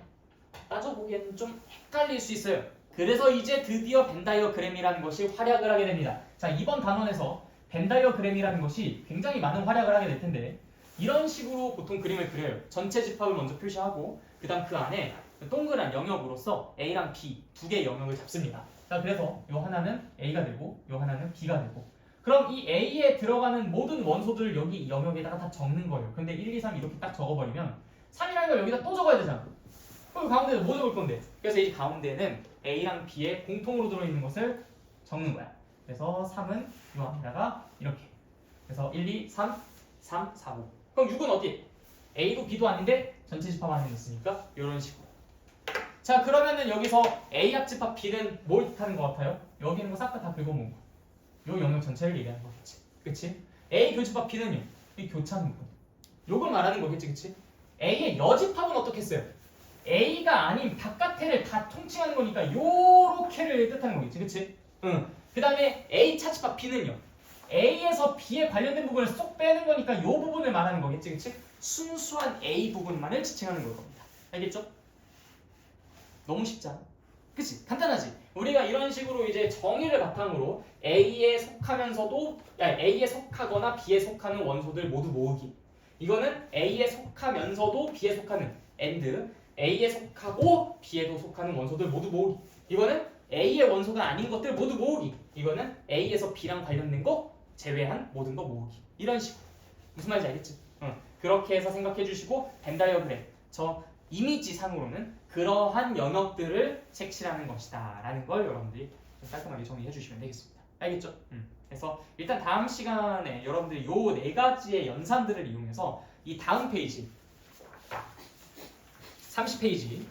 따져보기에는 좀 헷갈릴 수 있어요. 그래서 이제 드디어 벤다이어그램이라는 것이 활약을 하게 됩니다. 자, 이번 단원에서 벤다이어그램이라는 것이 굉장히 많은 활약을 하게 될 텐데 이런 식으로 보통 그림을 그려요. 전체 집합을 먼저 표시하고 그 다음 그 안에 동그란 영역으로서 A랑 B 두 개의 영역을 잡습니다. 자, 그래서 요 하나는 A가 되고 요 하나는 B가 되고 그럼 이 A에 들어가는 모든 원소들을 여기 이 영역에다가 다 적는 거예요. 근데 1, 2, 3 이렇게 딱 적어버리면 3이라는 걸 여기다 또 적어야 되잖아. 그럼 가운데는 뭐 적을 건데? 그래서 이 가운데는 A랑 B에 공통으로 들어있는 것을 적는 거야. 그래서 3은 요 앞에다가 이렇게. 그래서 1, 2, 3, 3, 4, 5. 그럼 6은 어디? A도 B도 아닌데 전체 집합 안에 있으니까 이런 식으로. 자, 그러면은 여기서 A 합집합 B는 뭘 뜻하는 것 같아요? 여기 있는 거 싹 다 긁어모은 거. 요 영역 전체를 얘기하는 거겠지. 그치? A 교집합 B는요. 이 교차는 거. 요걸 말하는 거겠지, 그치? A의 여집합은 어떻게 써요? A가 아닌 바깥에를 다 통칭하는 거니까 요렇게를 뜻하는 거겠지, 그치? 응. 그 다음에 A 차집합 B는요. A에서 B에 관련된 부분을 쏙 빼는 거니까 요 부분을 말하는 거겠지, 그치? 순수한 A 부분만을 지칭하는 걸 겁니다. 알겠죠? 너무 쉽지 않아? 그치? 간단하지? 우리가 이런 식으로 이제 정의를 바탕으로 A에 속하면서도 A에 속하거나 B에 속하는 원소들 모두 모으기. 이거는 A에 속하면서도 B에 속하는 AND A에 속하고 B에도 속하는 원소들 모두 모으기. 이거는 A의 원소가 아닌 것들 모두 모으기. 이거는 A에서 B랑 관련된 거 제외한 모든 거 모으기. 이런 식으로. 무슨 말인지 알겠지? 그렇게 해서 생각해 주시고 벤 다이어그램 저 이미지 상으로는 그러한 영역들을 색칠하는 것이다 라는 걸 여러분들이 좀 깔끔하게 정리해 주시면 되겠습니다. 알겠죠? 그래서 일단 다음 시간에 여러분들이 요 네 가지의 연산들을 이용해서 이 다음 페이지 30페이지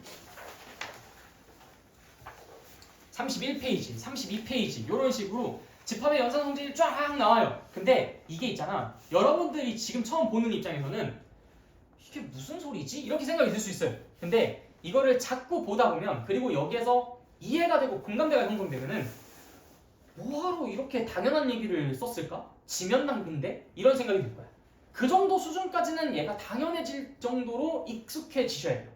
31페이지 32페이지 이런 식으로 집합의 연산 성질이 쫙 나와요. 근데 이게 있잖아, 여러분들이 지금 처음 보는 입장에서는 이게 무슨 소리지? 이렇게 생각이 들 수 있어요. 근데 이거를 자꾸 보다 보면 그리고 여기에서 이해가 되고 공감대가 형성되면은 뭐하러 이렇게 당연한 얘기를 썼을까? 지면낭비인데? 이런 생각이 들 거야. 그 정도 수준까지는 얘가 당연해질 정도로 익숙해지셔야 돼요.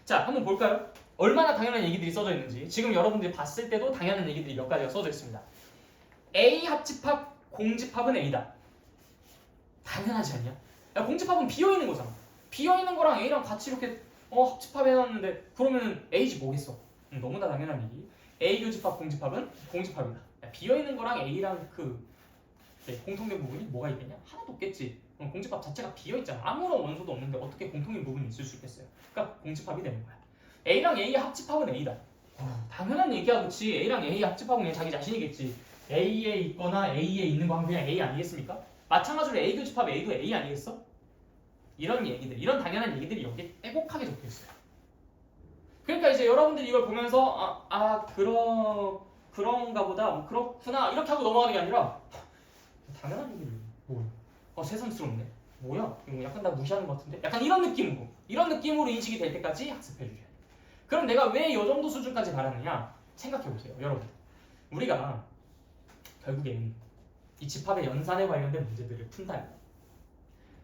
자, 한번 볼까요? 얼마나 당연한 얘기들이 써져 있는지. 지금 여러분들이 봤을 때도 당연한 얘기들이 몇 가지가 써져 있습니다. A 합집합 공집합은 A다. 당연하지 않냐? 야, 공집합은 비어있는 거잖아. 비어있는 거랑 A랑 같이 이렇게 합집합 해놨는데 그러면 A지 뭐겠어? 너무나 당연한 얘기. A 교집합 공집합은 공집합이다. 야, 비어있는 거랑 A랑 공통된 부분이 뭐가 있겠냐? 하나도 없겠지. 공집합 자체가 비어있잖아. 아무런 원소도 없는데 어떻게 공통된 부분이 있을 수 있겠어요? 그러니까 공집합이 되는 거야. A랑 A의 합집합은 A다. 당연한 얘기야, 그치? A랑 A의 합집합은 그냥 자기 자신이겠지. A에 있거나 A에 있는 거 하면 그냥 A 아니겠습니까? 마찬가지로 A 교집합 A도 A 아니겠어? 이런 얘기들, 이런 당연한 얘기들이 여기에 빼곡하게 적혀 있어요. 그러니까 이제 여러분들이 이걸 보면서 그런가 보다, 그렇구나 이렇게 하고 넘어가는 게 아니라 당연한 얘기를 뭐야? 새삼스럽네. 뭐야? 이거 약간 나 무시하는 것 같은데? 약간 이런 느낌으로 인식이 될 때까지 학습해 주셔야 돼요. 그럼 내가 왜 이 정도 수준까지 바라느냐? 생각해 보세요, 여러분. 우리가 결국엔 이 집합의 연산에 관련된 문제들을 푼다면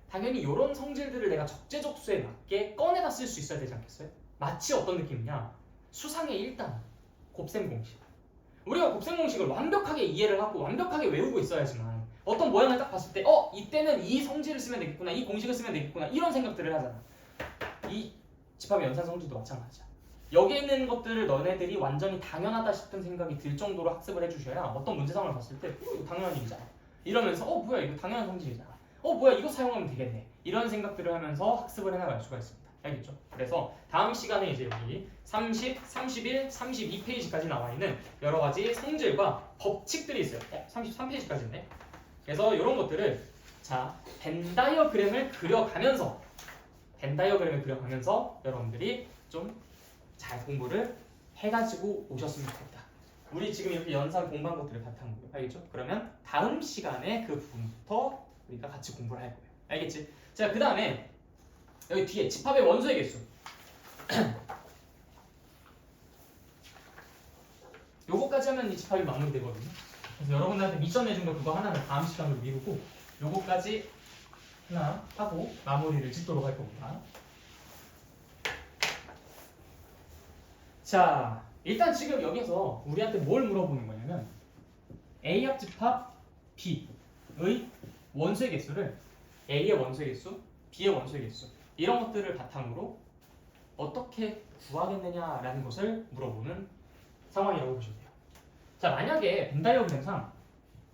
당연히 이런 성질들을 내가 적재적소에 맞게 꺼내다 쓸 수 있어야 되지 않겠어요? 마치 어떤 느낌이냐? 수상의 1단, 곱셈 공식. 우리가 곱셈 공식을 완벽하게 이해를 하고 완벽하게 외우고 있어야지만 어떤 모양을 딱 봤을 때 이때는 이 성질을 쓰면 되겠구나, 이 공식을 쓰면 되겠구나 이런 생각들을 하잖아. 이 집합의 연산 성질도 마찬가지야. 여기에 있는 것들을 너네들이 완전히 당연하다 싶은 생각이 들 정도로 학습을 해주셔야 어떤 문제 상황을 봤을 때 이거 당연한 일이잖아 이러면서 뭐야 이거 당연한 성질이잖아, 뭐야 이거 사용하면 되겠네 이런 생각들을 하면서 학습을 해나갈 수가 있습니다. 알겠죠? 그래서 다음 시간에 이제 여기 30, 31, 32페이지까지 나와 있는 여러 가지 성질과 법칙들이 있어요. 33페이지까지네. 그래서 이런 것들을 벤 다이어그램을 그려가면서 여러분들이 좀 잘 공부를 해가지고 오셨으면 좋겠다. 우리 지금 이렇게 연산 공부한 것들을 바탕으로. 알겠죠? 그러면 다음 시간에 그 부분부터 우리가 같이 공부를 할 거예요. 알겠지? 자, 그 다음에 여기 뒤에 집합의 원소의 개수. 요거까지 하면 이 집합이 마무리되거든요. 그래서 여러분들한테 미션 내준 거 그거 하나는 다음 시간으로 미루고 요거까지 하나 하고 마무리를 짓도록 할 겁니다. 자, 일단 지금 여기서 우리한테 뭘 물어보는 거냐면 A 합집합 B의 원소의 개수를 A의 원소의 개수, B의 원소의 개수 이런 것들을 바탕으로 어떻게 구하겠느냐라는 것을 물어보는 상황이라고 보시면 돼요. 자, 만약에 벤 다이어그램상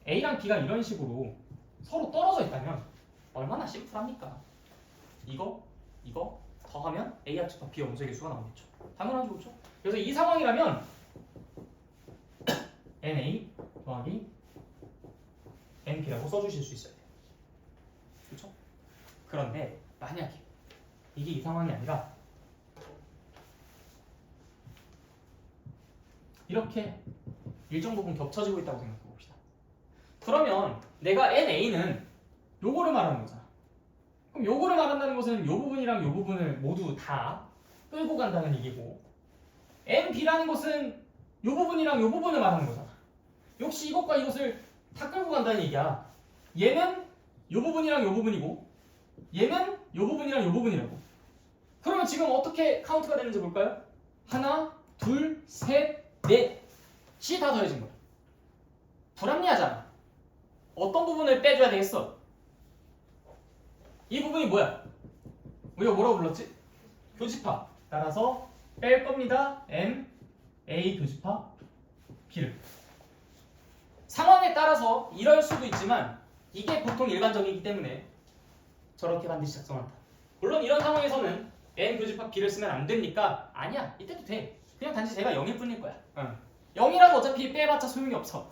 A랑 B가 이런 식으로 서로 떨어져 있다면 얼마나 심플합니까? 이거 더하면 A 합집합 B의 원소의 개수가 나오겠죠. 당연하죠, 그렇죠? 그래서 이 상황이라면 NA 더하기 NP라고 써주실 수 있어야 돼요. 그렇죠? 그런데 만약에 이게 이 상황이 아니라 이렇게 일정 부분 겹쳐지고 있다고 생각해 봅시다. 그러면 내가 NA는 요거를 말하는 거잖아. 그럼 요거를 말한다는 것은 요 부분이랑 요 부분을 모두 다 끌고 간다는 얘기고, NB라는 것은 요 부분이랑 요 부분을 말하는 거잖아. 역시 이것과 이것을 다 끌고 간다는 얘기야. 얘는 요 부분이랑 요 부분이고, 얘는 요 부분이랑 요 부분이라고. 그러면 지금 어떻게 카운트가 되는지 볼까요? 하나, 둘, 셋, 넷이 다 더해진 거야. 불합리하잖아. 어떤 부분을 빼줘야 되겠어? 이 부분이 뭐야? 우리가 뭐라고 불렀지? 교집합. 따라서 뺄 겁니다. M, A 교집합, B를. 상황에 따라서 이럴 수도 있지만 이게 보통 일반적이기 때문에 저렇게 반드시 작성한다. 물론 이런 상황에서는 N 교집합 B를 쓰면 안 됩니까? 아니야. 이때도 돼. 그냥 단지 제가 0일 뿐일 거야. 0이라도 어차피 빼봤자 소용이 없어.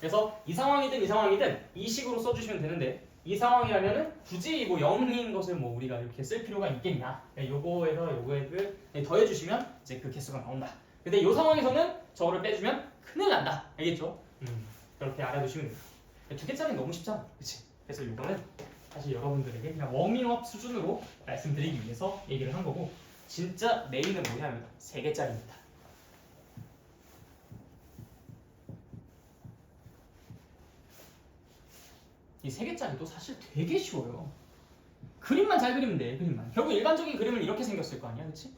그래서 이 상황이든 이 상황이든 이 식으로 써주시면 되는데, 이 상황이라면은 굳이 뭐 0인 것을 뭐 우리가 이렇게 쓸 필요가 있겠냐? 요거에서 요거를 더해주시면 이제 그 개수가 나온다. 근데 이 상황에서는 저거를 빼주면 큰일 난다. 알겠죠? 그렇게 알아두시면 돼요. 두 개짜리는 너무 쉽잖아, 그렇지? 그래서 이거는 사실 여러분들에게 그냥 워밍업 수준으로 말씀드리기 위해서 얘기를 한 거고, 진짜 메인은 뭐냐면 3개짜리입니다. 이 3개짜리도 사실 되게 쉬워요. 그림만 잘 그리면 돼, 그림만. 결국 일반적인 그림은 이렇게 생겼을 거 아니야, 그렇지?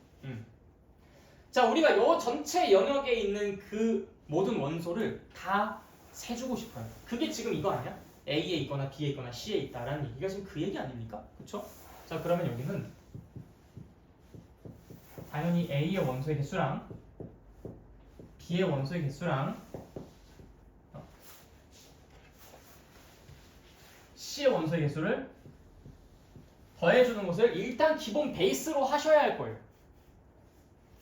자, 우리가 요 전체 영역에 있는 그 모든 원소를 다 세주고 싶어요. 그게 지금 이거 아니야? A에 있거나 B에 있거나 C에 있다라는 얘기가 지금 그 얘기 아닙니까? 그쵸? 자, 그러면 여기는 당연히 A의 원소의 개수랑 B의 원소의 개수랑 C의 원소의 개수를 더해주는 것을 일단 기본 베이스로 하셔야 할 거예요.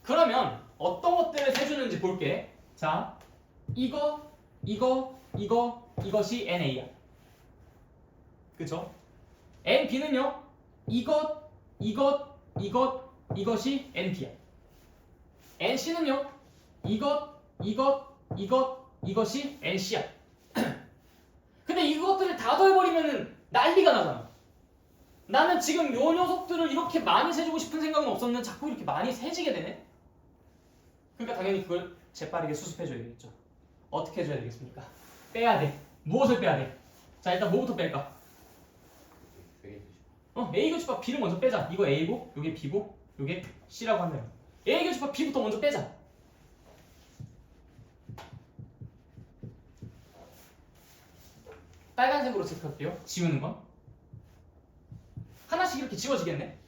그러면 어떤 것들을 세주는지 볼게. 자, 이것이 NA야. 그쵸? NB는요, 이것이 NP야. NC는요, 이것이 NC야. 근데 이것들을 다 더해버리면은 난리가 나잖아. 나는 지금 요 녀석들을 이렇게 많이 세주고 싶은 생각은 없었는데 자꾸 이렇게 많이 세지게 되네? 그러니까 당연히 그걸 재빠르게 수습해줘야 되겠죠. 어떻게 해줘야 되겠습니까? 빼야 돼. 무엇을 빼야 돼? 자, 일단 뭐부터 뺄까? A 교집합 B를 먼저 빼자. 이거 A고, 요게 B고, 요게 C라고 하면 A 교집합 B부터 먼저 빼자. 빨간색으로 체크할게요. 지우는 건 하나씩 이렇게 지워지겠네.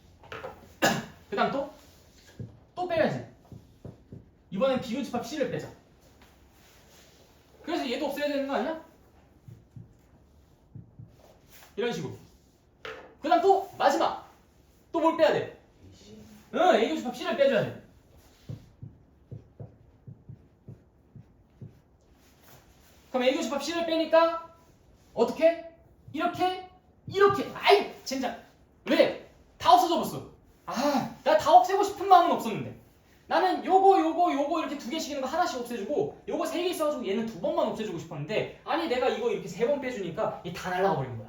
그 다음 또 빼야지. 이번엔 B 교집합 C를 빼자. 그래서 얘도 없애야 되는 거 아니야? 이런 식으로. 그 다음 또 마지막 또 뭘 빼야 돼? A 교집합 C를 빼줘야 돼. 그럼 A 교집합 C를 빼니까 어떻게? 이렇게 아이 젠장. 왜? 다 없어져 버렸어. 나 다 없애고 싶은 마음은 없었는데 나는 요거 이렇게 2개씩 있는 거 하나씩 없애주고 요거 3개 있어가지고 얘는 2번만 없애주고 싶었는데, 아니 내가 이거 이렇게 3번 빼주니까 얘 다 날아가 버리는 거야.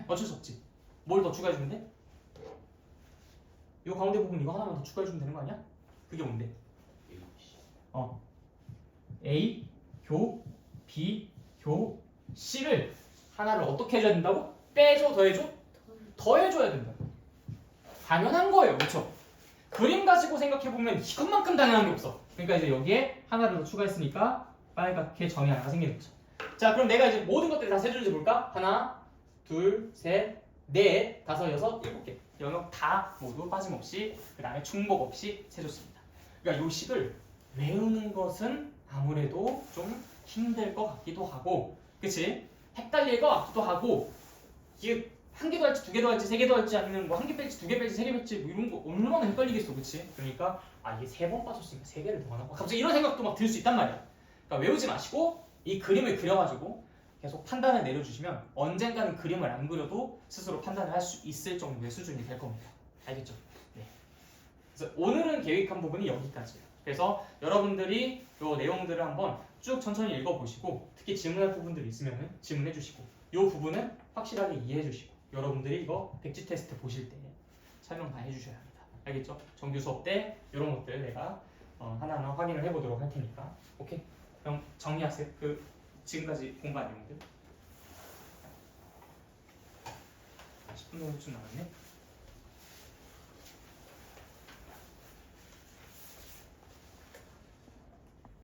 어쩔 수 없지. 뭘 더 추가해주면 돼? 요 가운데 부분 이거 하나만 더 추가해주면 되는 거 아니야? 그게 뭔데? A, 교, B, 교, C를 하나를 어떻게 해줘야 된다고? 빼줘, 더해줘? 더해줘야 된다. 당연한 거예요, 그렇죠? 그림 가지고 생각해보면 이것만큼 당연한 게 없어. 그러니까 이제 여기에 하나를 더 추가했으니까 빨갛게 점이 하나가 생기는 거죠. 자, 그럼 내가 이제 모든 것들을 다 세주는지 볼까? 하나, 둘, 셋, 넷, 다섯, 여섯, 7개. 영역 다 모두 빠짐없이, 그 다음에 중복 없이 세줬습니다. 그러니까 요 식을 외우는 것은 아무래도 좀 힘들 것 같기도 하고, 그치? 헷갈릴 것 같기도 하고, 이게 한 개도 할지 두 개도 할지 세 개도 할지 아니면 뭐 한 개 뺄지 두 개 뺄지 세 개 뺄지 뭐 이런 거 얼마나 헷갈리겠어, 그치? 그러니까 아 이게 세 번 빠졌으니까 세 개를 더 하나? 갑자기 이런 생각도 막 들 수 있단 말이야. 그러니까 외우지 마시고 이 그림을 그려가지고 계속 판단을 내려주시면 언젠가는 그림을 안 그려도 스스로 판단을 할 수 있을 정도의 수준이 될 겁니다. 알겠죠? 네. 그래서 오늘은 계획한 부분이 여기까지예요. 그래서 여러분들이 이 내용들을 한번 쭉 천천히 읽어보시고 특히 질문할 부분들이 있으면 질문해 주시고 이 부분은 확실하게 이해해 주시고 여러분들이 이거 백지 테스트 보실 때 설명 다 해주셔야 합니다. 알겠죠? 정규 수업 때 이런 것들 내가 하나하나 확인을 해보도록 할 테니까 오케이? 그럼 정리하세요. 그 지금까지 공부한 내용들 10분 정도쯤 남았네.